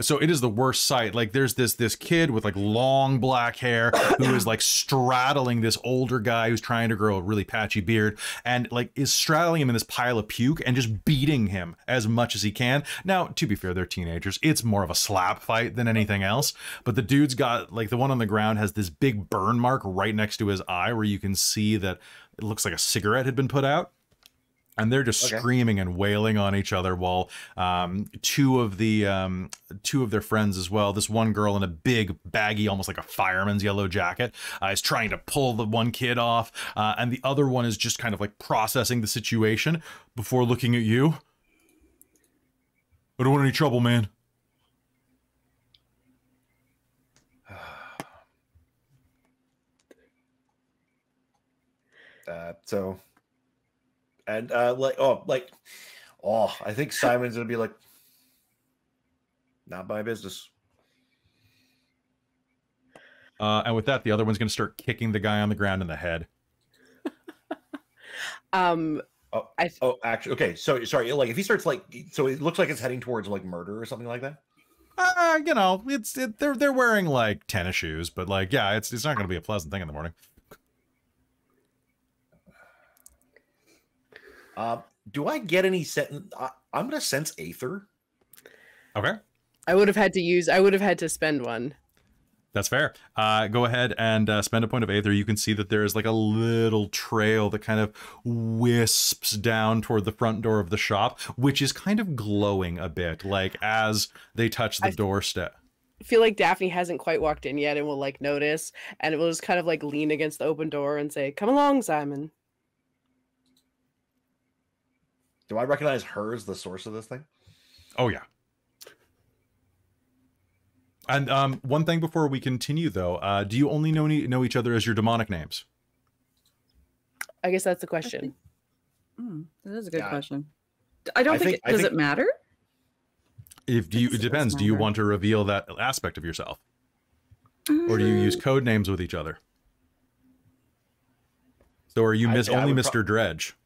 So it is the worst sight. Like there's this kid with like long black hair who is like straddling this older guy who's trying to grow a really patchy beard and like is straddling him in this pile of puke and just beating him as much as he can. Now, to be fair, they're teenagers. It's more of a slap fight than anything else. But the dude's got like the one on the ground has this big burn mark right next to his eye where you can see that it looks like a cigarette had been put out. And they're just screaming and wailing on each other while two of their friends as well. This one girl in a big baggy, almost like a fireman's yellow jacket, is trying to pull the one kid off. And the other one is just kind of like processing the situation before looking at you. "I don't want any trouble, man." And I think Simon's gonna be like, "Not my business." And with that, the other one's gonna start kicking the guy on the ground in the head. Actually, okay. So sorry. Like, if he starts like, so it looks like it's heading towards like murder or something like that. You know, they're wearing like tennis shoes, but like, yeah, it's not gonna be a pleasant thing in the morning. Do I get any I'm gonna sense Aether. Okay. I would have had to spend one. That's fair. Go ahead and spend a point of Aether. You can see that there is like a little trail that kind of wisps down toward the front door of the shop, which is kind of glowing a bit, like as they touch the doorstep. I feel like Daphne hasn't quite walked in yet and will like notice, and it will just kind of like lean against the open door and say, "Come along, Simon." Do I recognize her as the source of this thing? Oh, yeah. And one thing before we continue, though, do you only know each other as your demonic names? I guess that's the question. That is a good question. I don't think does it matter? It depends. Do you want to reveal that aspect of yourself? Or do you use code names with each other? So are you only Mr. Dredge?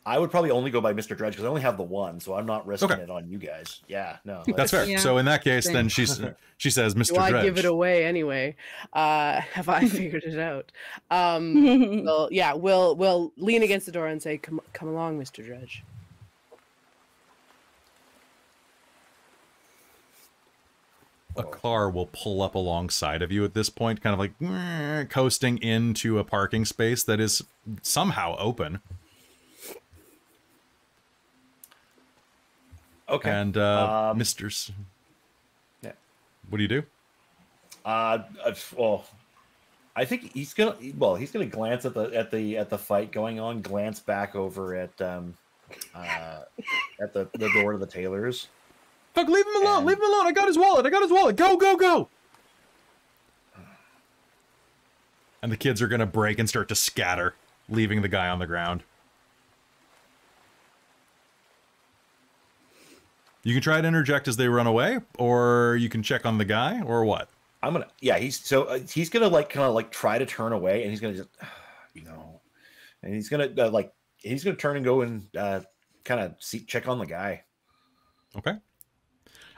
I would probably only go by Mr. Dredge because I only have the one, so I'm not risking it on you guys. Yeah, no. That's fair. Yeah. So in that case, then she says Mr. Dredge. I give it away anyway. Have I figured it out? Well, yeah, we'll lean against the door and say, come along, Mr. Dredge. A car will pull up alongside of you at this point, kind of like coasting into a parking space that is somehow open. Okay. And Mr. Yeah. What do you do? Well, I think he's gonna glance at the fight going on, glance back over at the door to the Tailors. Fuck, leave him alone! Leave him alone! I got his wallet! Go, go, go! And the kids are gonna break and start to scatter, leaving the guy on the ground. You can try to interject as they run away, or you can check on the guy, or what? I'm gonna, yeah. He's gonna like kind of like try to turn away, and he's gonna just, and he's gonna he's gonna turn and go and kind of check on the guy. Okay.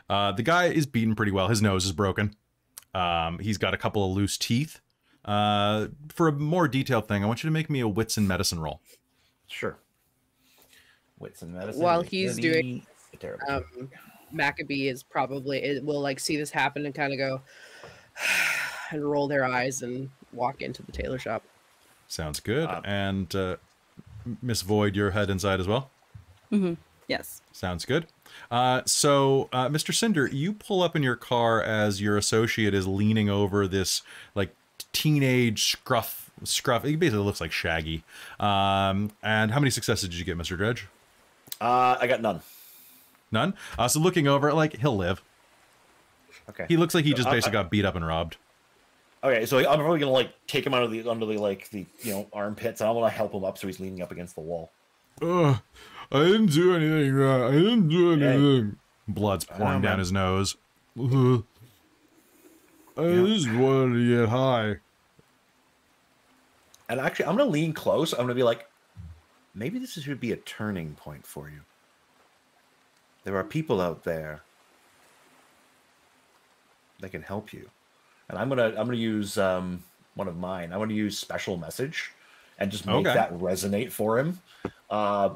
The guy is beaten pretty well. His nose is broken. He's got a couple of loose teeth. For a more detailed thing, I want you to make me a wits and medicine roll. Sure. Wits and medicine. While he's doing, terrible. Maccabee is probably will like see this happen and kind of go and roll their eyes and walk into the tailor shop. Sounds good. And Miss Void, you're head inside as well. Mm-hmm. Yes. Sounds good. So, Mr. Cinder, you pull up in your car as your associate is leaning over this like teenage scruff. He basically looks like Shaggy. And how many successes did you get, Mr. Dredge? I got none. None? So looking over, like, he'll live. Okay. He looks like he just basically got beat up and robbed. Okay, so I'm probably gonna like take him out of the under the armpits, and I'm gonna help him up so he's leaning up against the wall. I didn't do anything. I didn't do anything. Blood's pouring down his nose. I just wanted to get high. And actually, I'm gonna lean close. I'm gonna be like, maybe this should be a turning point for you. There are people out there that can help you. And I'm gonna use one of mine. I want to use special message and just make that resonate for him.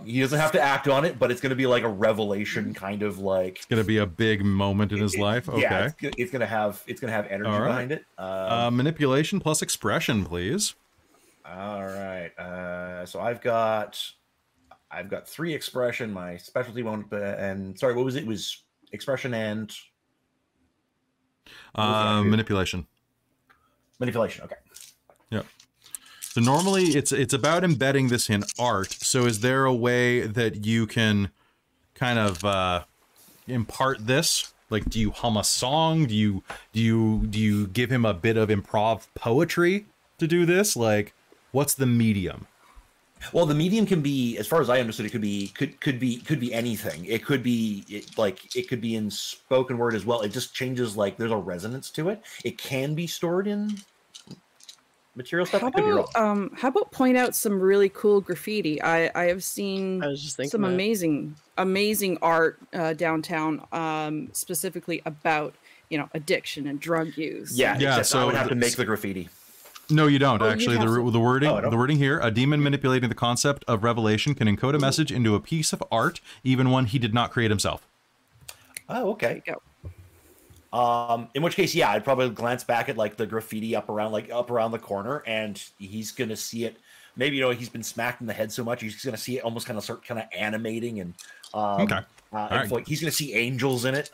He doesn't have to act on it, but it's gonna be like a revelation, kind of like it's gonna be a big moment in his life. Okay, yeah, it's gonna have energy behind it. Manipulation plus expression, please. All right. So I've got 3 expression. My specialty one, and sorry, what was it? It was expression and manipulation. Manipulation. Okay. Yeah. So normally it's about embedding this in art. So is there a way that you can kind of impart this? Like, do you hum a song? Do you give him a bit of improv poetry to do this? Like, what's the medium? Well, the medium can be, as far as I understood, it could be anything. It could be in spoken word as well. It just changes, like there's a resonance to it. It can be stored in material stuff. How about point out some really cool graffiti? I have seen some amazing art downtown, specifically about addiction and drug use. Yeah. So I would have to make the graffiti. No, you don't. Actually, the wording here: a demon manipulating the concept of revelation can encode a message into a piece of art, even one he did not create himself. Oh, okay. In which case, yeah, I'd probably glance back at like the graffiti up around the corner, and he's gonna see it. Maybe he's been smacked in the head so much, he's gonna see it almost kind of animating, and like he's gonna see angels in it.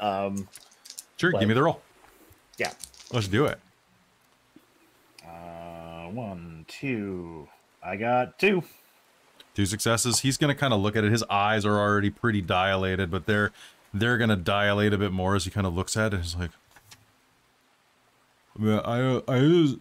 Sure, give me the roll. Yeah, let's do it. 1, 2. I got 2. 2 successes. He's gonna kind of look at it. His eyes are already pretty dilated, but they're gonna dilate a bit more as he kind of looks at it. He's like, I just.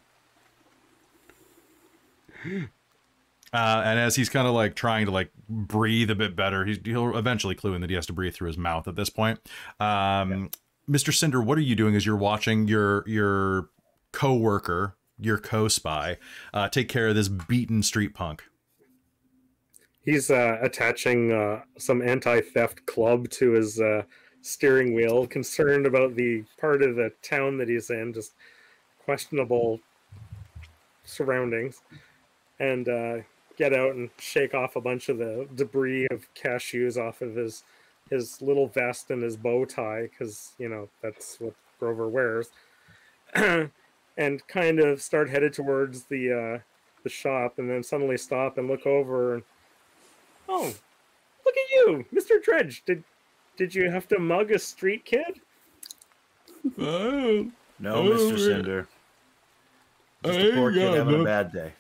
And as he's kind of like trying to like breathe a bit better, he'll eventually clue in that he has to breathe through his mouth at this point. Mr. Cinder, what are you doing as you're watching your co-worker, your co-spy, take care of this beaten street punk? He's attaching some anti-theft club to his steering wheel, concerned about the part of the town that he's in, just questionable surroundings, and get out and shake off a bunch of the debris of cashews off of his little vest and his bow tie, because that's what Grover wears. And kind of start headed towards the shop, and then suddenly stop and look over. And, oh, look at you, Mr. Dredge. Did you have to mug a street kid? No, Mr. Cinder. Just a poor kid having a bad day.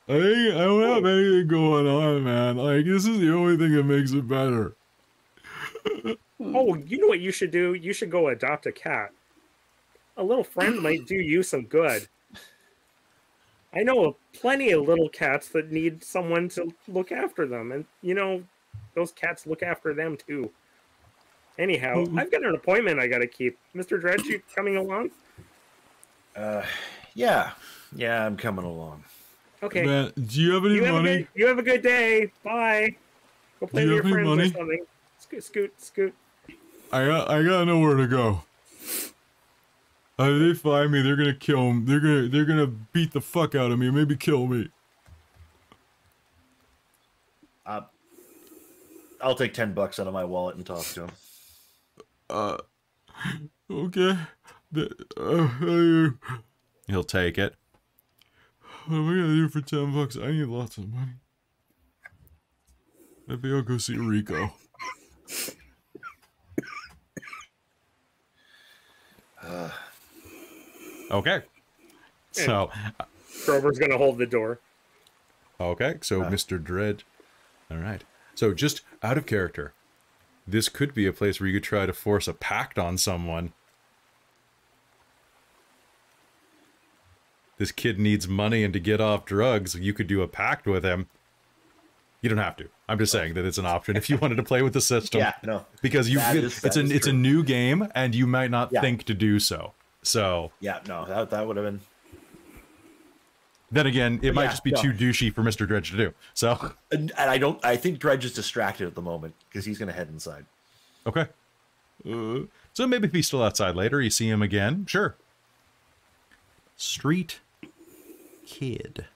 I don't have anything going on, man. Like, this is the only thing that makes it better. Oh, you know what you should do? You should go adopt a cat. A little friend might do you some good. I know plenty of little cats that need someone to look after them. And, those cats look after them, too. Anyhow, I've got an appointment I got to keep. Mr. Dredge, you coming along? Yeah, I'm coming along. Okay. Man, do you have any money? You have a good day. Bye. Go play with your friends or something. Scoot. I gotta know where to go. If they find me, they're gonna kill him. They're gonna beat the fuck out of me, maybe kill me. I'll take $10 out of my wallet and talk to him. Okay. He'll take it. What am I gonna do for $10? I need lots of money. Maybe I'll go see Rico. Okay. So Grover's gonna hold the door. okay, so Mr. Dredge. All right. So just out of character, this could be a place where you could try to force a pact on someone. This kid needs money and to get off drugs. You could do a pact with him. You don't have to. I'm just saying that it's an option if you wanted to play with the system. Yeah, no. Because it's a new game and you might not think to do so. So yeah, no, that would have been. Then again, it might just be too douchey for Mr. Dredge to do. So And I think Dredge is distracted at the moment because he's gonna head inside. okay. So maybe if he's still outside later, you see him again. Sure. Street kid.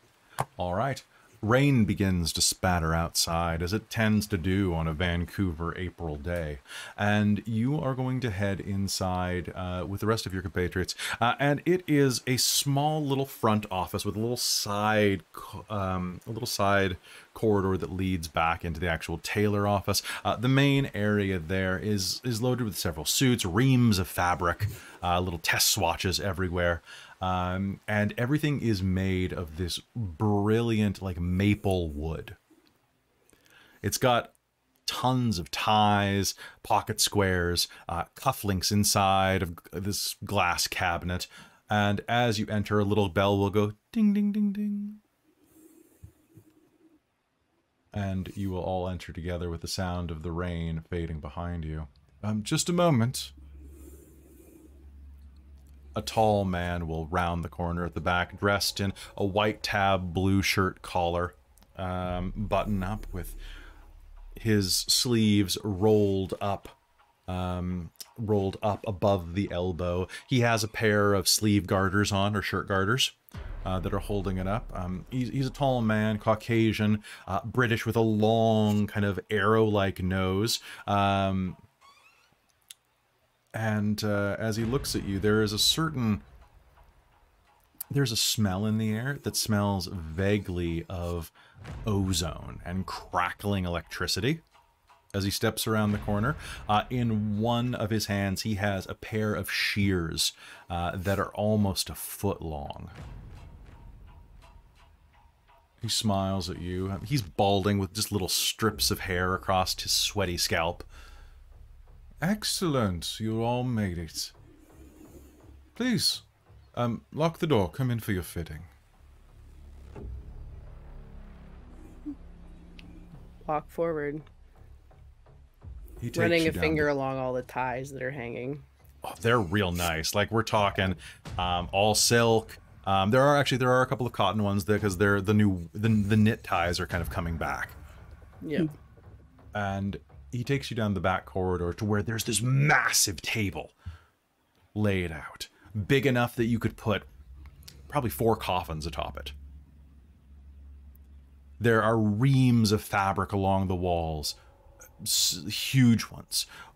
All right. Rain begins to spatter outside, as it tends to do on a Vancouver April day. And you are going to head inside with the rest of your compatriots. And it is a small little front office with a little side corridor that leads back into the actual Tailor office. The main area there is loaded with several suits, reams of fabric, little test swatches everywhere. And everything is made of this brilliant, like, maple wood. It's got tons of ties, pocket squares, cufflinks inside of this glass cabinet. And as you enter, a little bell will go ding, ding, ding, ding. And you will all enter together with the sound of the rain fading behind you. Just a moment. A tall man will round the corner at the back, dressed in a white tab blue shirt collar, button up with his sleeves rolled up above the elbow. He has a pair of sleeve garters on, or shirt garters, that are holding it up. He's a tall man, Caucasian, British, with a long kind of arrow-like nose. And as he looks at you, there's a smell in the air that smells vaguely of ozone and crackling electricity. As he steps around the corner, in one of his hands, he has a pair of shears that are almost a foot long. He smiles at you. He's balding with just little strips of hair across his sweaty scalp. Excellent, you all made it. Please, lock the door, come in for your fitting. Walk forward. He takes Running you a down finger along all the ties that are hanging. Oh, they're real nice. Like, we're talking all silk. There are a couple of cotton ones there because they're the knit ties are kind of coming back. Yeah. And he takes you down the back corridor to where there's this massive table laid out, big enough that you could put probably 4 coffins atop it. There are reams of fabric along the walls, huge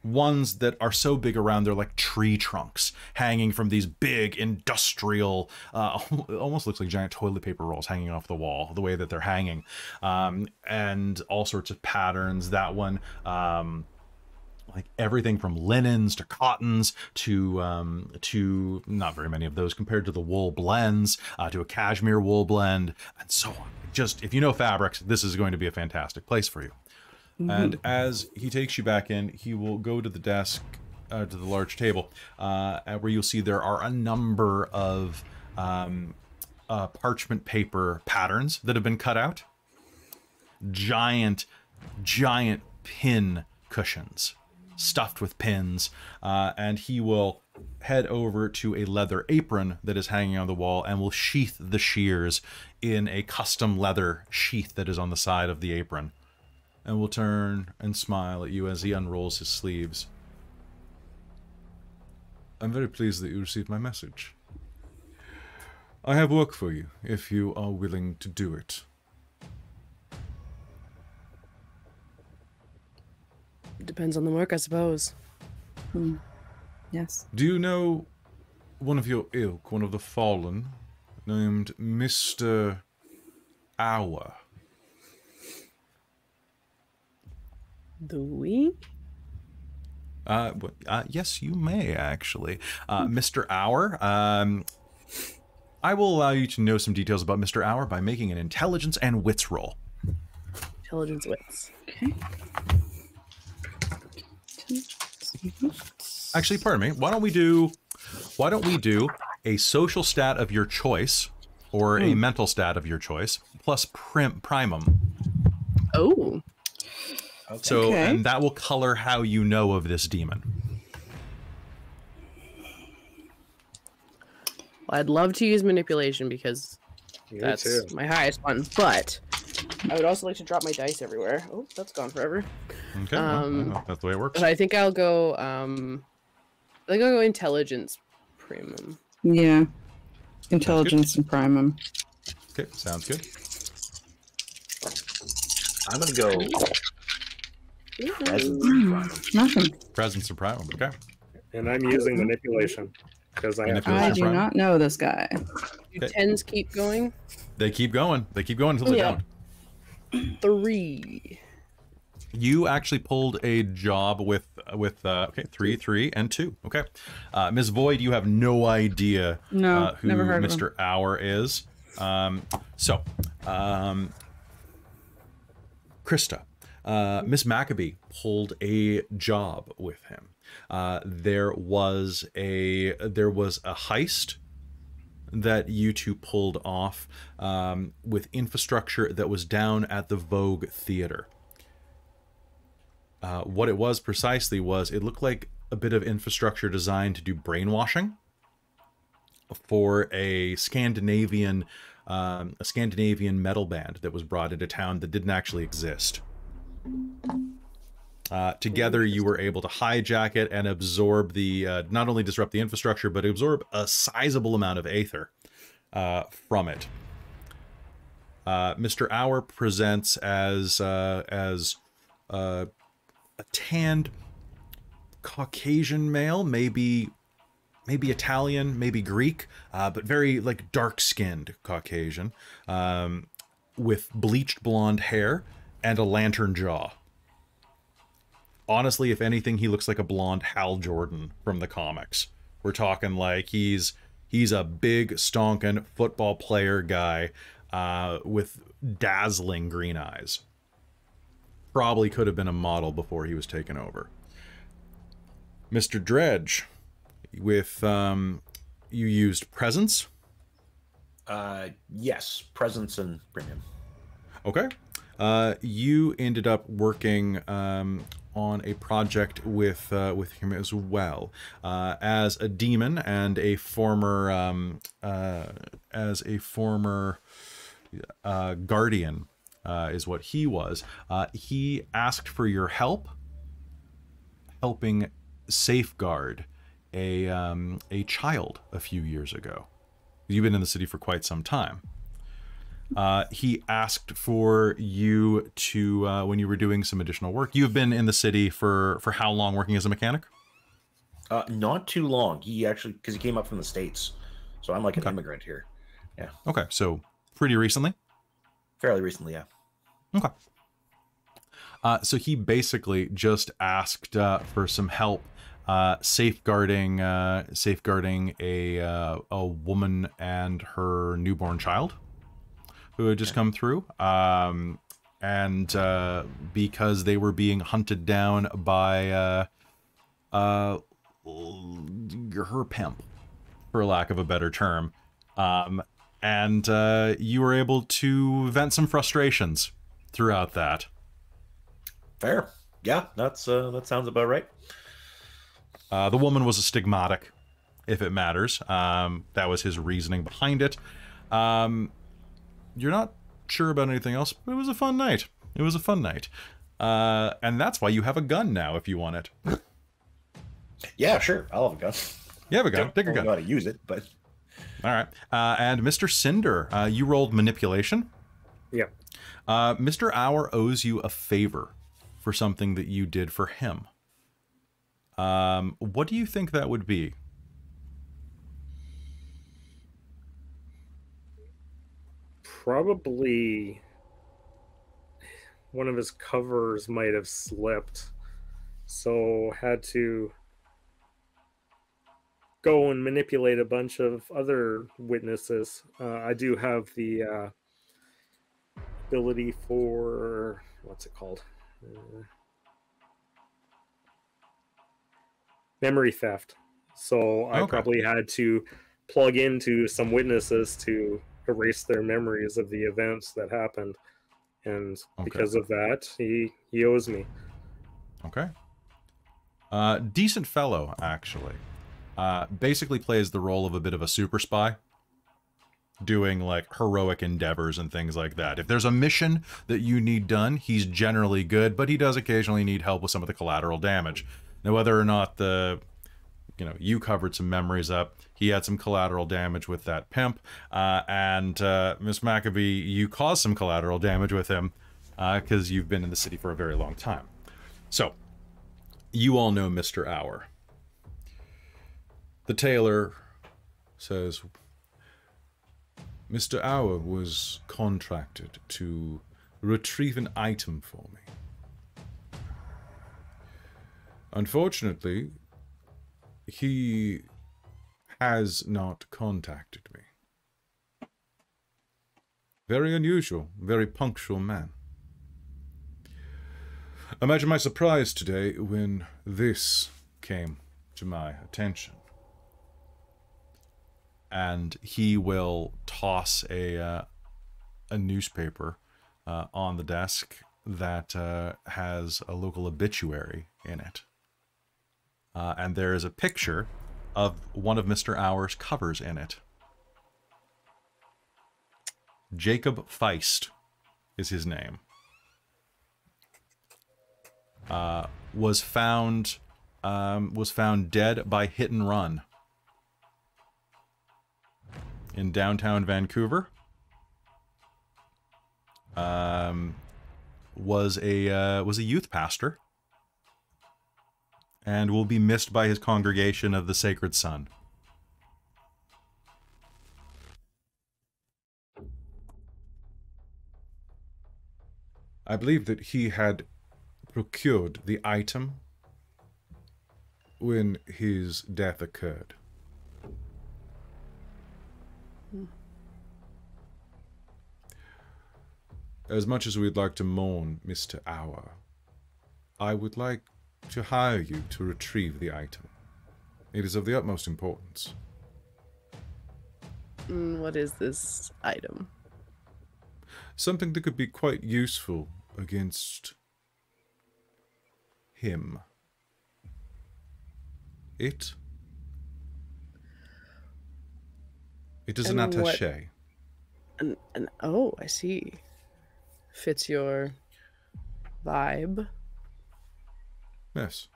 ones that are so big around they're like tree trunks hanging from these big industrial, almost looks like giant toilet paper rolls hanging off the wall, the way that they're hanging, and all sorts of patterns. That one, like everything from linens to cottons to not very many of those compared to the wool blends, to a cashmere wool blend, and so on. Just, if you know fabrics, this is going to be a fantastic place for you. And as he takes you back in, he will go to the desk, to the large table, where you'll see there are a number of parchment paper patterns that have been cut out. Giant pin cushions stuffed with pins, and he will head over to a leather apron that is hanging on the wall and will sheath the shears in a custom leather sheath that is on the side of the apron, and will turn and smile at you as he unrolls his sleeves. I'm very pleased that you received my message. I have work for you, if you are willing to do it. Depends on the work, I suppose. Yes. Do you know one of your ilk, one of the fallen, named Mr. Hour? Do we? Yes, you may, actually. Mr. Hour, I will allow you to know some details about Mr. Hour by making an intelligence and wits roll. Intelligence wits. Okay. Actually, pardon me. Why don't we do a social stat of your choice, or a mental stat of your choice, plus primum. Oh. Okay. So, and that will color how you know of this demon. Well, I'd love to use manipulation because Me that's too. my highest one, but I would also like to drop my dice everywhere. Oh, that's gone forever. Okay, well, that's the way it works. But I think I'll go intelligence premium. Yeah. Intelligence and primum. Okay, sounds good. I'm gonna go presence and primum. Nothing. Presence of primum. Okay. And I'm using manipulation because I have Manipulation. I Those are do primum? not know this guy. Do Okay. tens keep going? They keep going. They keep going until they Yeah. don't. 3. You actually pulled a job with okay, 3, 3, and 2. Okay, Ms. Void, you have no idea No, who never heard of him. Mr. Hour is. Christa, Miss Maccabee pulled a job with him. There was a heist that you two pulled off with infrastructure that was down at the Vogue Theater. What it was precisely was it looked like a bit of infrastructure designed to do brainwashing for a Scandinavian metal band that was brought into town that didn't actually exist. Together, you were able to hijack it and absorb the, not only disrupt the infrastructure, but absorb a sizable amount of aether from it. Mr. Hour presents as a tanned Caucasian male, maybe Italian, maybe Greek, but very like dark-skinned Caucasian, with bleached blonde hair and a lantern jaw. Honestly, if anything, he looks like a blonde Hal Jordan from the comics. We're talking like he's a big, stonking football player guy with dazzling green eyes. Probably could have been a model before he was taken over. Mr. Dredge, with you used presence. Yes, presence and premium. Okay. You ended up working on a project with him as well, as a demon and a former guardian, is what he was. He asked for your help, helping safeguard a child a few years ago. You've been in the city for quite some time. He asked for you to, when you were doing some additional work. You've been in the city for how long working as a mechanic? Not too long. He actually, because he came up from the States. So I'm like an immigrant here. Yeah. Okay, so pretty recently? Fairly recently, yeah. Okay. So he basically just asked for some help safeguarding a woman and her newborn child who had just come through, and because they were being hunted down by her pimp, for lack of a better term, and you were able to vent some frustrations throughout that. Fair. Yeah, that sounds about right. The woman was a stigmatic, if it matters. That was his reasoning behind it. You're not sure about anything else, but it was a fun night. It was a fun night. And that's why you have a gun now, if you want it. Yeah, sure. I'll have a gun. You have a gun. Take a gun. I don't know how to use it, but... All right. And Mr. Cinder, you rolled manipulation. Yeah. Mr. Hour owes you a favor for something that you did for him. What do you think that would be? Probably one of his covers might have slipped, so had to go and manipulate a bunch of other witnesses. I do have the ability for, what's it called? Memory theft. So I probably had to plug into some witnesses to erase their memories of the events that happened. And because of that, he owes me. Okay. Decent fellow, actually. Basically plays the role of a bit of a super spy, doing like heroic endeavors and things like that. If there's a mission that you need done, he's generally good, but he does occasionally need help with some of the collateral damage. Now, whether or not you covered some memories up, he had some collateral damage with that pimp, and Miss Maccabee, you caused some collateral damage with him because you've been in the city for a very long time. So, you all know Mr. Hour. The tailor says, Mr. Hour was contracted to retrieve an item for me. Unfortunately, he has not contacted me. Very unusual, very punctual man. Imagine my surprise today when this came to my attention. And he will toss a newspaper on the desk that has a local obituary in it. And there is a picture of one of Mr. Hour's covers in it. Jacob Feist is his name. Was found dead by hit and run in downtown Vancouver. Was a youth pastor, and will be missed by his congregation of the Sacred Son. I believe that he had procured the item when his death occurred. As much as we'd like to mourn Mr. Hour, I would like to hire you to retrieve the item. It is of the utmost importance. What is this item? Something that could be quite useful against him. It is an attaché. Oh, I see. Fits your vibe. Yes.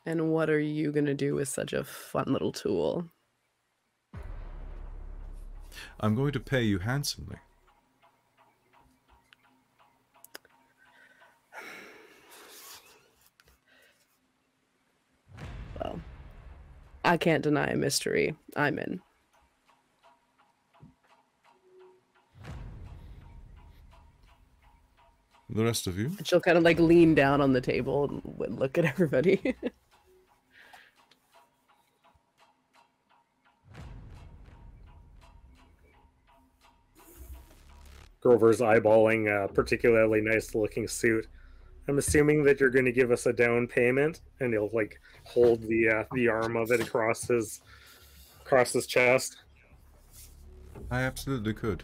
And what are you going to do with such a fun little tool? I'm going to pay you handsomely. Well, I can't deny a mystery. I'm in. The rest of you? And she'll kind of like lean down on the table and look at everybody. Grover's eyeballing a particularly nice looking suit. I'm assuming that you're going to give us a down payment, and he'll like hold the arm of it across his chest. I absolutely could.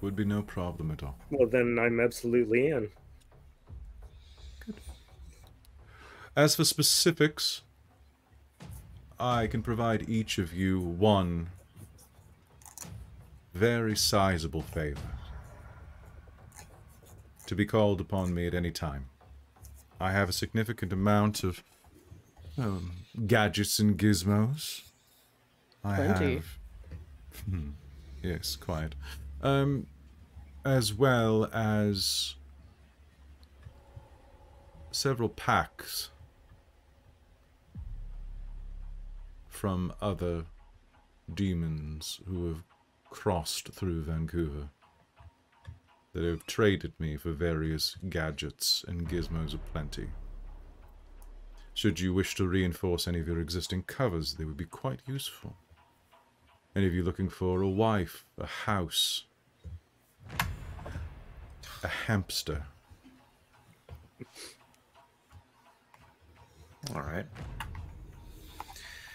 Would be no problem at all. Well, then I'm absolutely in. As for specifics, I can provide each of you one very sizable favor. To be called upon me at any time. I have a significant amount of gadgets and gizmos. Plenty. Yes, quite. As well as several packs from other demons who have crossed through Vancouver that have traded me for various gadgets and gizmos aplenty. Should you wish to reinforce any of your existing covers, they would be quite useful. Any of you looking for a wife, a house, a hamster? All right.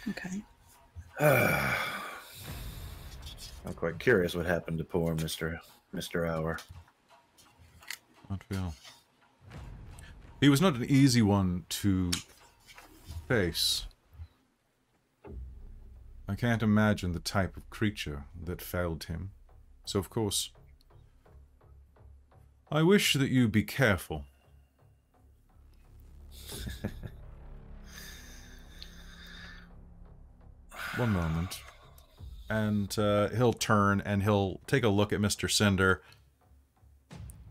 Okay. I'm quite curious what happened to poor Mr. Hour. Aren't we all? He was not an easy one to face. I can't imagine the type of creature that felled him. So, of course, I wish that you be careful. One moment. And he'll turn and he'll take a look at Mr. Cinder.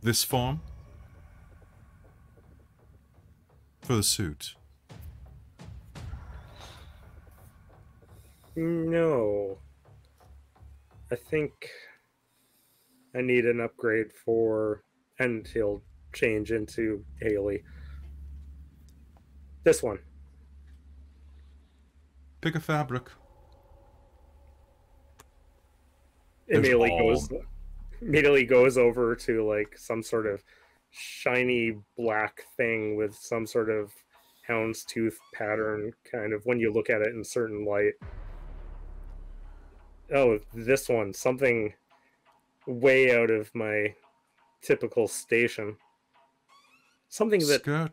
This form? For the suit. No. I think I need an upgrade for... And he'll change into Haley. This one. Pick a fabric. Immediately goes over to like some sort of shiny black thing with some sort of houndstooth pattern, kind of when you look at it in certain light. Oh, this one, something way out of my typical station. Something that Skirt.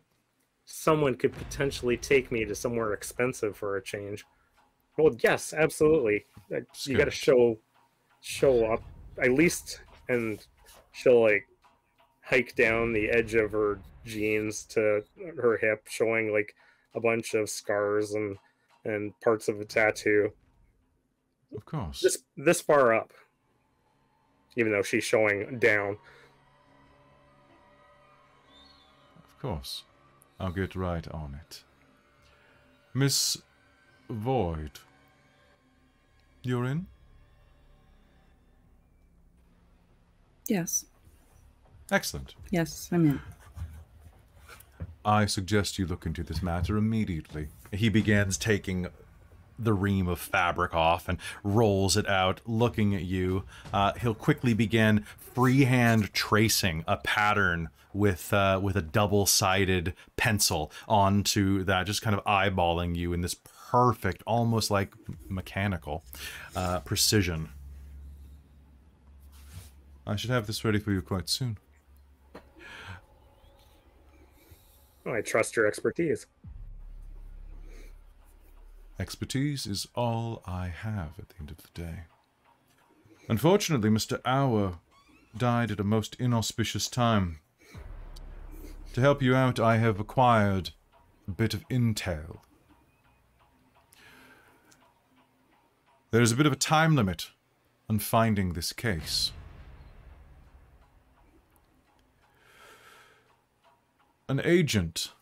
someone could potentially take me to somewhere expensive for a change. Well, yes, absolutely. You got to show up at least, and she'll like hike down the edge of her jeans to her hip, showing like a bunch of scars and parts of a tattoo. Of course. This far up, even though she's showing down. Of course. I'll get right on it. Miss Void. You're in? Yes. Excellent. Yes, I'm in. I suggest you look into this matter immediately. He begins taking the ream of fabric off and rolls it out, looking at you. He'll quickly begin freehand tracing a pattern with a double-sided pencil onto that, just kind of eyeballing you in this perfect, almost like mechanical precision. I should have this ready for you quite soon. Oh, I trust your expertise. Expertise is all I have at the end of the day. Unfortunately, Mr. Hour died at a most inauspicious time. To help you out, I have acquired a bit of intel. There's a bit of a time limit on finding this case. An agent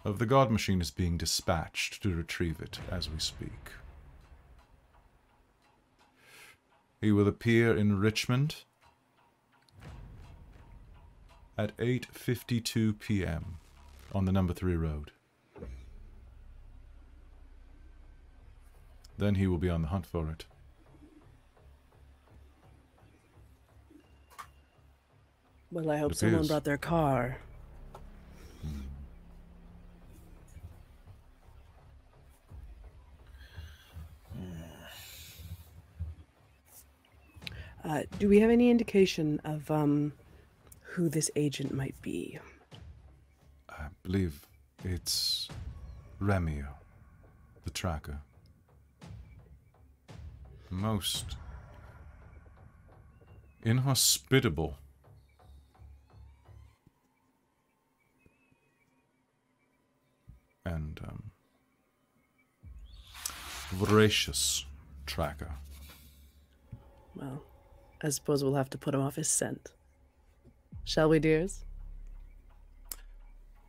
of the God Machine is being dispatched to retrieve it as we speak. He will appear in Richmond at 8:52 p.m. on the number 3 road. Then he will be on the hunt for it. Well, I hope someone brought their car. Do we have any indication of who this agent might be? I believe it's Remio, the tracker. Most inhospitable. And voracious tracker. Well, I suppose we'll have to put him off his scent. Shall we, dears?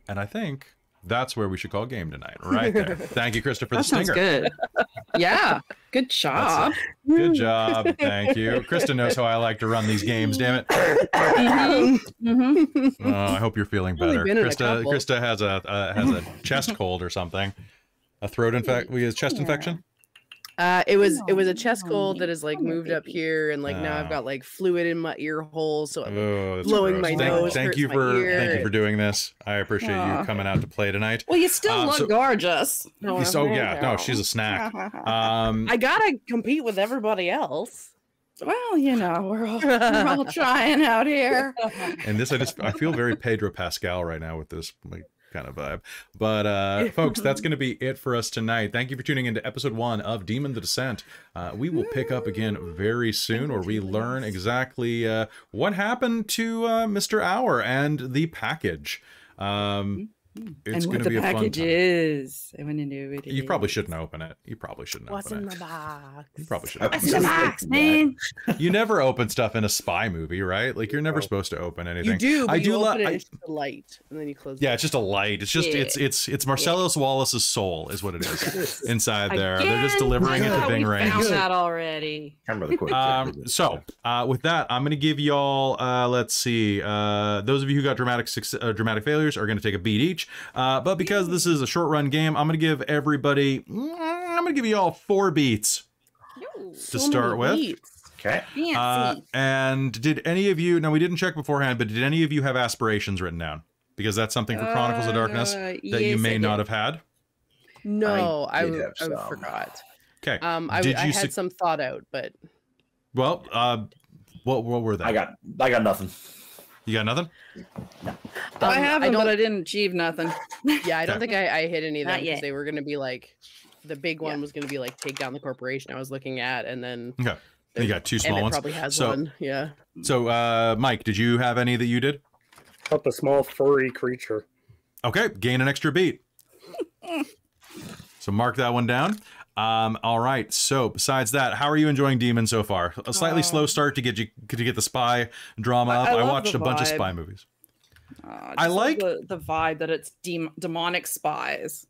And I think that's where we should call game tonight, right there. Thank you, Christa, for the That sounds stinger. good. Yeah, good job. Good job. Thank you. Christa knows how I like to run these games, damn it. Oh, I hope you're feeling better. been in a Christa, couple. Christa has a chest cold or something. A throat infection. We have chest infection? It was a chest cold that has like moved up here, and like now I've got like fluid in my ear hole, so I'm Oh, that's blowing gross. my nose. Thank you hurts for my ear. thank you for doing this. I appreciate you Aw. coming out to play tonight. Well, you still look so- gorgeous. So yeah, no, she's a snack. I gotta compete with everybody else. Well, you know, we're all trying out here. And this, I feel very Pedro Pascal right now with this like kind of vibe. But folks, that's going to be it for us tonight. Thank you for tuning into episode 1 of Demon the Descent. We will pick up again very soon, where we learn exactly what happened to Mr. Hour and the package. It's going to be a fun time. is. I want to know what it You probably is. shouldn't open it. You probably shouldn't What's open in it. the box? You probably shouldn't. What's Open in the it. box, man? You never open stuff in a spy movie, right? Like you're never No. supposed to open anything. You do, but I you do open it, I- it's just a light, and then you close Yeah, it. it's just a light. It's just Yeah. it's Marcellus Wallace's soul is what it is inside there. They're just Again? delivering it I to thought Bing we Rames. found that already. Can't remember the quote. So with that, I'm going to give y'all. Let's see. Those of you who got dramatic failures are going to take a beat each. But because this is a short run game, I'm going to give everybody. I'm going to give you all 4 beats to start with. Okay. Fancy. And did any of you? Now we didn't check beforehand, but did any of you have aspirations written down? Because that's something for Chronicles of Darkness that you yes, may I not did. have had. No, I did have some. forgot. Okay. I Did you had some thought out, but Well, what were they? I got nothing. You got nothing? I have them, don't- but I didn't achieve nothing. yeah, I don't think I hit any of them Not because yet. they were going to be like the big one was going to be like take down the corporation I was looking at, and then Okay. You got 2 small Emmett ones. probably has So- one. Yeah. So, Mike, did you have any that you did? Help a small furry creature. Okay, gain an extra beat. So mark that one down. All right. So besides that, how are you enjoying Demon so far? A slightly slow start to get the spy drama up. I I love watched the a bunch of vibe. spy movies. I I like- like the vibe that it's demonic spies.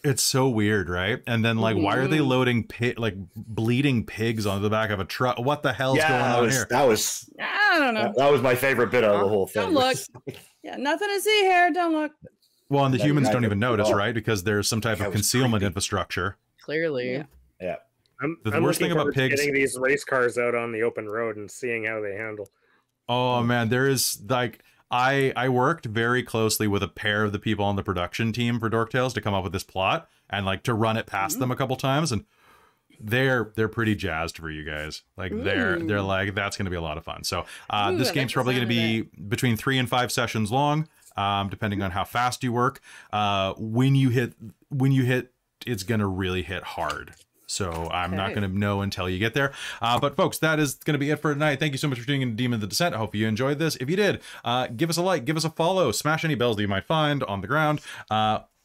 It's so weird, right? And then like, why are they Mhm. loading bleeding pigs onto the back of a truck? What the hell's going on here? that was I don't know. that was my favorite bit of the whole thing. Don't look. Yeah, nothing to see here. Don't look. Well, and the Yeah, humans I don't even don't notice, know. right? Because there's some type That of was concealment creepy. infrastructure. Clearly. Yeah. Yeah. I'm The I'm worst looking thing about forward to pigs- getting these race cars out on the open road and seeing how they handle. Oh man, there is like I worked very closely with a pair of the people on the production team for Dork Tales to come up with this plot and like to run it past them a couple times, and they're pretty jazzed for you guys. Like they're like that's going to be a lot of fun. So Ooh, this I like game's the probably going sound to of be between 3 and 5 sessions long, depending on how fast you work. When you hit, it's going to really hit hard. So I'm not Okay. going to know until you get there. But folks, that is going to be it for tonight. Thank you so much for tuning in to Demon the Descent. I hope you enjoyed this. If you did, give us a like, give us a follow, smash any bells that you might find on the ground.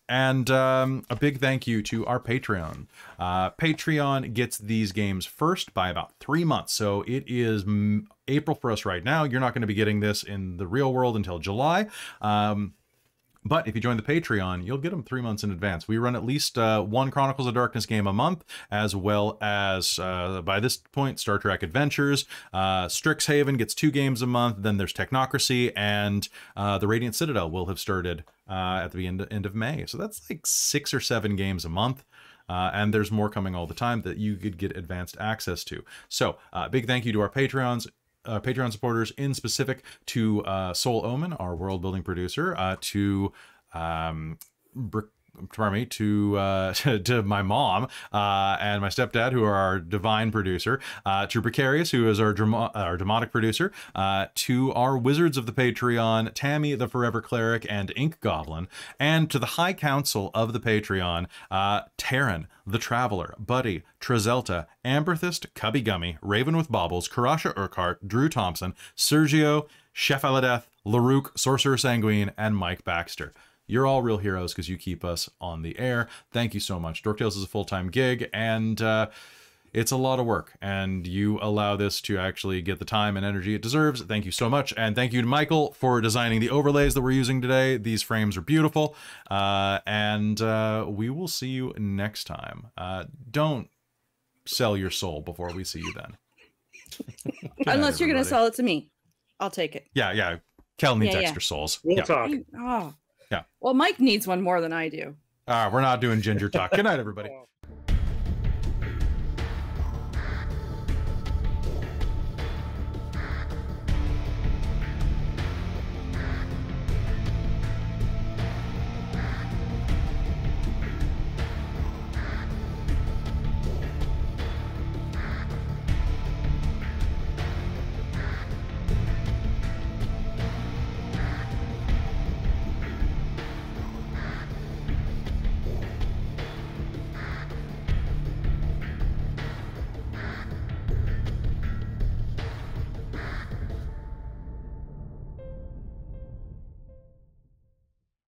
And a big thank you to our Patreon. Patreon gets these games first by about 3 months. So it is April for us right now. You're not going to be getting this in the real world until July. But if you join the Patreon, you'll get them 3 months in advance. We run at least one Chronicles of Darkness game a month, as well as, by this point, Star Trek Adventures. Strixhaven gets 2 games a month. Then there's Technocracy, and the Radiant Citadel will have started at the end of May. So that's like 6 or 7 games a month. And there's more coming all the time that you could get advanced access to. So big thank you to our Patreons. Patreon supporters, in specific to Soul Omen, our world building producer, to pardon me, to my mom and my stepdad, who are our divine producer, to Precarious, who is our demonic producer, to our wizards of the Patreon, Tammy the Forever Cleric and Ink Goblin, and to the High Council of the Patreon, Taryn the Traveler, Buddy, Trezelta, Amberthist, Cubby Gummy, Raven with Baubles, Karasha Urquhart, Drew Thompson, Sergio, Chef Aladeth, Larouk, Sorcerer Sanguine, and Mike Baxter. You're all real heroes because you keep us on the air. Thank you so much. Dork Tales is a full-time gig, and it's a lot of work, and you allow this to actually get the time and energy it deserves. Thank you so much, and thank you to Michael for designing the overlays that we're using today. These frames are beautiful, and we will see you next time. Don't sell your soul before we see you then. Unless you're going to sell it to me. I'll take it. Yeah. Kelle needs extra souls. We'll talk. Oh. Yeah. Well, Mike needs one more than I do. We're not doing ginger talk. Good night, everybody.